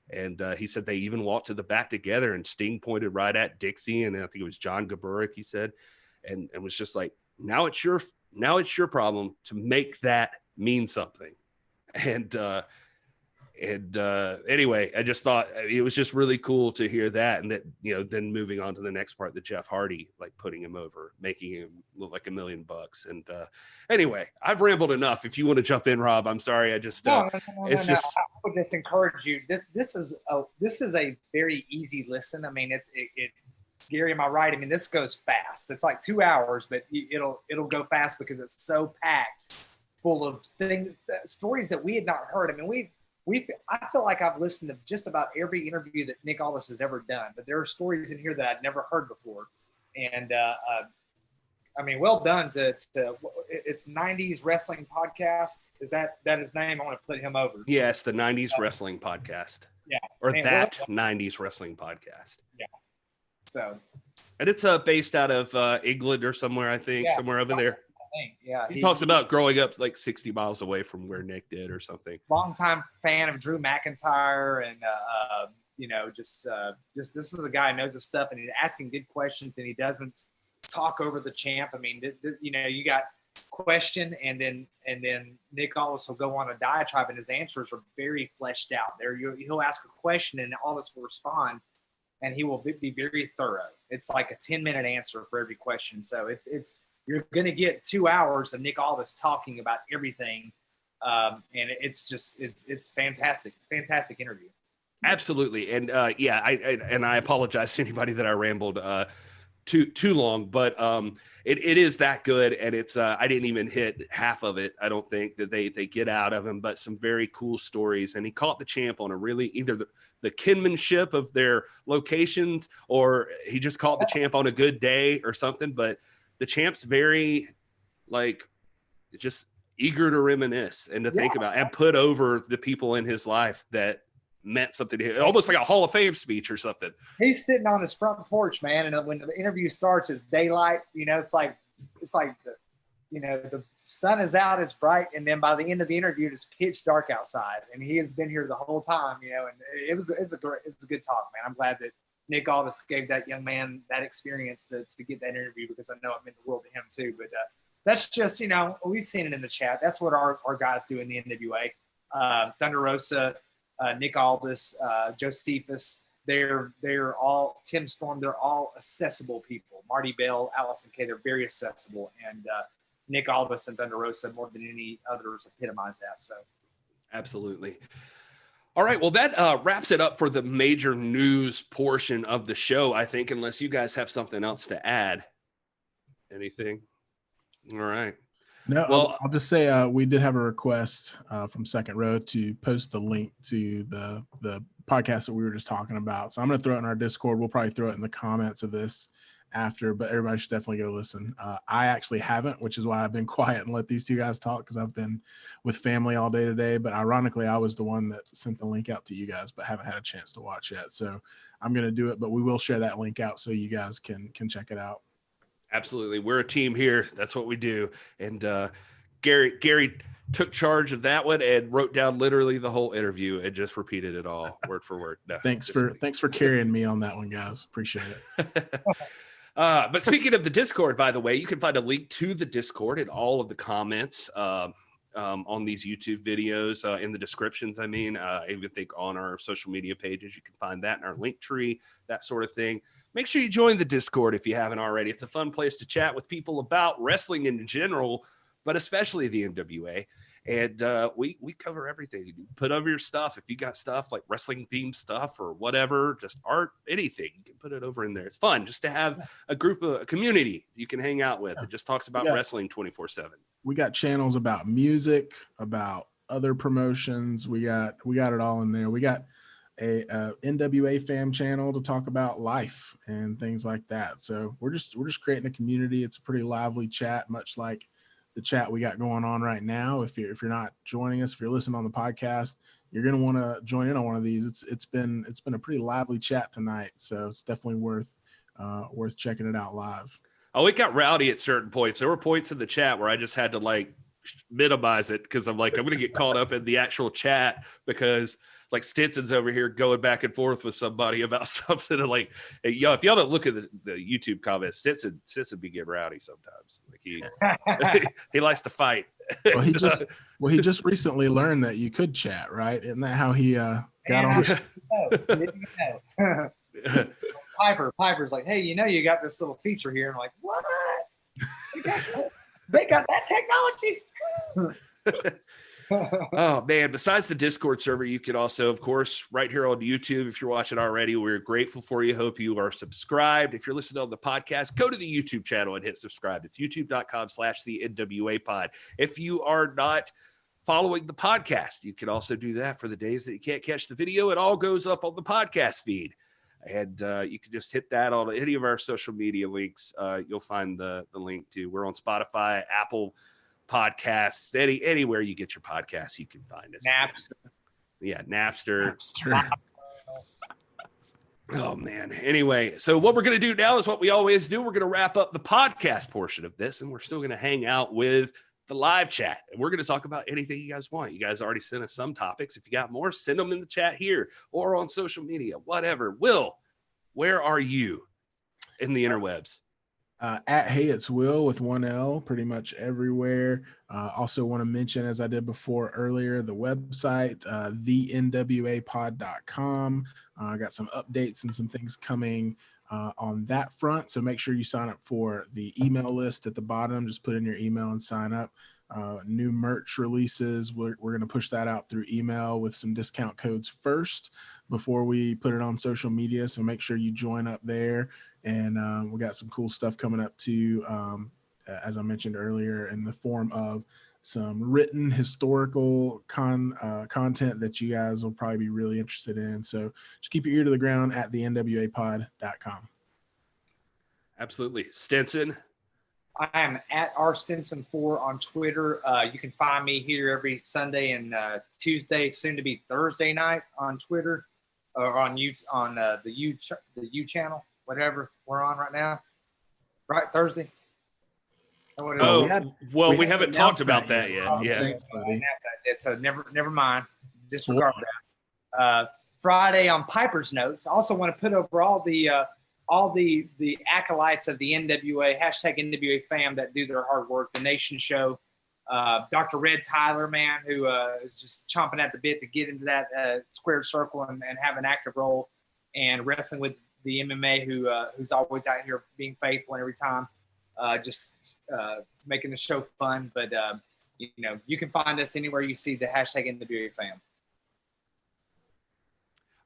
And he said they even walked to the back together and Sting pointed right at Dixie. And I think it was John Gaburik, he said, and was just like, now it's your problem to make that mean something. And anyway, I just thought it was just really cool to hear that. And that, then moving on to the next part, that Jeff Hardy, like putting him over, making him look like $1 million. And anyway, I've rambled enough. If you want to jump in, Rob, I'm sorry. I just, no. I would just encourage you. This is a very easy listen. I mean, Gary, am I right? I mean, this goes fast. It's like 2 hours, but it'll go fast because it's so packed full of stories that we had not heard. I mean, I feel like I've listened to just about every interview that Nick Aldis has ever done, but there are stories in here that I'd never heard before. And I mean, well done to it's 90s Wrestling Podcast. Is that his name? I want to put him over. Yes, the 90s Wrestling Podcast. Yeah. Or man, that 90s Wrestling Podcast. Yeah. So. And it's based out of England or somewhere, I think, somewhere over there. Yeah, he talks about growing up like 60 miles away from where Nick did or something. Longtime fan of Drew McIntyre, and just this is a guy who knows his stuff, and he's asking good questions, and he doesn't talk over the champ. I mean, you got question, and then Nick Aldis will go on a diatribe, and his answers are very fleshed out. He'll ask a question, and Aldis will respond, and he will be very thorough. It's like a 10-minute answer for every question. So it's you're going to get 2 hours of Nick Aldis talking about everything. And it's fantastic interview. Absolutely. And I apologize to anybody that I rambled too long, but it is that good. And it's I didn't even hit half of it. I don't think that they get out of him, but some very cool stories. And he caught the champ on a really either the kinmanship of their locations, or he just caught the champ on a good day or something. But the champ's very like just eager to reminisce and to think about and put over the people in his life that meant something to him, almost like a Hall of Fame speech or something. He's sitting on his front porch, man, and when the interview starts, it's daylight. It's like the sun is out, it's bright, and then by the end of the interview, it's pitch dark outside. And he has been here the whole time, and it's a good talk, man. I'm glad that Nick Aldis gave that young man that experience to get that interview, because I know it meant the world to him too. But that's just, we've seen it in the chat. That's what our guys do in the NWA. Thunder Rosa, Nick Aldis, Josephus, they're all, Tim Storm, they're all accessible people. Marty Bell, Allison Kay, they're very accessible. And Nick Aldis and Thunder Rosa, more than any others, epitomize that. So, absolutely. All right. Well, that wraps it up for the major news portion of the show, I think, unless you guys have something else to add. Anything? All right. No, well, I'll just say we did have a request from Second Row to post the link to the podcast that we were just talking about. So I'm going to throw it in our Discord. We'll probably throw it in the comments of this after, but everybody should definitely go listen. I actually haven't, which is why I've been quiet and let these two guys talk, because I've been with family all day today. But ironically, I was the one that sent the link out to you guys, but haven't had a chance to watch yet. So I'm going to do it, but we will share that link out so you guys can check it out. Absolutely. We're a team here. That's what we do. And Gary took charge of that one and wrote down literally the whole interview and just repeated it all word for word. No, thanks for carrying me on that one, guys. Appreciate it. But speaking of the Discord, by the way, you can find a link to the Discord in all of the comments on these YouTube videos, in the descriptions. I even think on our social media pages, you can find that in our link tree, that sort of thing. Make sure you join the Discord if you haven't already. It's a fun place to chat with people about wrestling in general, but especially the NWA. And we cover everything. You put over your stuff. If you got stuff like wrestling themed stuff or whatever, just art, anything, you can put it over in there. It's fun just to have a community you can hang out with. It just talks about wrestling 24/7. We got channels about music, about other promotions. We got it all in there. We got a NWA fam channel to talk about life and things like that. So we're just creating a community. It's a pretty lively chat, much like the chat we got going on right now. If you're not joining us, if you're listening on the podcast, you're going to want to join in on one of these. It's been a pretty lively chat tonight. So it's definitely worth checking it out live. Oh, it got rowdy at certain points. There were points in the chat where I just had to minimize it, because I'm going to get caught up in the actual chat, because Stinson's over here going back and forth with somebody about something. And if y'all don't look at the YouTube comments, Stinson be getting rowdy sometimes. He likes to fight. Well, he just recently learned that you could chat, right? Isn't that how he got on? Piper's like, hey, you got this little feature here. And I'm like, what? They got that technology. Oh man, besides the Discord server, you can also, of course, right here on YouTube, if you're watching already, we're grateful for you. Hope you are subscribed. If you're listening on the podcast, go to the YouTube channel and hit subscribe. It's youtube.com/the NWA pod. If you are not following the podcast, you can also do that for the days that you can't catch the video. It all goes up on the podcast feed. And you can just hit that on any of our social media links. You'll find the link to. We're on Spotify, Apple Podcasts, anywhere you get your podcasts, you can find us. Napster. Yeah, Napster. Oh man. Anyway, so what we're going to do now is what we always do. We're going to wrap up the podcast portion of this, and we're still going to hang out with the live chat. And we're going to talk about anything you guys want. You guys already sent us some topics. If you got more, send them in the chat here or on social media, whatever. Will, where are you in the interwebs? At Hey It's Will with 1 L, pretty much everywhere. Also want to mention, as I did before earlier, the website, thenwapod.com. I got some updates and some things coming on that front. So make sure you sign up for the email list at the bottom. Just put in your email and sign up. New merch releases, we're going to push that out through email with some discount codes first before we put it on social media. So make sure you join up there. And we got some cool stuff coming up too, as I mentioned earlier, in the form of some written historical content that you guys will probably be really interested in. So just keep your ear to the ground at thenwapod.com. Absolutely. Stinson, I am at rstinson4 on Twitter. You can find me here every Sunday and Tuesday, soon to be Thursday night on Twitter or on the U channel, whatever we're on right now. Right, Thursday. We haven't talked about that yet. Yeah. Thanks, buddy. So never mind. Disregard that. Friday on Piper's Notes. I also want to put over all the acolytes of the NWA, hashtag NWA fam that do their hard work, the Nation Show, Dr. Red Tyler, man, who is just chomping at the bit to get into that squared circle and have an active role, and wrestling with the MMA, who's always out here being faithful and every time, just making the show fun. But, you can find us anywhere you see the hashtag NWA fam.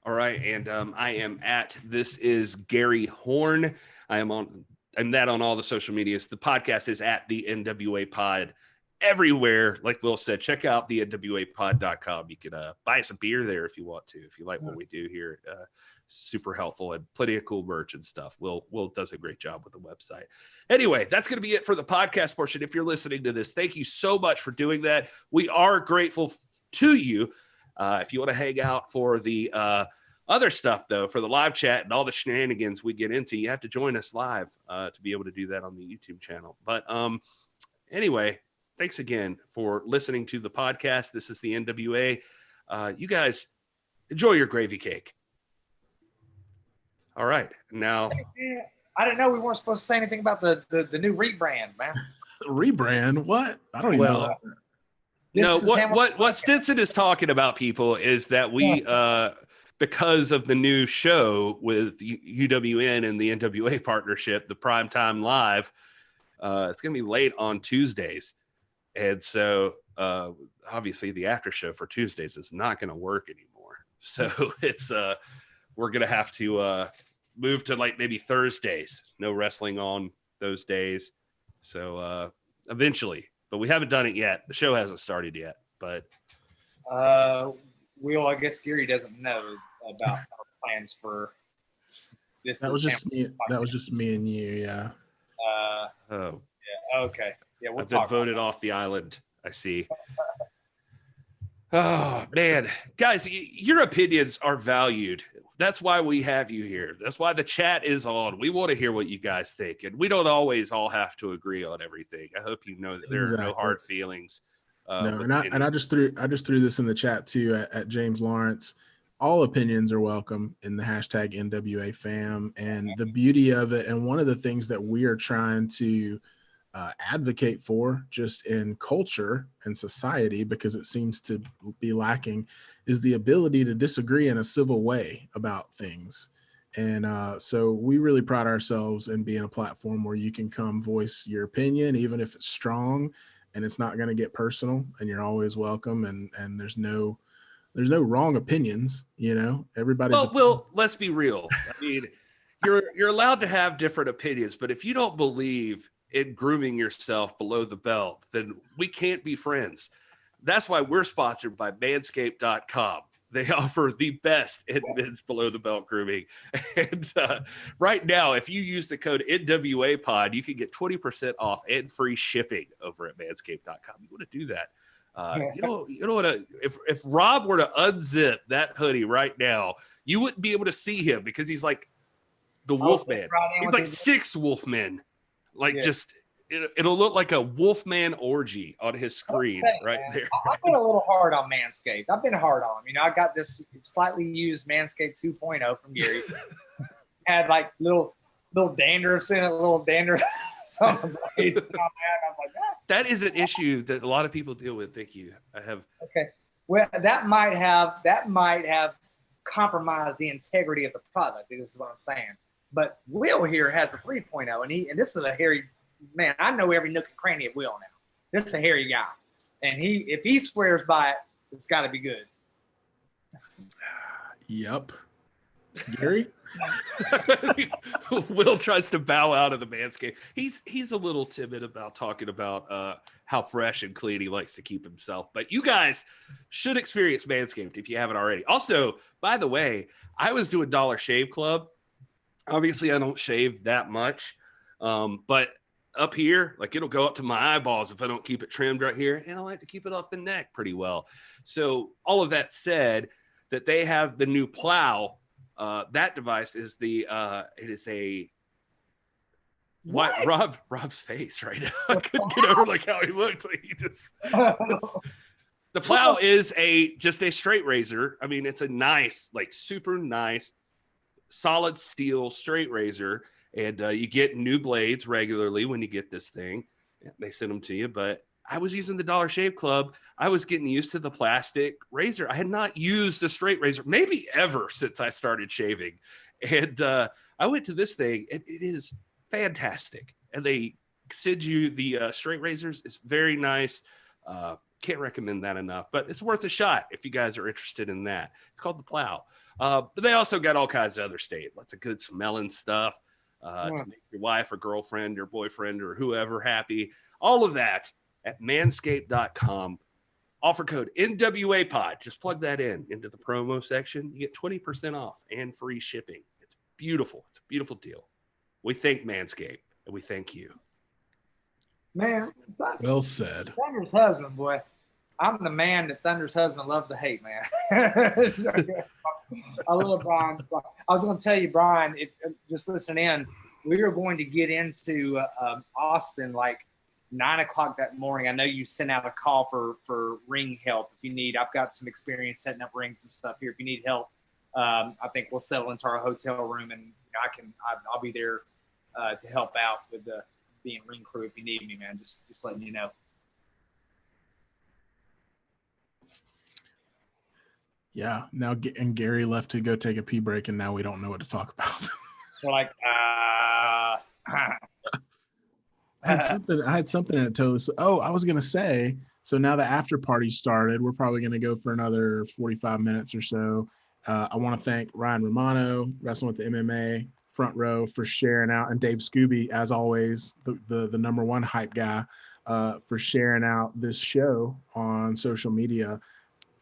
All right, and I am at This Is Gary Horn. I'm that on all the social medias. The podcast is at the NWA Pod everywhere. Like Will said, check out the NWApod.com. You can buy us a beer there if you want to. If you like what we do here, super helpful and plenty of cool merch and stuff. Will does a great job with the website. Anyway, that's going to be it for the podcast portion. If you're listening to this, thank you so much for doing that. We are grateful to you. If you want to hang out for the other stuff, though, for the live chat and all the shenanigans we get into, you have to join us live to be able to do that on the YouTube channel. But anyway, thanks again for listening to the podcast. This is the NWA. You guys enjoy your gravy cake. All right. Now, I didn't know we weren't supposed to say anything about the new rebrand, man. Rebrand? What? I don't even know. No, what Stinson is talking about, people, is that we, because of the new show with UWN and the NWA partnership, the Primetime Live, it's going to be late on Tuesdays. And so, obviously, the after show for Tuesdays is not going to work anymore. So it's we're going to have to move to like maybe Thursdays. No wrestling on those days. So eventually. But we haven't done it yet. The show hasn't started yet. But I guess Gary doesn't know about our plans for this. That was just me. That was just me and you. Yeah. Yeah. Okay. Yeah. I've been voted off the island. I see. Oh man, guys, your opinions are valued. That's why we have you here. That's why the chat is on. We want to hear what you guys think, and we don't always all have to agree on everything. I hope you know that there are no hard feelings. I just threw this in the chat too at James Lawrence. All opinions are welcome in the hashtag NWA fam, and the beauty of it, and one of the things that we are trying to advocate for just in culture and society, because it seems to be lacking, is the ability to disagree in a civil way about things. And so we really pride ourselves in being a platform where you can come voice your opinion, even if it's strong and it's not going to get personal, and you're always welcome. And there's no wrong opinions, everybody's. Well, let's be real. I mean, you're allowed to have different opinions, but if you don't believe in grooming yourself below the belt, then we can't be friends. That's why we're sponsored by manscaped.com. They offer the best in men's below the belt grooming. And right now, if you use the code NWA pod, you can get 20% off and free shipping over at manscaped.com. You want to do that. You know what? If Rob were to unzip that hoodie right now, you wouldn't be able to see him because he's like the Wolfman. He's like 6 Wolfmen. Just it'll look like a Wolfman orgy on his screen right there. I've been a little hard on Manscaped. I've been hard on him. I got this slightly used Manscaped 2.0 from Gary. Had like little dandruffs in it, little dandruffs on the blade. I was like, that is an issue that a lot of people deal with. Thank you. I have. Okay. Well, that might have compromised the integrity of the product. This is what I'm saying. But Will here has a 3.0, and this is a hairy man. I know every nook and cranny of Will now. This is a hairy guy, and if he swears by it, it's got to be good. Yep. Gary? Will tries to bow out of the Manscaped. He's a little timid about talking about how fresh and clean he likes to keep himself. But you guys should experience Manscaped if you haven't already. Also, by the way, I was doing Dollar Shave Club. Obviously, I don't shave that much, but up here. Like it'll go up to my eyeballs if I don't keep it trimmed right here. And I like to keep it off the neck pretty well. So all of that said, that they have the new plow. That device is it is a what? Rob's face right now. I couldn't get over like how he looked. Like he just the plow is just a straight razor. I mean, it's a nice, like super nice, solid steel straight razor. And you get new blades regularly when you get this thing. They send them to you. But I was using the Dollar Shave Club. I was getting used to the plastic razor. I had not used a straight razor, maybe ever since I started shaving. And I went to this thing. And it is fantastic. And they send you the straight razors. It's very nice. Can't recommend that enough. But it's worth a shot if you guys are interested in that. It's called the Plow. But they also got all kinds of other lots of good smelling stuff. To make your wife or girlfriend or boyfriend or whoever happy. All of that at manscaped.com. Offer code NWA pod. Just plug that into the promo section. You get 20% off and free shipping. It's beautiful. It's a beautiful deal. We thank Manscaped and we thank you. Man, well said. Thunder's husband, boy. I'm the man that Thunder's husband loves to hate, man. I love Brian. I was going to tell you, Brian, just listen in. We are going to get into Austin like 9 o'clock that morning. I know you sent out a call for ring help if you need. I've got some experience setting up rings and stuff here. If you need help, I think we'll settle into our hotel room, and I'll be there to help out with being ring crew if you need me, man. Just letting you know. Yeah. Now, and Gary left to go take a pee break, and now we don't know what to talk about. We're like, I had something that totally. Oh, I was gonna say. So now the after party started. We're probably gonna go for another 45 minutes or so. I want to thank Ryan Romano, Wrestling with the MMA Front Row, for sharing out, and Dave Scooby, as always, the number one hype guy, for sharing out this show on social media.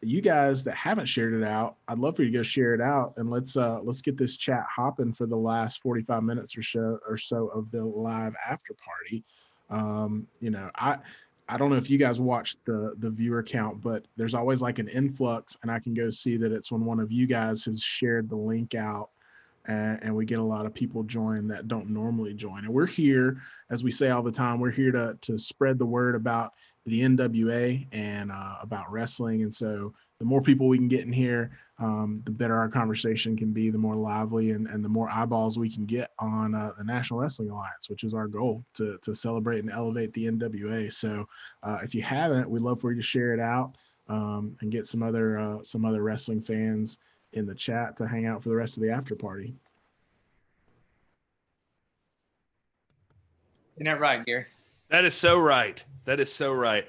You guys that haven't shared it out, I'd love for you to go share it out, and let's get this chat hopping for the last 45 minutes or so of the live after party. I don't know if you guys watched the viewer count, but there's always like an influx, and I can go see that it's when one of you guys has shared the link out, and we get a lot of people join that don't normally join. And we're here, as we say all the time, we're here to spread the word about the NWA and about wrestling. And so the more people we can get in here, the better our conversation can be, the more lively and the more eyeballs we can get on the National Wrestling Alliance, which is our goal, to celebrate and elevate the NWA. So if you haven't, we'd love for you to share it out and get some other wrestling fans in the chat to hang out for the rest of the after party. Isn't that right, Gary? That is so right. That is so right.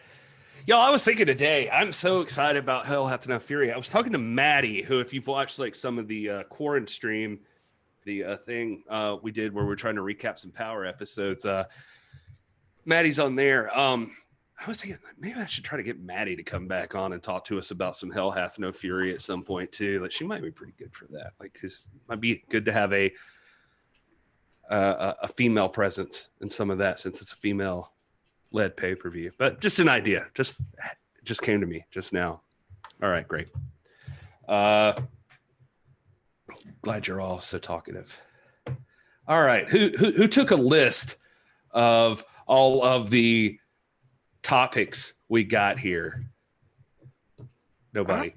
Y'all, I was thinking today, I'm so excited about Hell Hath No Fury. I was talking to Maddie, who, if you've watched like some of the Quarren stream, the thing we did where we're trying to recap some Power episodes, Maddie's on there. I was thinking maybe I should try to get Maddie to come back on and talk to us about some Hell Hath No Fury at some point too. Like she might be pretty good for that. Like, cause it might be good to have a female presence in some of that, since it's a female led pay-per-view. But just an idea, just came to me just now. All right, great. Glad you're all so talkative. All right, who took a list of all of the topics we got here? Nobody.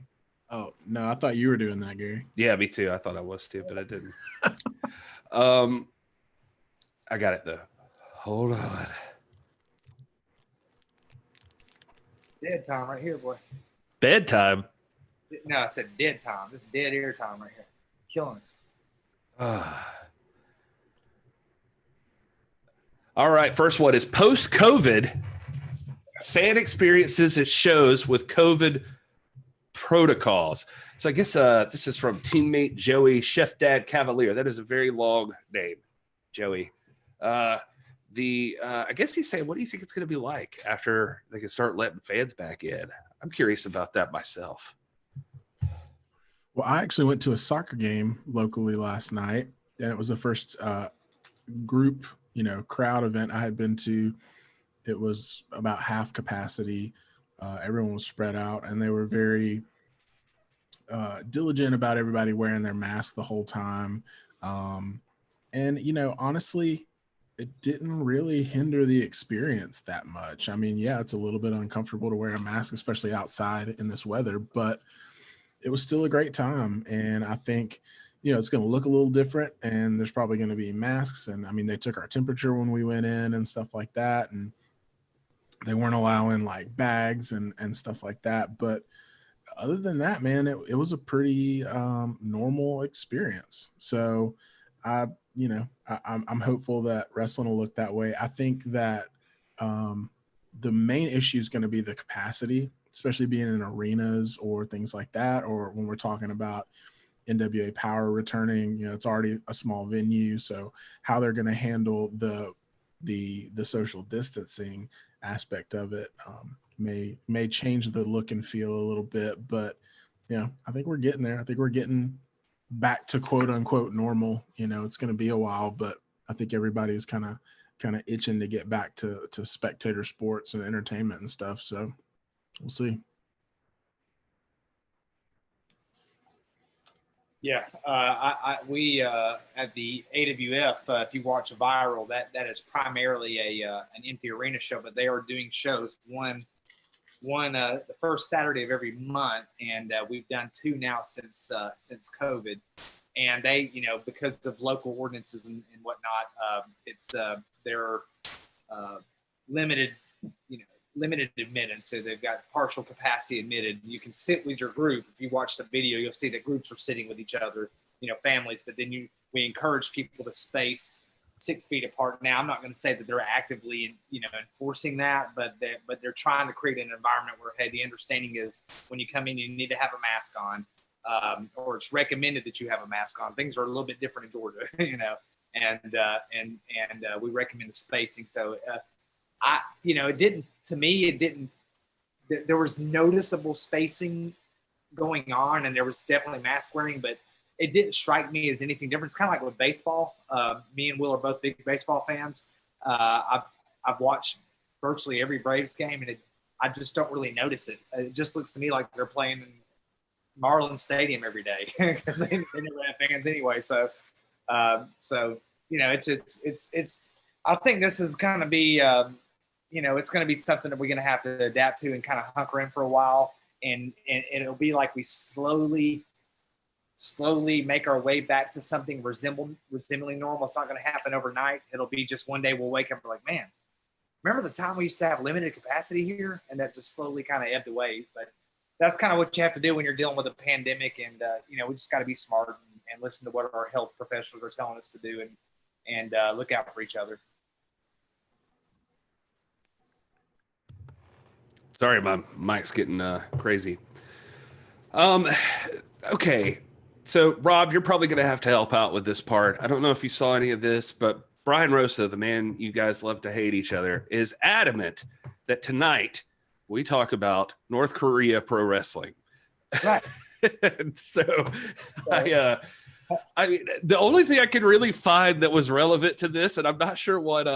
Oh no, I thought you were doing that, Gary. Yeah, me too. I thought I was too, but I didn't. I got it though. Hold on. Dead time right here, boy. Bedtime? No, I said dead time. This is dead air time right here. Killing us. All right. First one is post-COVID fan experiences at shows with COVID protocols. So I guess this is from teammate Joey Chef Dad Cavalier. That is a very long name, Joey. I guess he's saying, what do you think it's going to be like after they can start letting fans back in? I'm curious about that myself. Well, I actually went to a soccer game locally last night, and it was the first group crowd event I had been to. It was about half capacity. Everyone was spread out, and they were very diligent about everybody wearing their mask the whole time. And honestly, it didn't really hinder the experience that much. I mean, yeah, it's a little bit uncomfortable to wear a mask, especially outside in this weather, but it was still a great time. And I think, it's going to look a little different, and there's probably going to be masks. And I mean, they took our temperature when we went in and stuff like that. And they weren't allowing like bags and stuff like that. But other than that, man, it was a pretty normal experience. So I'm hopeful that wrestling will look that way. I think that the main issue is going to be the capacity, especially being in arenas or things like that, or when we're talking about NWA Power returning. It's already a small venue, so how they're going to handle the social distancing aspect of it may change the look and feel a little bit. But I think we're getting there. I think we're getting back to quote unquote normal. It's going to be a while, but I think everybody's kind of itching to get back to spectator sports and entertainment and stuff. So we'll see. Yeah, we at the AWF, if you watch Viral, that is primarily an empty arena show, but they are doing shows one the first Saturday of every month, and we've done 2 now since COVID. And they, because of local ordinances and whatnot, it's they're limited, limited admittance. So they've got partial capacity admitted. You can sit with your group. If you watch the video, you'll see that groups are sitting with each other, families. But then we encourage people to space 6 feet apart. Now, I'm not going to say that they're actively, enforcing that, but they're trying to create an environment where, hey, the understanding is when you come in, you need to have a mask on, or it's recommended that you have a mask on. Things are a little bit different in Georgia, and we recommend the spacing. So, there was noticeable spacing going on, and there was definitely mask wearing, but it didn't strike me as anything different. It's kind of like with baseball. Me and Will are both big baseball fans. I've watched virtually every Braves game, and I just don't really notice it. It just looks to me like they're playing in Marlins Stadium every day because they never have fans anyway. So it's. I think this is going to be. It's going to be something that we're going to have to adapt to and kind of hunker in for a while. And it'll be like we slowly make our way back to something resembling normal. It's not going to happen overnight. It'll be just one day we'll wake up and be like, man, remember the time we used to have limited capacity here? And that just slowly kind of ebbed away. But that's kind of what you have to do when you're dealing with a pandemic. And, we just got to be smart and listen to what our health professionals are telling us to do and look out for each other. Sorry, my mic's getting crazy. Okay. So, Rob, you're probably going to have to help out with this part. I don't know if you saw any of this, but Brian Rosa, the man you guys love to hate each other, is adamant that tonight we talk about North Korea pro wrestling. Right. So, I mean, the only thing I could really find that was relevant to this, and I'm not sure what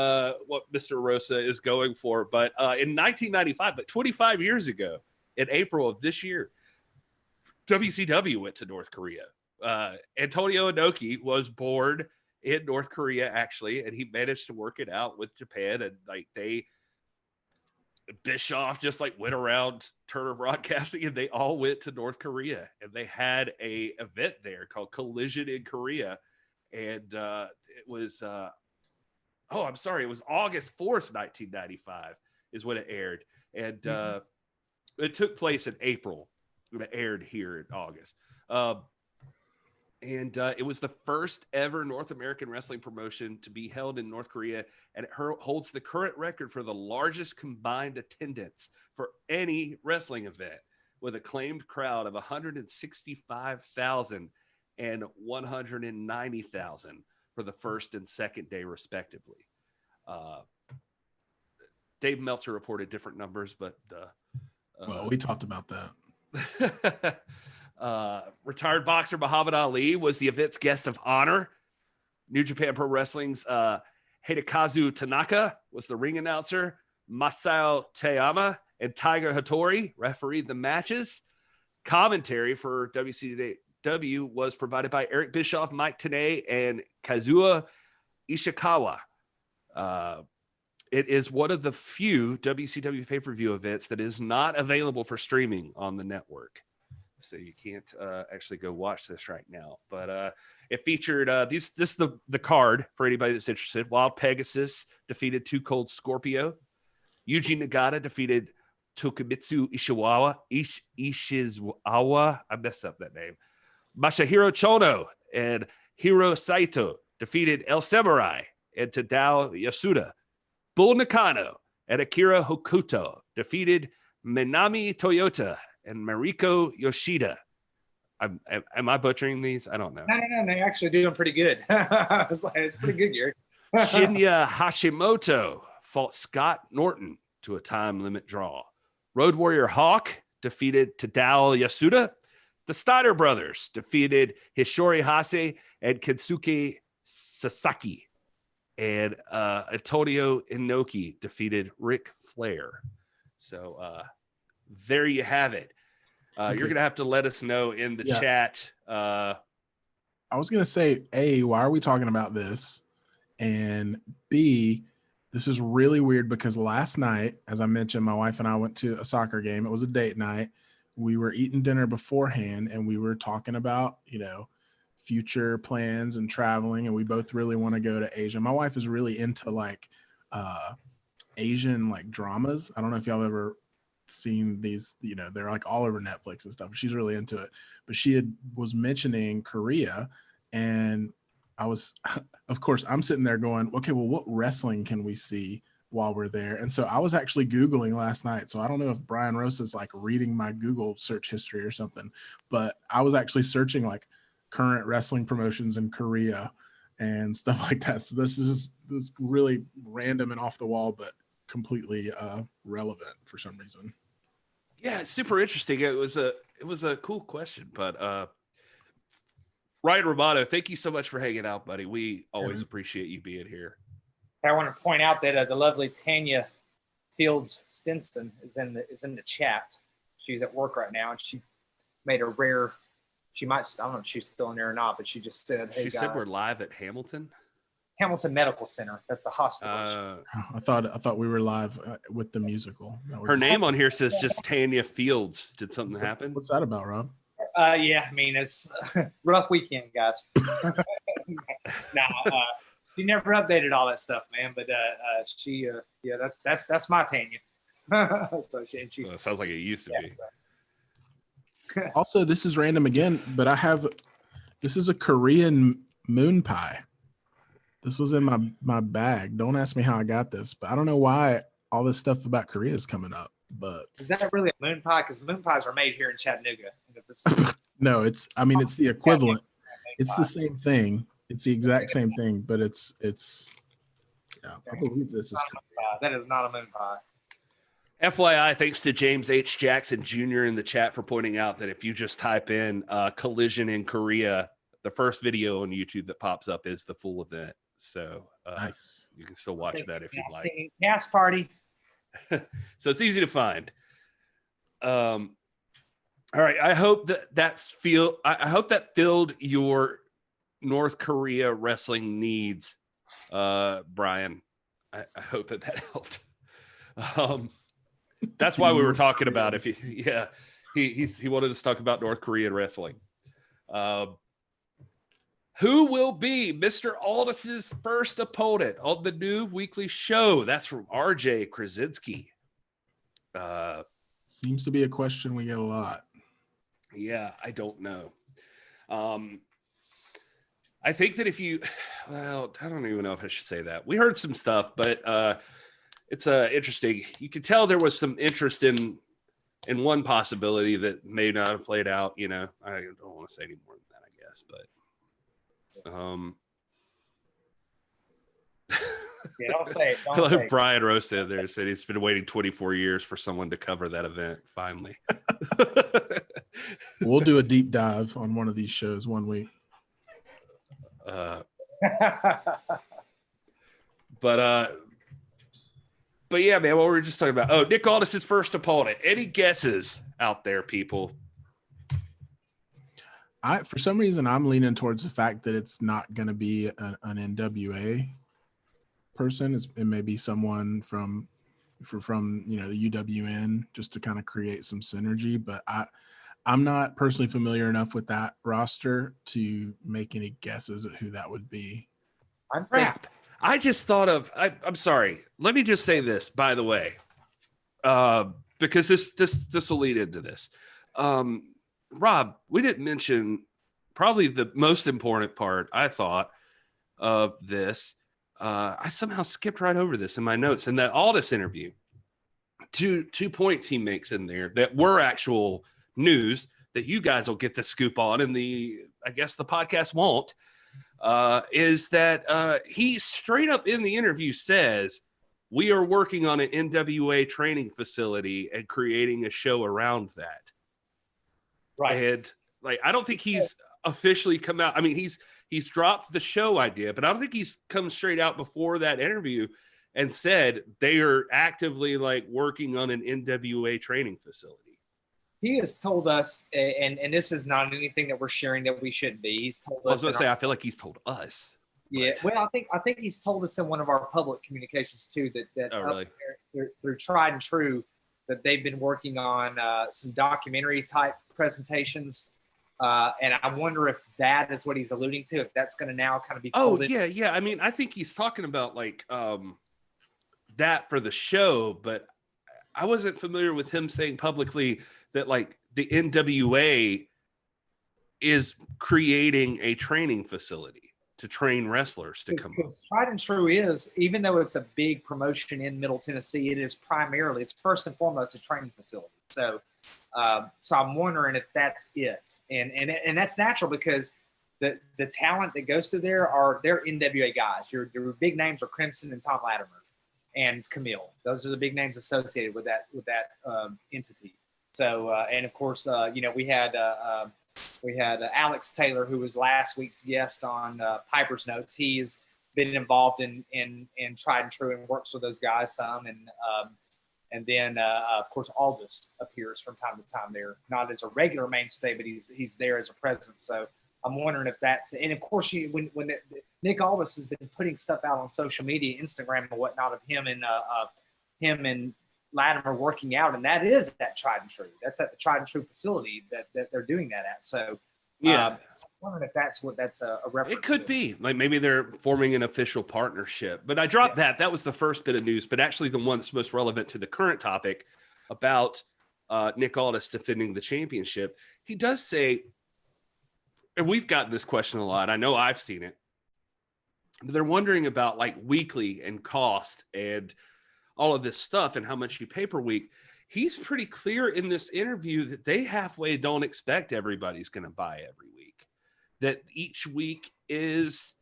Mr. Rosa is going for, but in 1995, but 25 years ago, in April of this year, WCW went to North Korea. Antonio Inoki was born in North Korea, actually, and he managed to work it out with Japan. And Bischoff just went around Turner Broadcasting, and they all went to North Korea, and they had a event there called Collision in Korea. And it was, it was August 4th, 1995 is when it aired. And it took place in April. It aired here in August. And it was the first ever North American wrestling promotion to be held in North Korea, and it holds the current record for the largest combined attendance for any wrestling event, with a claimed crowd of 165,000 and 190,000 for the first and second day, respectively. Dave Meltzer reported different numbers, but well, we talked about that. Retired boxer Muhammad Ali was the event's guest of honor. New Japan Pro Wrestling's Hidekazu Tanaka was the ring announcer. Masao Teama and Tiger Hattori refereed the matches. Commentary for WCW was provided by Eric Bischoff, Mike Tenay, and Kazuya Ishikawa. It is one of the few WCW pay-per-view events that is not available for streaming on the network. So you can't actually go watch this right now. But it featured this is the card for anybody that's interested. Wild Pegasus defeated Too Cold Scorpio. Yuji Nagata defeated Tokumitsu Ishizawa. I messed up that name. Masahiro Chono and Hiro Saito defeated El Samurai and Tadao Yasuda. Bull Nakano and Akira Hokuto defeated Minami Toyota and Mariko Yoshida. Am I butchering these? I don't know. No, they're actually doing pretty good. It's pretty good, Gary. Shinya Hashimoto fought Scott Norton to a time limit draw. Road Warrior Hawk defeated Tadao Yasuda. The Steiner brothers defeated Hishori Hase and Kensuke Sasaki. And Antonio Inoki defeated Ric Flair. So there you have it. Okay. You're going to have to let us know in the chat. I was going to say, A, why are we talking about this? And B, this is really weird because last night, as I mentioned, my wife and I went to a soccer game. It was a date night. We were eating dinner beforehand and we were talking about, future plans and traveling, and we both really want to go to Asia. My wife is really into Asian dramas. I don't know if y'all ever seen these, they're all over Netflix and stuff. She's really into it. But she was mentioning Korea, and I was, of course, I'm sitting there going, okay, well, what wrestling can we see while we're there? And so I was actually Googling last night. So I don't know if Brian Rosa's reading my Google search history or something, but I was actually searching current wrestling promotions in Korea and stuff like that. So this really random and off the wall, but completely relevant for some reason. Yeah, it's super interesting. It was a cool question, but Ryan Romano, thank you so much for hanging out, buddy. We always appreciate you being here. I want to point out that the lovely Tanya Fields Stinson is in the chat. She's at work right now, and she made a rare. She might. I don't know if she's still in there or not, but she just said, "Hey, she said we're live at Hamilton Medical Center. That's the hospital." I thought we were live with the musical. Her name on here says just Tanya Fields. Did something happen? What's that about, Rob? Yeah, I mean, it's a rough weekend, guys. She never updated all that stuff, man. But she, that's my Tanya. So she it sounds like it used to be. Also, this is random again, but this is a Korean moon pie. This was in my bag. Don't ask me how I got this, but I don't know why all this stuff about Korea is coming up. But is that really a moon pie? Because moon pies are made here in Chattanooga. No, it's the equivalent. It's the same thing. It's the exact same thing, but it's I believe this is that is not a moon pie. FYI, thanks to James H. Jackson Jr. in the chat for pointing out that if you just type in collision in Korea, the first video on YouTube that pops up is the full event. So nice. You can still watch that if you'd like. Gas party. So it's easy to find. All right. I hope that filled your North Korea wrestling needs, Brian. I hope that helped. That's why we were talking about he wanted us to talk about North Korean wrestling. Who will be Mr. Aldis's first opponent on the new weekly show? That's from RJ Krasinski. Seems to be a question we get a lot. Yeah, I don't know. I think that I don't even know if I should say that. We heard some stuff, but it's interesting. You could tell there was some interest in one possibility that may not have played out. I don't want to say any more than that, I guess, but yeah, don't say it. Brian roasted there, said he's been waiting 24 years for someone to cover that event. Finally, we'll do a deep dive on one of these shows one week. But yeah, man, what were we just talking about? Oh, Nick Aldis' first opponent. Any guesses out there, people? For some reason, I'm leaning towards the fact that it's not going to be an NWA person. It may be someone from the UWN, just to kind of create some synergy. But I'm not personally familiar enough with that roster to make any guesses at who that would be. Crap. I just thought of, I'm sorry. Let me just say this, by the way, because this will lead into this. Rob, we didn't mention probably the most important part, I thought, of this. I somehow skipped right over this in my notes. In that Aldis interview, two points he makes in there that were actual news that you guys will get the scoop on, and I guess the podcast won't. Is that he straight up in the interview says, we are working on an NWA training facility and creating a show around that. Right. And like, I don't think he's officially come out. I mean, he's dropped the show idea, but I don't think he's come straight out before that interview and said they are actively like working on an NWA training facility. He has told us, and this is not anything that we're sharing that we shouldn't be. He's told us. I was going to say, I feel like he's told us. Yeah, well, I think he's told us in one of our public communications too that oh, really? through Tried and True, that they've been working on some documentary type presentations, and I wonder if that is what he's alluding to. If that's going to now kind of be. Oh yeah. I mean, I think he's talking about like that for the show, but I wasn't familiar with him saying publicly that like the NWA is creating a training facility to train wrestlers to come up. Tried and True is, even though it's a big promotion in Middle Tennessee, it's first and foremost a training facility. So I'm wondering if that's it. And that's natural because the talent that goes through they're NWA guys. Your big names are Crimson and Tom Latimer and Camille. Those are the big names associated with that entity. So and of course we had Alex Taylor, who was last week's guest on Piper's Notes. He's been involved in Tried and True and works with those guys some, and then of course Aldis appears from time to time there, not as a regular mainstay, but he's there as a presence. So I'm wondering if that's, and of course when Nick Aldis has been putting stuff out on social media, Instagram and whatnot, of him and Latimer working out, and that is at Tried and True. That's at the Tried and True facility that they're doing that at. So yeah, so I'm wondering if that's a reference. It could be like maybe they're forming an official partnership. But I dropped that. That was the first bit of news, but actually the one that's most relevant to the current topic about Nick Aldis defending the championship. He does say, and we've gotten this question a lot. I know I've seen it. They're wondering about like weekly and cost and all of this stuff and how much you pay per week. He's pretty clear in this interview that they halfway don't expect everybody's going to buy every week. That each week is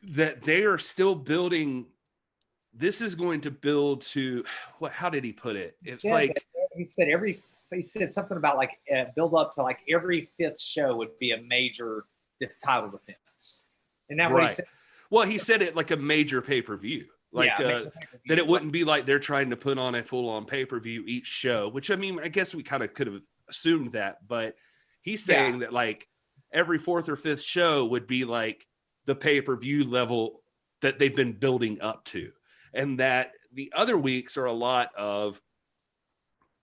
that they are still building. This is going to build to what? How did he put it? It's like he said something about like build up to like every fifth show would be a major title defense. And that what he said? Well, he said it like a major pay-per-view. Like that it wouldn't be like they're trying to put on a full-on pay-per-view each show, which I mean, I guess we kind of could have assumed that, but he's saying that like every fourth or fifth show would be like the pay-per-view level that they've been building up to. And that the other weeks are a lot of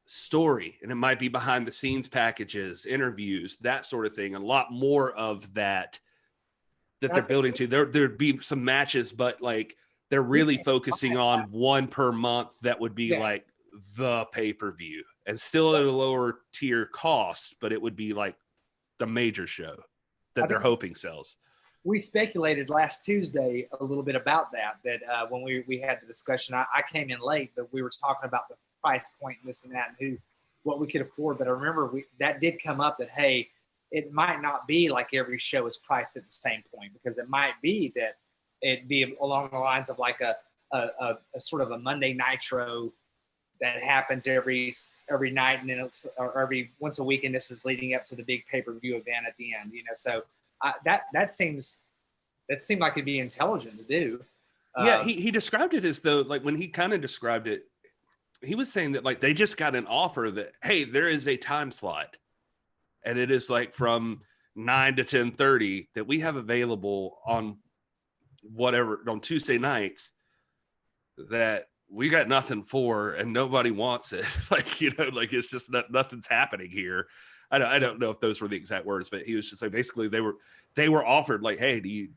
story, and it might be behind the scenes packages, interviews, that sort of thing. A lot more of that they're building to. There'd be some matches, but like they're really focusing on one per month that would be like the pay-per-view, and still at a lower tier cost, but it would be like the major show that they're hoping sells. We speculated last Tuesday a little bit about that when we had the discussion. I came in late, but we were talking about the price point and this and that and what we could afford. But I remember that did come up that, hey, it might not be like every show is priced at the same point, because it might be that it'd be along the lines of like a sort of a Monday Nitro that happens every night, and then it's or every once a week, and this is leading up to the big pay-per-view event at the end. So that seemed like it'd be intelligent to do. Yeah, he described it as though, like, when he kind of described it, he was saying that, like, they just got an offer that, hey, there is a time slot, and it is like from 9 to 10:30 that we have available on Tuesday nights, that we got nothing for and nobody wants it. Like, like, it's just nothing's happening here. I don't know if those were the exact words, but he was just like, basically they were offered, like, hey, do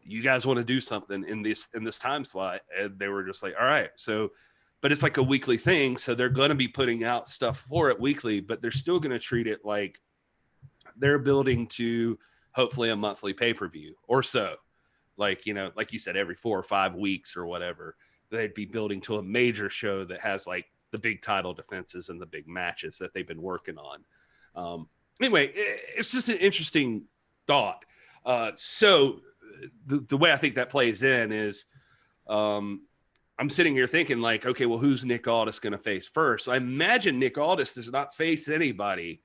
you guys want to do something in this time slot? And they were just like, all right. So, but it's like a weekly thing. So they're going to be putting out stuff for it weekly, but they're still going to treat it like they're building to hopefully a monthly pay-per-view or so. Like, like you said, every 4 or 5 weeks or whatever, they'd be building to a major show that has like the big title defenses and the big matches that they've been working on. Anyway, it's just an interesting thought. So the way I think that plays in is, I'm sitting here thinking, like, okay, well, who's Nick Aldis going to face first? So I imagine Nick Aldis does not face anybody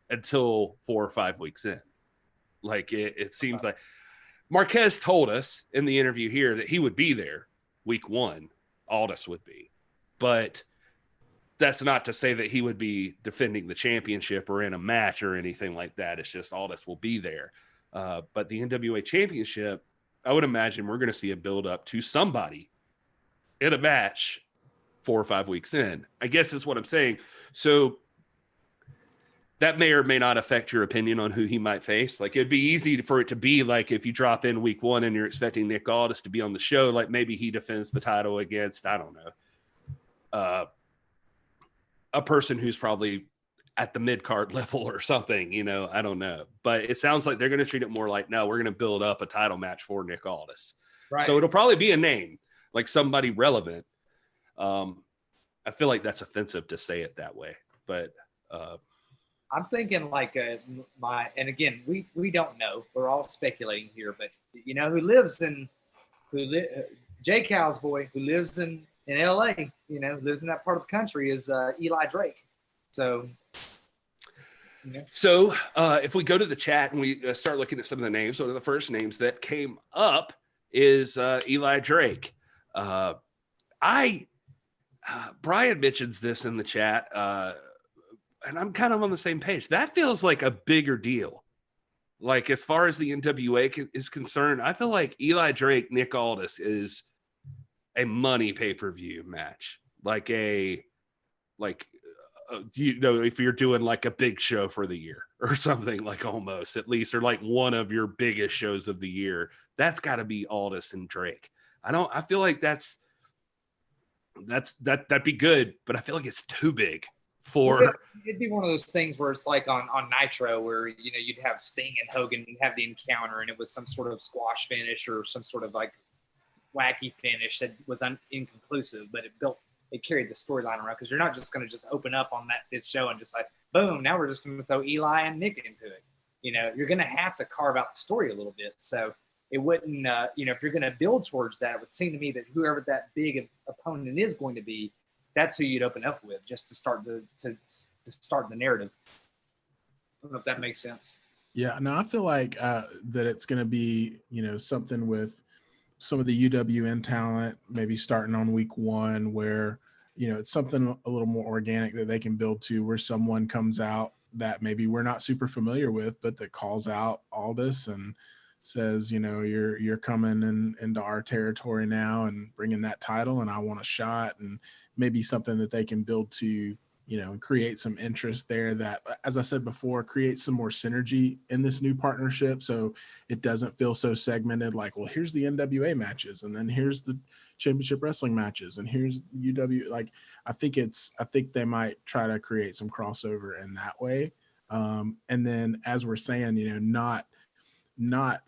until 4 or 5 weeks in. Like, it seems like Marquez told us in the interview here that he would be there week 1. Aldis would be, but that's not to say that he would be defending the championship or in a match or anything like that. It's just Aldis will be there. But the NWA championship, I would imagine we're going to see a build up to somebody in a match 4 or 5 weeks in, I guess is what I'm saying. So that may or may not affect your opinion on who he might face. Like, it'd be easy for it to be like, if you drop in week 1 and you're expecting Nick Aldis to be on the show, like maybe he defends the title against, I don't know, a person who's probably at the mid-card level or something, I don't know. But it sounds like they're going to treat it more like, no, we're going to build up a title match for Nick Aldis. Right. So it'll probably be a name, like somebody relevant. I feel like that's offensive to say it that way, but I'm thinking like and again, we don't know. We're all speculating here, but J Cow's boy who lives in LA, lives in that part of the country, is Eli Drake. So, So if we go to the chat and we start looking at some of the names, one of the first names that came up is Eli Drake. Brian mentions this in the chat, and I'm kind of on the same page. That feels like a bigger deal. Like, as far as the NWA is concerned, I feel like Eli Drake, Nick Aldis is a money pay-per-view match. If you're doing like a big show for the year or something, like, almost at least, or like one of your biggest shows of the year, that's got to be Aldis and Drake. I feel like that'd be good, but I feel like it's too big for. It'd be one of those things where it's like on Nitro, where you'd have Sting and Hogan have the encounter, and it was some sort of squash finish or some sort of like wacky finish that was inconclusive, but it carried the storyline around, because you're not just going to just open up on that 5th show and just like, boom, now we're just going to throw Eli and Nick into it. You're going to have to carve out the story a little bit. So it wouldn't, if you're going to build towards that, it would seem to me that whoever that big opponent is going to be, that's who you'd open up with, just to start the narrative. I don't know if that makes sense. Yeah, no, I feel like that it's going to be, something with some of the UWN talent, maybe starting on week 1, where, it's something a little more organic that they can build to, where someone comes out that maybe we're not super familiar with, but that calls out Aldis and says, you're coming into our territory now and bringing that title, and I want a shot, and maybe something that they can build to, and create some interest there that, as I said before, creates some more synergy in this new partnership. So it doesn't feel so segmented, like, well, here's the NWA matches, and then here's the championship wrestling matches, and here's UW. Like, I think they might try to create some crossover in that way. And then, as we're saying, not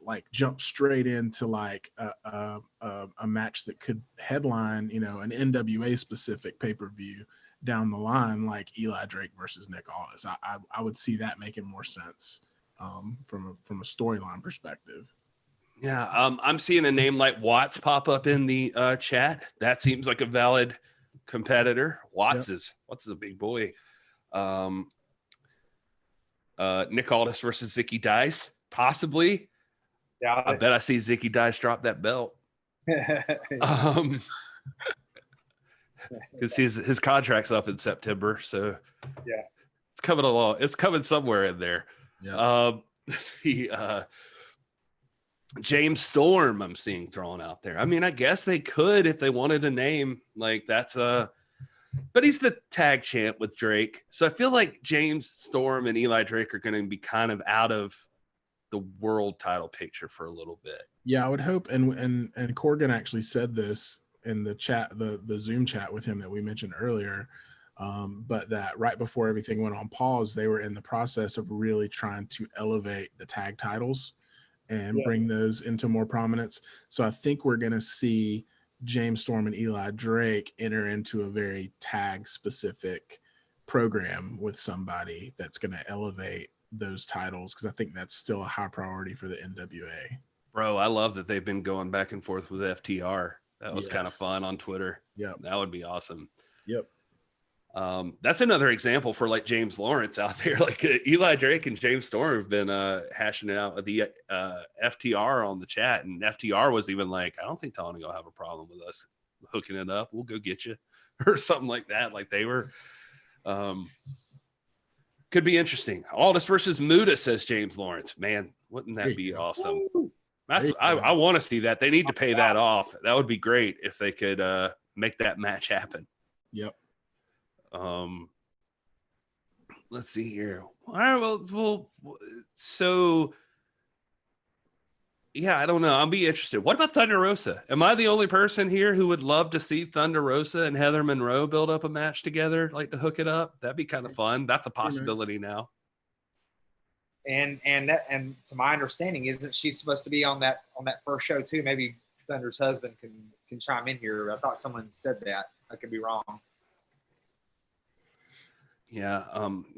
like jump straight into like a match that could headline, an NWA specific pay-per-view down the line, like Eli Drake versus Nick Aldis. I would see that making more sense from a storyline perspective. Yeah, I'm seeing a name like Watts pop up in the chat. That seems like a valid competitor. Watts is a big boy. Nick Aldis versus Zicky Dice, possibly. Yeah, I bet I see Zicky Dice drop that belt. Because his contract's up in September, so yeah, it's coming along. It's coming somewhere in there. Yeah. The James Storm I'm seeing thrown out there. I mean, I guess they could if they wanted a name like that's but he's the tag champ with Drake, so I feel like James Storm and Eli Drake are going to be kind of out of the world title picture for a little bit. Yeah, I would hope. And Corgan actually said this in the chat, the Zoom chat with him that we mentioned earlier. But that right before everything went on pause, they were in the process of really trying to elevate the tag titles and bring those into more prominence. So I think we're going to see James Storm and Eli Drake enter into a very tag specific program with somebody that's going to elevate those titles, because I think that's still a high priority for the NWA. Bro, I love that they've been going back and forth with FTR. That was kind of fun on Twitter. Yeah, that would be awesome. Yep. That's another example for like James Lawrence out there. Like Eli Drake and James Storm have been hashing it out with the FTR on the chat, and FTR was even like, I don't think Tony will have a problem with us hooking it up. We'll go get you, or something like that. Like they were, could be interesting. Aldis versus Muda, says James Lawrence. Man, wouldn't that be awesome? I want to see that. They need to pay that off. That would be great if they could make that match happen. Yep. Let's see here. All right, well, so yeah, I don't know. I'll be interested. What about Thunder Rosa? Am I the only person here who would love to see Thunder Rosa and Heather Monroe build up a match together, like to hook it up? That'd be kind of fun. That's a possibility now. And to my understanding, isn't she supposed to be on that first show too? Maybe Thunder's husband can chime in here. I thought someone said that. I could be wrong. Yeah,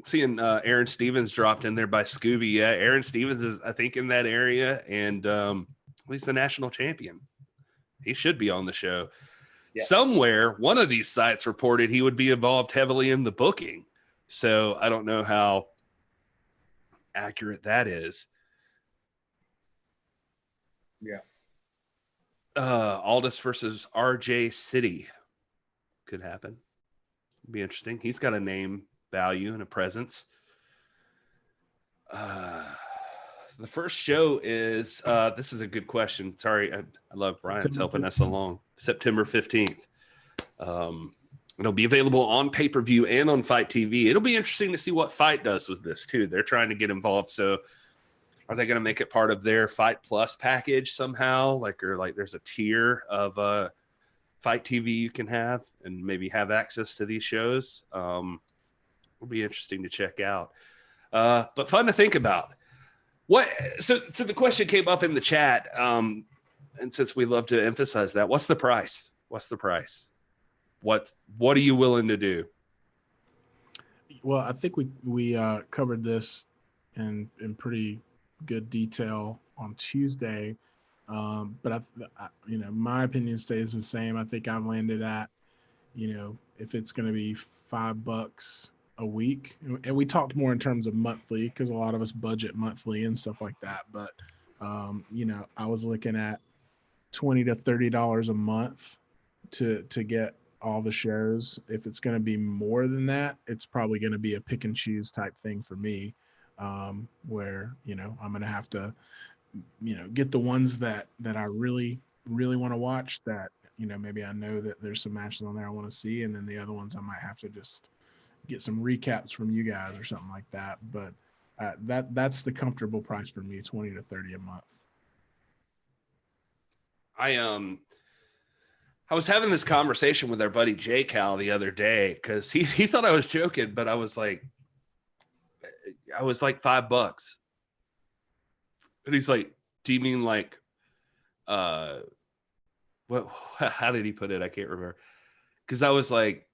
seeing Aaron Stevens dropped in there by Scooby. Yeah, Aaron Stevens is, I think, in that area, and he's the national champion. He should be on the show. Yeah. Somewhere, one of these sites reported he would be involved heavily in the booking. So I don't know how accurate that is. Yeah. Aldis versus RJ City could happen. Be interesting. He's got a name value and a presence. The first show is this is a good question. Sorry, I love Brian's helping us along. September 15th. It'll be available on pay-per-view and on Fight TV. It'll be interesting to see what Fight does with this too. They're trying to get involved. So are they going to make it part of their Fight Plus package somehow? Or there's a tier of Fight TV you can have and maybe have access to these shows. It'll be interesting to check out, but fun to think about. So the question came up in the chat, and since we love to emphasize that, what's the price? What are you willing to do? Well, I think we covered this in pretty good detail on Tuesday. But I my opinion stays the same. I think I've landed at, if it's going to be $5 a week, and we talked more in terms of monthly because a lot of us budget monthly and stuff like that. But, I was looking at $20 to $30 a month to get all the shows. If it's going to be more than that, it's probably going to be a pick and choose type thing for me, where, I'm going to have to, get the ones that I really, really want to watch, that, maybe I know that there's some matches on there I want to see. And then the other ones I might have to just get some recaps from you guys or something like that. But that's the comfortable price for me, 20 to 30 a month. I was having this conversation with our buddy Jay Cal the other day because he thought I was joking, but I was like $5. And he's like, do you mean like, what, how did he put it? I can't remember. Cause I was like,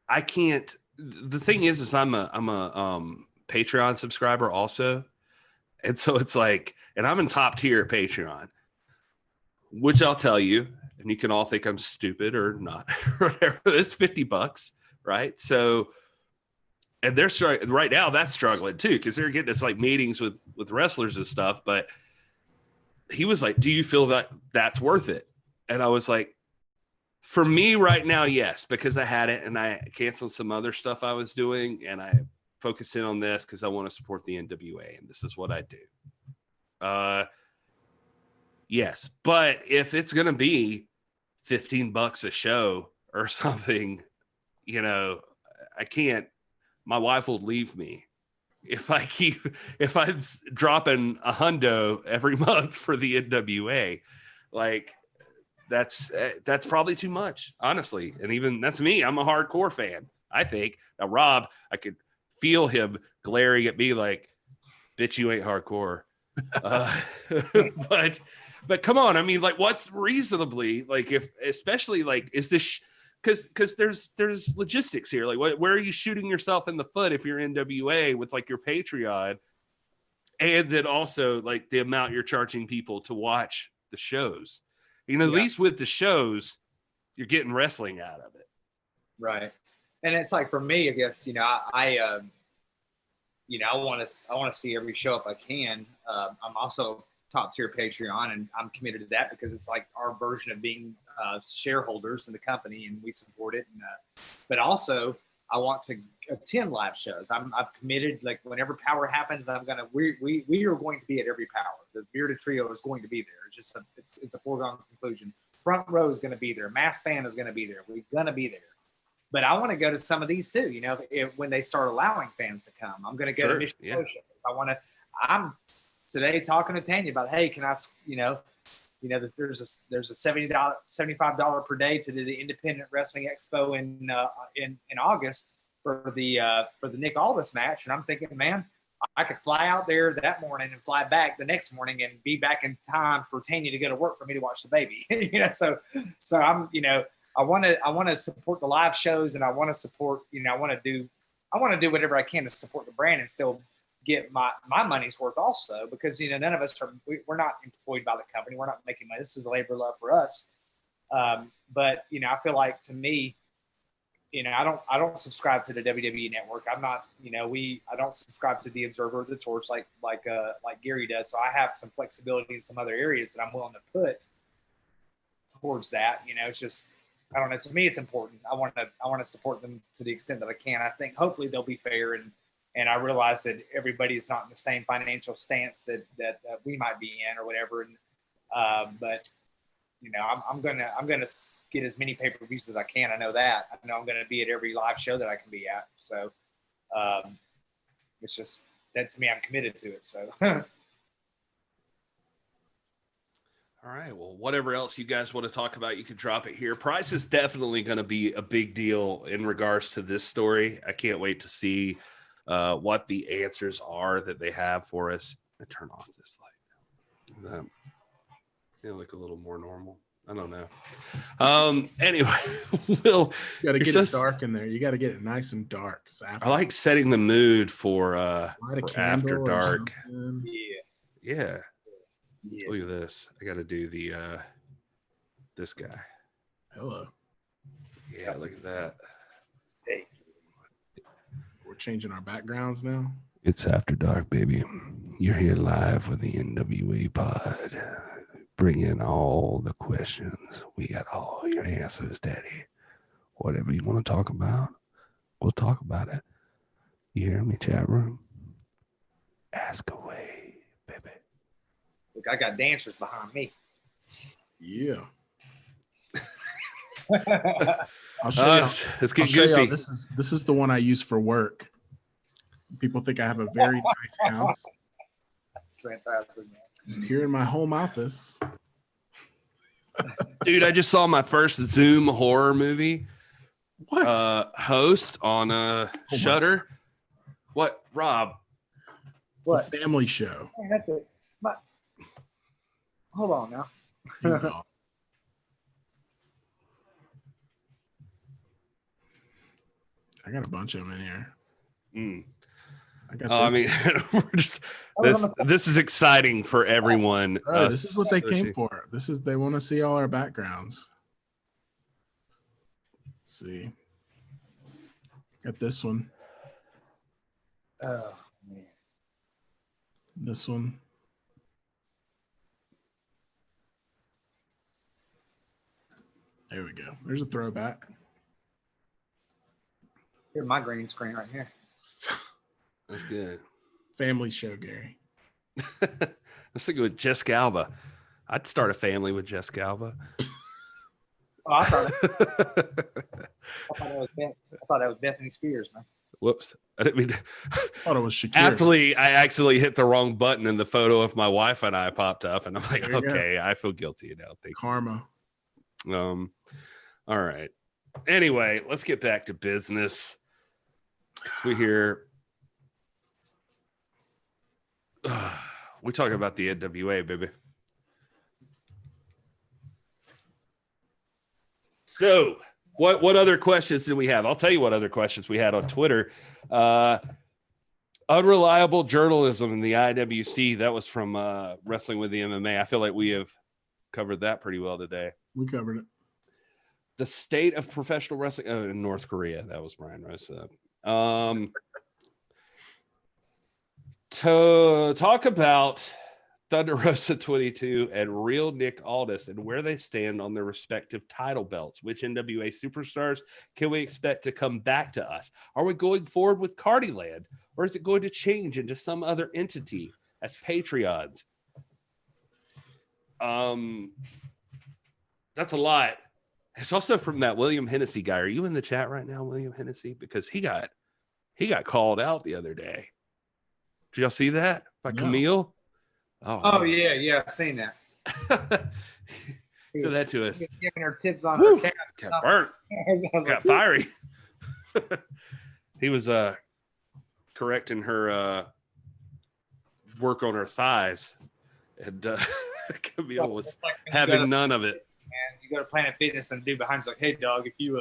I can't, the thing is I'm a Patreon subscriber also. And so it's like, and I'm in top tier at Patreon, which I'll tell you, and you can all think I'm stupid or not, whatever. It's $50, right? So, and they're right now, that's struggling too, because they're getting us like meetings with wrestlers and stuff. But he was like, do you feel that that's worth it? And I was like, for me right now, yes, because I had it and I canceled some other stuff I was doing and I focused in on this because I want to support the NWA and this is what I do. Yes, but if it's going to be $15 a show or something, you know, I can't, my wife will leave me if I'm dropping $100 every month for the NWA. Like that's probably too much, honestly. And even that's me. I'm a hardcore fan, I think. Now, Rob, I could feel him glaring at me like, bitch, you ain't hardcore. But come on. I mean, like, what's reasonably, like, if, especially, like, is this, because there's logistics here. Like, where are you shooting yourself in the foot if you're NWA with, like, your Patreon? And then also, like, the amount you're charging people to watch the shows. You know, at least with the shows, you're getting wrestling out of it. Right. And it's like, for me, I guess, you know, I want to see every show if I can. I'm also top tier Patreon, and I'm committed to that because it's like our version of being shareholders in the company, and we support it. And, but also, I want to attend live shows. I've committed. Like, whenever Power happens, we are going to be at every Power. The Bearded Trio is going to be there. It's just it's a foregone conclusion. Front Row is going to be there. Mass Band is going to be there. We're going to be there. But I want to go to some of these too. You know, when they start allowing fans to come, I'm going to go to Mission Pro shows. I'm today talking to Tanya about, hey, can I, there's a $75 per day to do the Independent Wrestling Expo in August for the Nick Aldis match, and I'm thinking, man, I could fly out there that morning and fly back the next morning and be back in time for Tanya to go to work for me to watch the baby. So I'm, I want to support the live shows, and I want to support, I want to do whatever I can to support the brand and still get my money's worth also, because, none of us we're not employed by the company. We're not making money. This is a labor of love for us. But, I feel like, to me, I don't subscribe to the WWE network. I'm not, I don't subscribe to the Observer or the Torch like Gary does. So I have some flexibility in some other areas that I'm willing to put towards that. It's just, I don't know. To me, it's important. I want to support them to the extent that I can. I think hopefully they'll be fair, and I realize that everybody is not in the same financial stance that we might be in or whatever. And but I'm gonna get as many pay-per-views as I can. I know that. I know I'm gonna be at every live show that I can be at. So it's just that, to me, I'm committed to it. So. All right. Well, whatever else you guys want to talk about, you can drop it here. Price is definitely going to be a big deal in regards to this story. I can't wait to see what the answers are that they have for us. I turn off this light. Look a little more normal. I don't know. Anyway, you got to get it dark in there. You got to get it nice and dark. I like setting the mood for after dark. Yeah. Look at this. I got to do the this guy. Hello. Yeah, look at that. Hey. We're changing our backgrounds now. It's after dark, baby. You're here live for the NWA pod. Bring in all the questions. We got all your answers, Daddy. Whatever you want to talk about, we'll talk about it. You hear me, chat room? Ask away, baby. Look, I got dancers behind me. Yeah. I'll show you. Let's get goofy. This is the one I use for work. People think I have a very nice house. That's fantastic, man. Just here in my home office. Dude, I just saw my first Zoom horror movie. What? Host on Shudder. What, Rob? It's a family show. Hey, that's it. But hold on now. I got a bunch of them in here. I mean, we're just this is exciting for everyone. This is what they came for. They want to see all our backgrounds. Let's see. Got this one. Oh man. This one. There we go. There's a throwback. Here's my green screen right here. That's good. Family show, Gary. I was thinking with Jessica Alba. I'd start a family with Jessica Alba. Oh, I thought that was Bethany Spears, man. Whoops. I didn't mean to. I thought it was Shakira. I actually hit the wrong button and the photo of my wife and I popped up and I'm like, okay, I feel guilty now. Thank Karma. you. All right. Anyway, let's get back to business. We hear we talk about the NWA, baby. So what other questions did we have? I'll tell you what other questions we had on Twitter. Unreliable journalism in the IWC. That was from Wrestling with the MMA. I feel like we have covered that pretty well today. We covered it. The state of professional wrestling in North Korea. That was Brian Rose. To talk about Thunder Rosa 22 and Real Nick Aldis and where they stand on their respective title belts. Which NWA superstars can we expect to come back to us? Are we going forward with Cardiland, or is it going to change into some other entity as Patreons? That's a lot. It's also from that William Hennessy guy. Are you in the chat right now, William Hennessy? Because he got called out the other day. Did y'all see that by Camille? Oh yeah, I've seen that. Said that to us. Giving her tips on her cat. Got burnt. Got fiery. He was correcting her work on her thighs, and Camille was having none of it. And you go to Planet Fitness and the dude behind's like, "Hey, dog, if you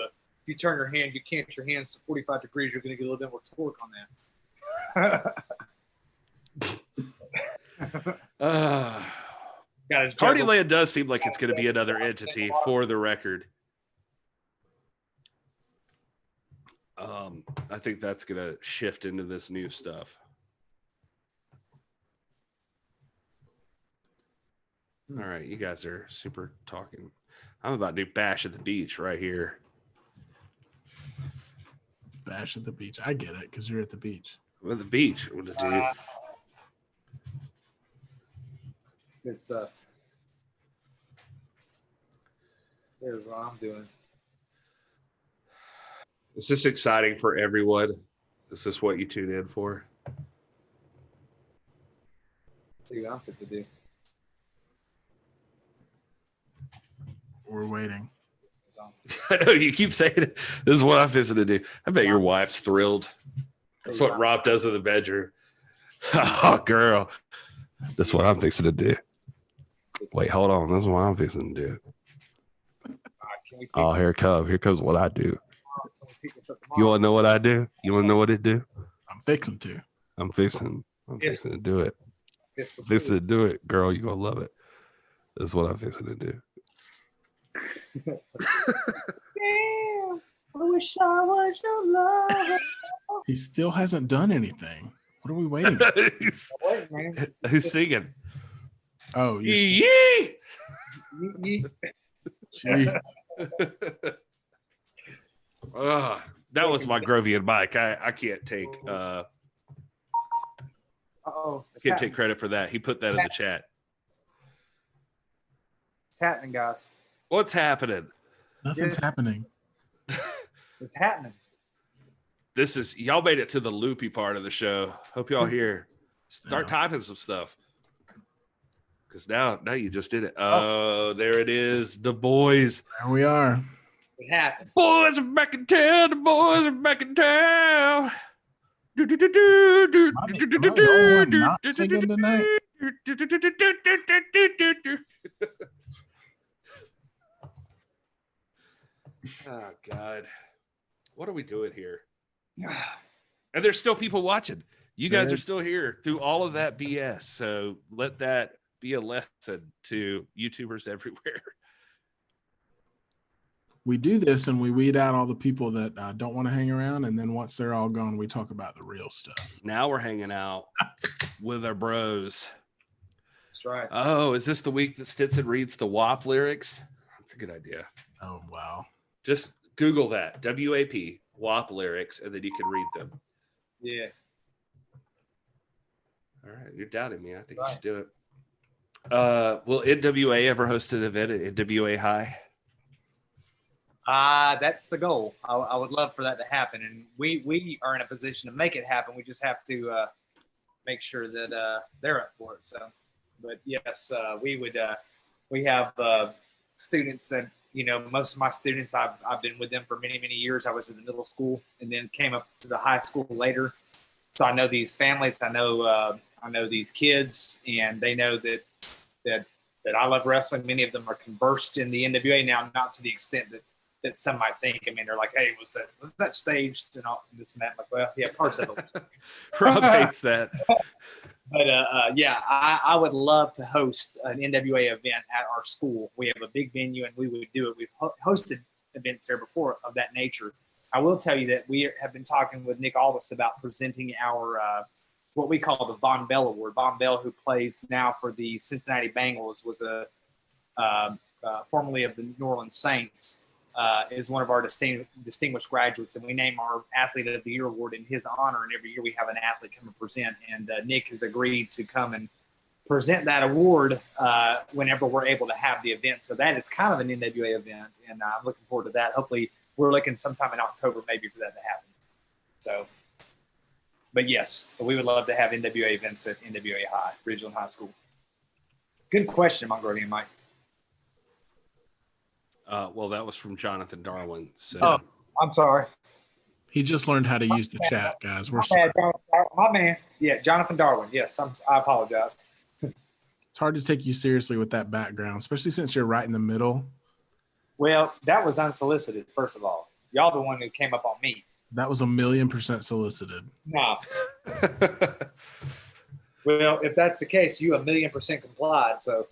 turn your hand, you cant your hands to 45 degrees, you're going to get a little bit more torque on that." Cardiland does seem like it's going to be another entity, for the record. I think that's going to shift into this new stuff. All right, you guys are super talking. I'm about to do Bash at the Beach right here. Bash at the beach. I get it, because you're at the beach. Well, the beach. What to do? It's here's what I'm doing. Is this exciting for everyone? Is this what you tune in for? See what I'm fit to do. We're waiting. I know you keep saying it. This is what I'm fixing to do. I bet your wife's thrilled. That's what Rob does in the bedroom. Oh, girl. That's what I'm fixing to do. Wait, hold on. This is what I'm fixing to do. Oh, here it comes. Here comes what I do. You want to know what I do? You want to know what it do? I'm fixing to. I'm fixing to do it. Fixing to do it. Girl, you're going to love it. That's what I'm fixing to do. Damn, I wish I was your lover. He still hasn't done anything. What are we waiting for? Wait, man. Who's singing? Oh, Yee! That was my Grovian mic. I can't take can't take credit for that. He put that in the chat. What's happening, guys? What's happening? Nothing's happening. It's happening. This is y'all made it to the loopy part of the show. Hope y'all here. Start typing some stuff. Because now you just did it. Oh, there it is. The boys. There we are. It happened. Boys are back in town. The boys are back in town. Am I the only one not singing tonight? Oh, God. What are we doing here? And there's still people watching. You guys are still here through all of that BS. So let that be a lesson to YouTubers everywhere. We do this and we weed out all the people that don't want to hang around. And then once they're all gone, we talk about the real stuff. Now we're hanging out with our bros. That's right. Oh, is this the week that Stinson reads the WAP lyrics? That's a good idea. Oh, wow. Just Google that, WAP, WAP lyrics, and then you can read them. Yeah. All right, you're doubting me. I think you Right. should do it. Will NWA ever host an event at NWA High? That's the goal. I would love for that to happen, and we are in a position to make it happen. We just have to make sure that they're up for it. So, but yes, we would. We have students that, you know, most of my students, I've been with them for many years. I was in the middle school and then came up to the high school later. So I know these families. I know these kids, and they know that I love wrestling. Many of them are conversed in the NWA now, not to the extent that some might think. I mean, they're like, "Hey, was that staged?" and all this and that. I'm like, well, yeah, parts of it. Rob hates that. But yeah, I would love to host an NWA event at our school. We have a big venue, and we would do it. We've hosted events there before of that nature. I will tell you that we have been talking with Nick Aldis about presenting our what we call the Von Bell Award. Von Bell, who plays now for the Cincinnati Bengals, was formerly of the New Orleans Saints. Is one of our distinguished graduates, and we name our Athlete of the Year award in his honor. And every year we have an athlete come and present. And Nick has agreed to come and present that award whenever we're able to have the event. So that is kind of an NWA event, and I'm looking forward to that. Hopefully, we're looking sometime in October maybe for that to happen. So, but yes, we would love to have NWA events at NWA High, Ridgeland High School. Good question, Mongolian Mike. Well, that was from Jonathan Darwin. So. Oh, I'm sorry. He just learned how to use the chat, guys. We're my man. Yeah, Jonathan Darwin. Yes, I apologize. It's hard to take you seriously with that background, especially since you're right in the middle. Well, that was unsolicited, first of all. Y'all the one who came up on me. That was 1,000,000% solicited. No. Well, if that's the case, you 1,000,000% complied, so...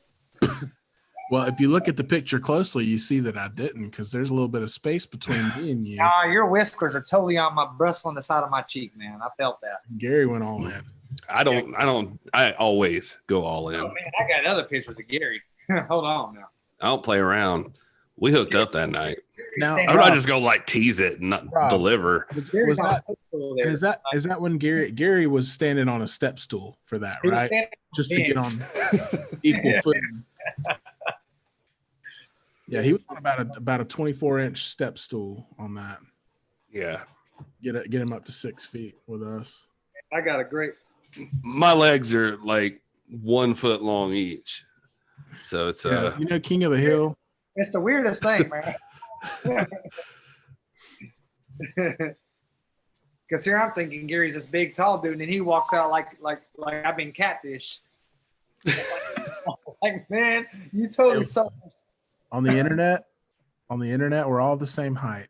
Well, if you look at the picture closely, you see that I didn't, because there's a little bit of space between me and you. Nah, your whiskers are totally on my bristling the side of my cheek, man. I felt that. Gary went all in. I always go all in. Oh, man, I got other pictures of Gary. Hold on now. I don't play around. We hooked up that night. Now, I'm not just gonna like tease it and not deliver. Is that when Gary was standing on a step stool for that, right? Just to get on equal footing. Yeah, he was on about a 24-inch step stool on that. Yeah. Get him up to 6 feet with us. I got a great. My legs are like 1 foot long each, so it's King of the Hill. It's the weirdest thing, man. Because here I'm thinking Gary's this big, tall dude, and he walks out like I've been catfished. Like, man, you totally saw. On the internet, we're all the same height.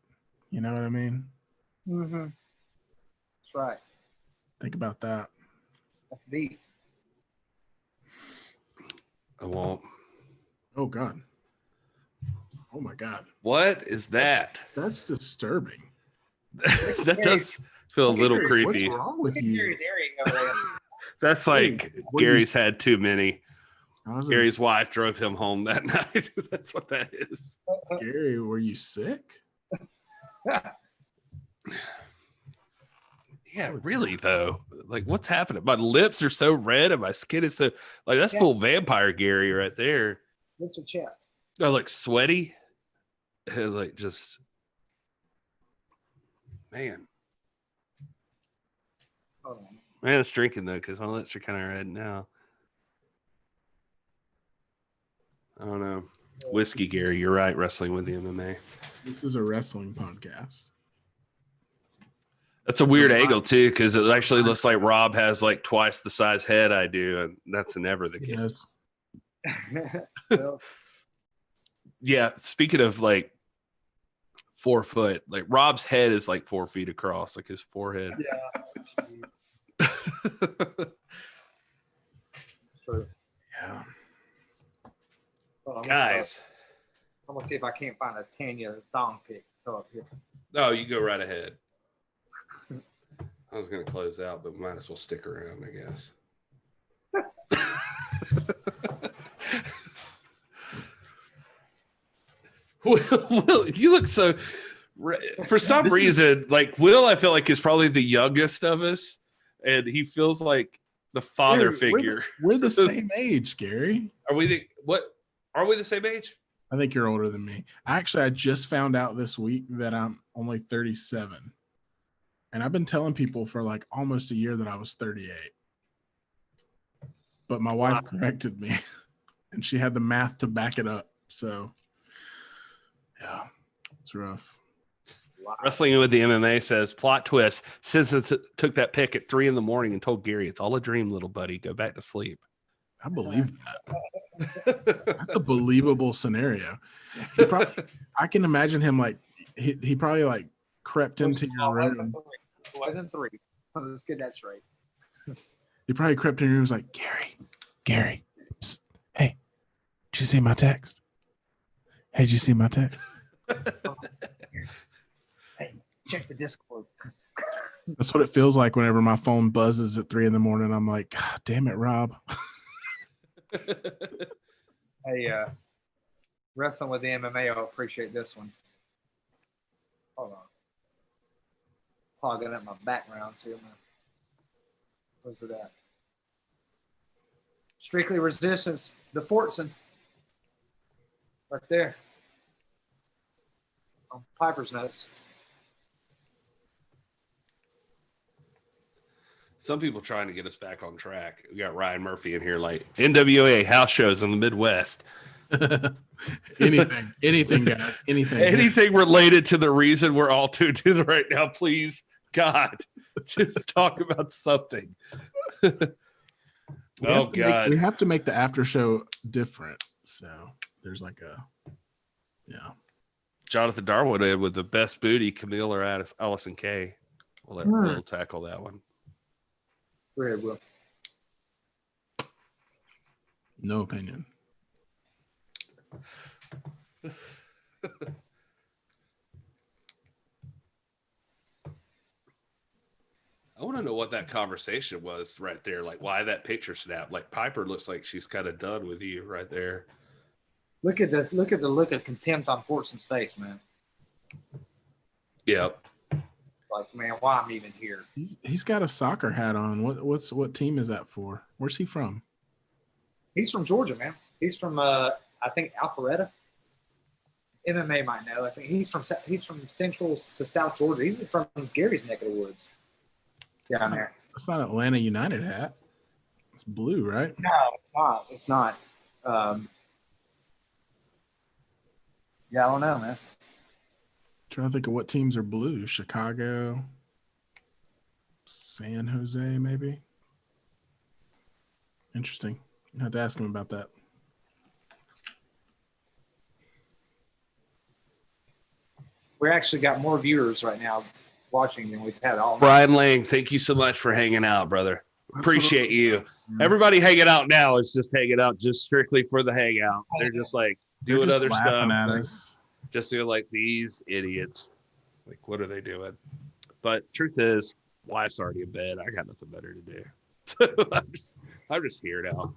You know what I mean? Mm-hmm. That's right. Think about that. That's deep. I won't. Oh God. Oh my God. What is that? That's disturbing. That does feel a little creepy. What's wrong with you? That's like Gary's had too many. Gary's wife drove him home that night. That's what that is. Gary, were you sick? Yeah, really though. Like, what's happening? My lips are so red and my skin is so like that's full vampire Gary right there. What's your chat? I look sweaty. Like just man. Hold on. Man, it's drinking though, because my lips are kind of red now. I don't know. Whiskey, Gary, you're right. Wrestling with the MMA. This is a wrestling podcast. That's a weird angle too, because it actually looks like Rob has like twice the size head I do, and that's never the case. Well, yeah. Speaking of like 4 foot, like Rob's head is like 4 feet across, like his forehead. Yeah. True. Yeah. Guys, I'm gonna see if I can't find a Tanya thong pic. Fill up here. no, you go right ahead. I was gonna close out, but might as well stick around, I guess. Will, you look so. For some reason, like Will, I feel like is probably the youngest of us, and he feels like the father figure. We're the same age, Gary. Are we the same age? I think you're older than me. Actually, I just found out this week that I'm only 37. And I've been telling people for like almost a year that I was 38. But my wife corrected me, and she had the math to back it up. So, yeah, it's rough. Wrestling with the MMA says, plot twist, Simpson took that pick at 3 a.m. and told Gary, it's all a dream, little buddy. Go back to sleep. I believe that. That's a believable scenario. I can imagine him like, he probably like crept into your room. It wasn't 3. Let's get that straight. He probably crept in your room and was like, Gary, psst, hey, did you see my text? Hey, did you see my text? Hey, check the Discord. That's what it feels like whenever my phone buzzes at 3 a.m. I'm like, God damn it, Rob. Hey, wrestling with the MMA, I'll appreciate this one. Hold on. Clogging up my backgrounds here, man. Where's it at? Strictly Resistance, the Fortson. Right there. On Piper's notes. Some people trying to get us back on track. We got Ryan Murphy in here, like NWA house shows in the Midwest. anything, guys. Anything related to the reason we're all tuned in right now, please, God, just talk about something. Oh, God. We have to make the after show different. So there's like Jonathan Darwood with the best booty, Camille or Allison Kay. We'll let Will tackle that one. Go ahead, Will. No opinion. I want to know what that conversation was right there. Like why that picture snapped. Like Piper looks like she's kind of done with you right there. Look at this. Look at the look of contempt on Fortson's face, man. Yep. Like, man, why I'm even here? He's got a soccer hat on. What team is that for? Where's he from? He's from Georgia, man. He's from I think Alpharetta. MMA might know. I think he's from Central to South Georgia. He's from Gary's neck of the woods. Down there. That's not Atlanta United hat. It's blue, right? No, it's not. It's not. Yeah, I don't know, man. Trying to think of what teams are blue. Chicago, San Jose, maybe. Interesting. I have to ask him about that. We actually got more viewers right now watching than we've had all night. Brian Lang, thank you so much for hanging out, brother. Appreciate you. Everybody hanging out now is just hanging out just strictly for the hangout. They're just like doing other stuff. At us. Just doing like these idiots. Like, what are they doing? But truth is, wife's already in bed. I got nothing better to do. I'm just here now.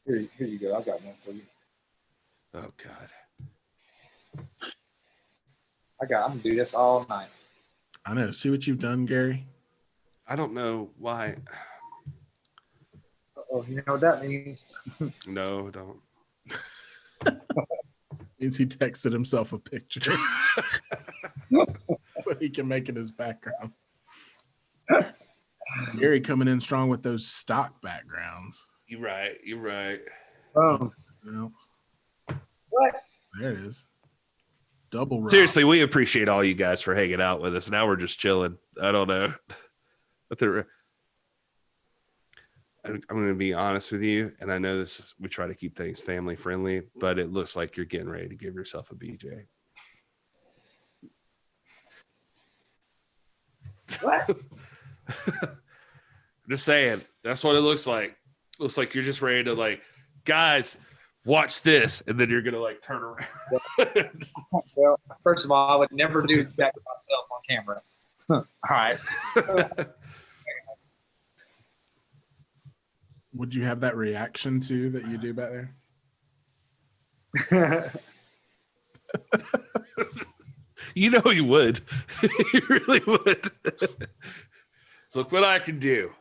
Here you go. I got one for you. Oh God. I'm gonna do this all night. I know. See what you've done, Gary? I don't know why. Oh, you know what that means? No, don't. Means he texted himself a picture so he can make it his background. Gary coming in strong with those stock backgrounds. You're right. Oh. What? There it is. Double rock. Seriously, we appreciate all you guys for hanging out with us. Now we're just chilling. I don't know. But I'm going to be honest with you, and I know we try to keep things family friendly, but it looks like you're getting ready to give yourself a BJ. What? Just saying. That's what it looks like. Looks like you're just ready to like, guys, watch this, and then you're going to like turn around. Well, first of all, I would never do that to myself on camera. All right. Would you have that reaction too that you do back there? You know he would. He really would. Look what I can do.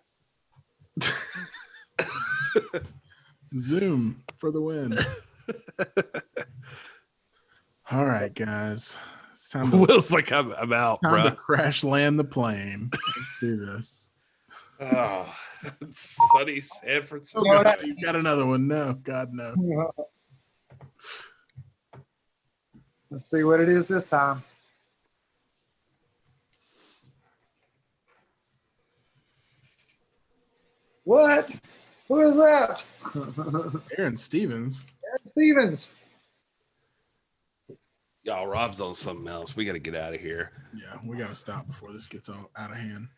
Zoom for the win. All right, guys. It's time to, Will's like, I'm out, time bro. to crash land the plane. Let's do this. Oh, sunny San Francisco. Oh, he's got another one. No, God, no. Let's see what it is this time. What? Who is that? Aaron Stevens. Aaron Stevens. Y'all, Rob's on something else. We got to get out of here. Yeah, we got to stop before this gets all out of hand.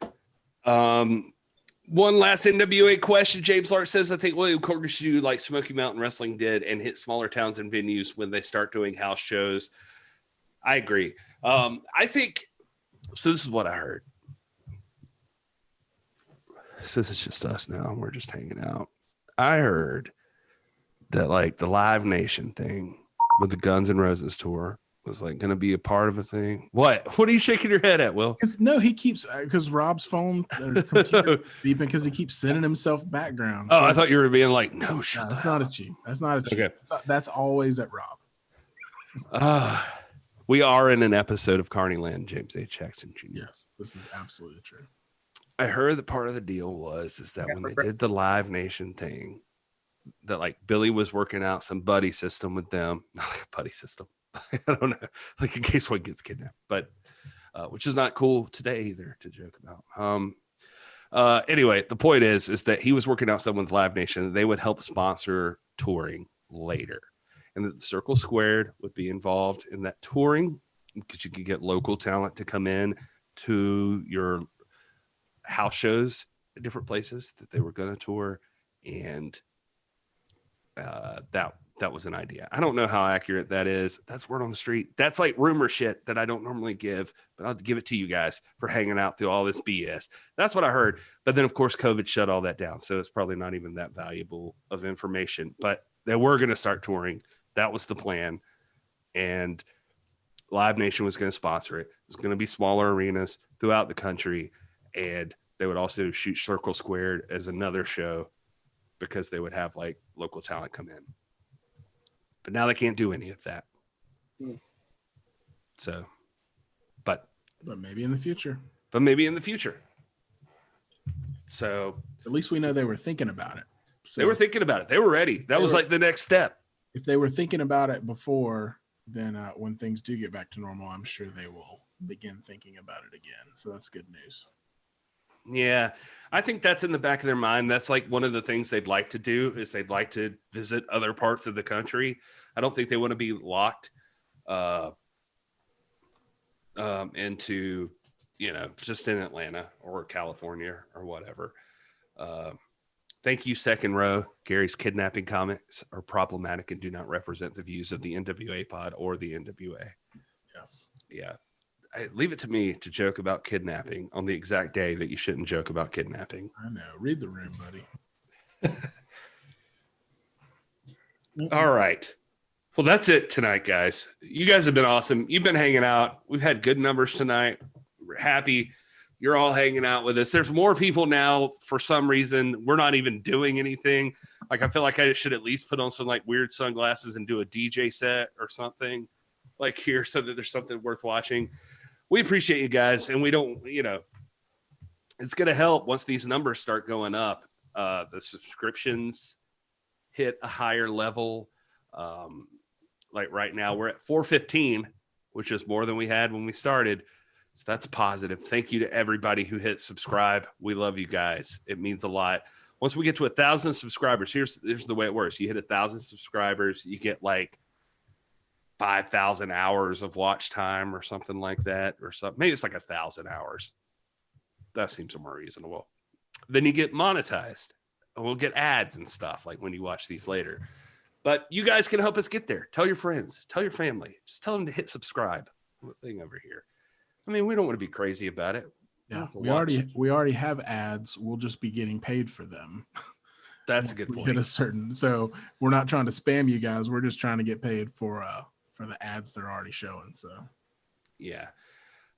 One last NWA question. James Lark says, I think William Corgan should do like Smoky Mountain Wrestling did and hit smaller towns and venues when they start doing house shows. I agree. I think, so this is what I heard. Since it's just us now and we're just hanging out, I heard that like the Live Nation thing with the Guns N' Roses tour was like going to be a part of a thing. What are you shaking your head at, Will? No, he keeps, because Rob's phone computer beeping because he keeps sending himself background. Oh, I thought you were being like, no, shut that's not a cheat. That's not a cheat. Okay. That's always at Rob. We are in an episode of Carneyland, James A. Jackson Jr. Yes, this is absolutely true. I heard that part of the deal is that when they did the Live Nation thing, that like Billy was working out some buddy system with them. Not like a buddy system. I don't know, like in case one gets kidnapped, but which is not cool today either to joke about. Anyway, the point is that he was working out someone with Live Nation. They would help sponsor touring later, and that the Circle Squared would be involved in that touring because you could get local talent to come in to your house shows at different places that they were going to tour, and that was an idea. I don't know how accurate that is. That's word on the street. That's like rumor shit that I don't normally give, but I'll give it to you guys for hanging out through all this BS. That's what I heard. But then, of course, COVID shut all that down, so it's probably not even that valuable of information. But they were going to start touring. That was the plan, and Live Nation was going to sponsor it. It was going to be smaller arenas throughout the country, and they would also shoot Circle Squared as another show because they would have like local talent come in. But now they can't do any of that. So, but maybe in the future. So at least we know they were thinking about it. So they were thinking about it. They were ready. That was like the next step. If they were thinking about it before, then when things do get back to normal, I'm sure they will begin thinking about it again. So that's good news. Yeah, I think that's in the back of their mind. That's like one of the things they'd like to do is they'd like to visit other parts of the country. I don't think they want to be locked into, just in Atlanta or California or whatever. Thank you, Second Row. Gary's kidnapping comments are problematic and do not represent the views of the NWA pod or the NWA. Yes. Yeah. Leave it to me to joke about kidnapping on the exact day that you shouldn't joke about kidnapping. I know. Read the room, buddy. All right. Well, that's it tonight, guys. You guys have been awesome. You've been hanging out. We've had good numbers tonight. We're happy you're all hanging out with us. There's more people now. For some reason, we're not even doing anything. Like, I feel like I should at least put on some like weird sunglasses and do a DJ set or something like here so that there's something worth watching. We appreciate you guys, and we don't, it's going to help once these numbers start going up. The subscriptions hit a higher level. Like right now, we're at 415, which is more than we had when we started. So that's positive. Thank you to everybody who hit subscribe. We love you guys. It means a lot. Once we get to 1,000 subscribers, here's the way it works. You hit 1,000 subscribers, you get like 5,000 hours of watch time or something like that, or something. Maybe it's like 1,000 hours. That seems more reasonable. Then you get monetized. We'll get ads and stuff like when you watch these later. But you guys can help us get there. Tell your friends, tell your family. Just tell them to hit subscribe. Thing over here. I mean, we don't want to be crazy about it. Yeah, we already have ads. We'll just be getting paid for them. That's a good We point. hit a certain, so we're not trying to spam you guys. We're just trying to get paid for the ads they're already showing. So yeah.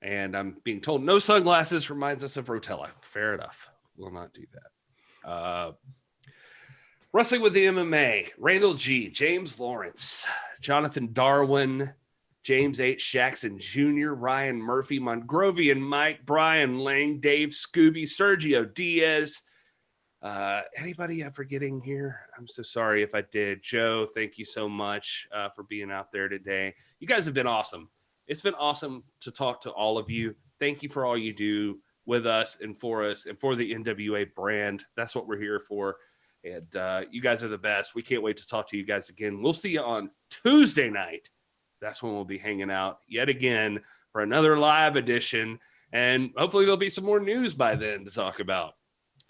And I'm being told no sunglasses reminds us of Rotella. Fair enough. We'll not do that. Wrestling with the MMA, Randall G, James Lawrence, Jonathan Darwin, James H. Jackson Jr., Ryan Murphy, Mongrovian Mike, Brian Lang, Dave Scooby, Sergio Diaz. Anybody I'm forgetting here? I'm so sorry if I did. Joe, thank you so much for being out there today. You guys have been awesome. It's been awesome to talk to all of you. Thank you for all you do with us and for the NWA brand. That's what we're here for. And you guys are the best. We can't wait to talk to you guys again. We'll see you on Tuesday night. That's when we'll be hanging out yet again for another live edition. And hopefully there'll be some more news by then to talk about.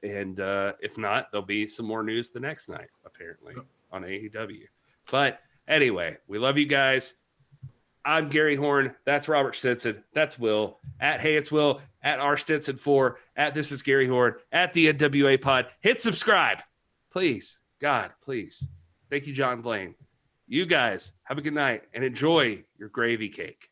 And if not, there'll be some more news the next night, apparently, on AEW. But anyway, we love you guys. I'm Gary Horn. That's Robert Stinson. That's Will. At Hey It's Will. At R Stinson 4. At This Is Gary Horn. At the NWA Pod. Hit subscribe. Please. God, please. Thank you, John Blaine. You guys have a good night and enjoy your gravy cake.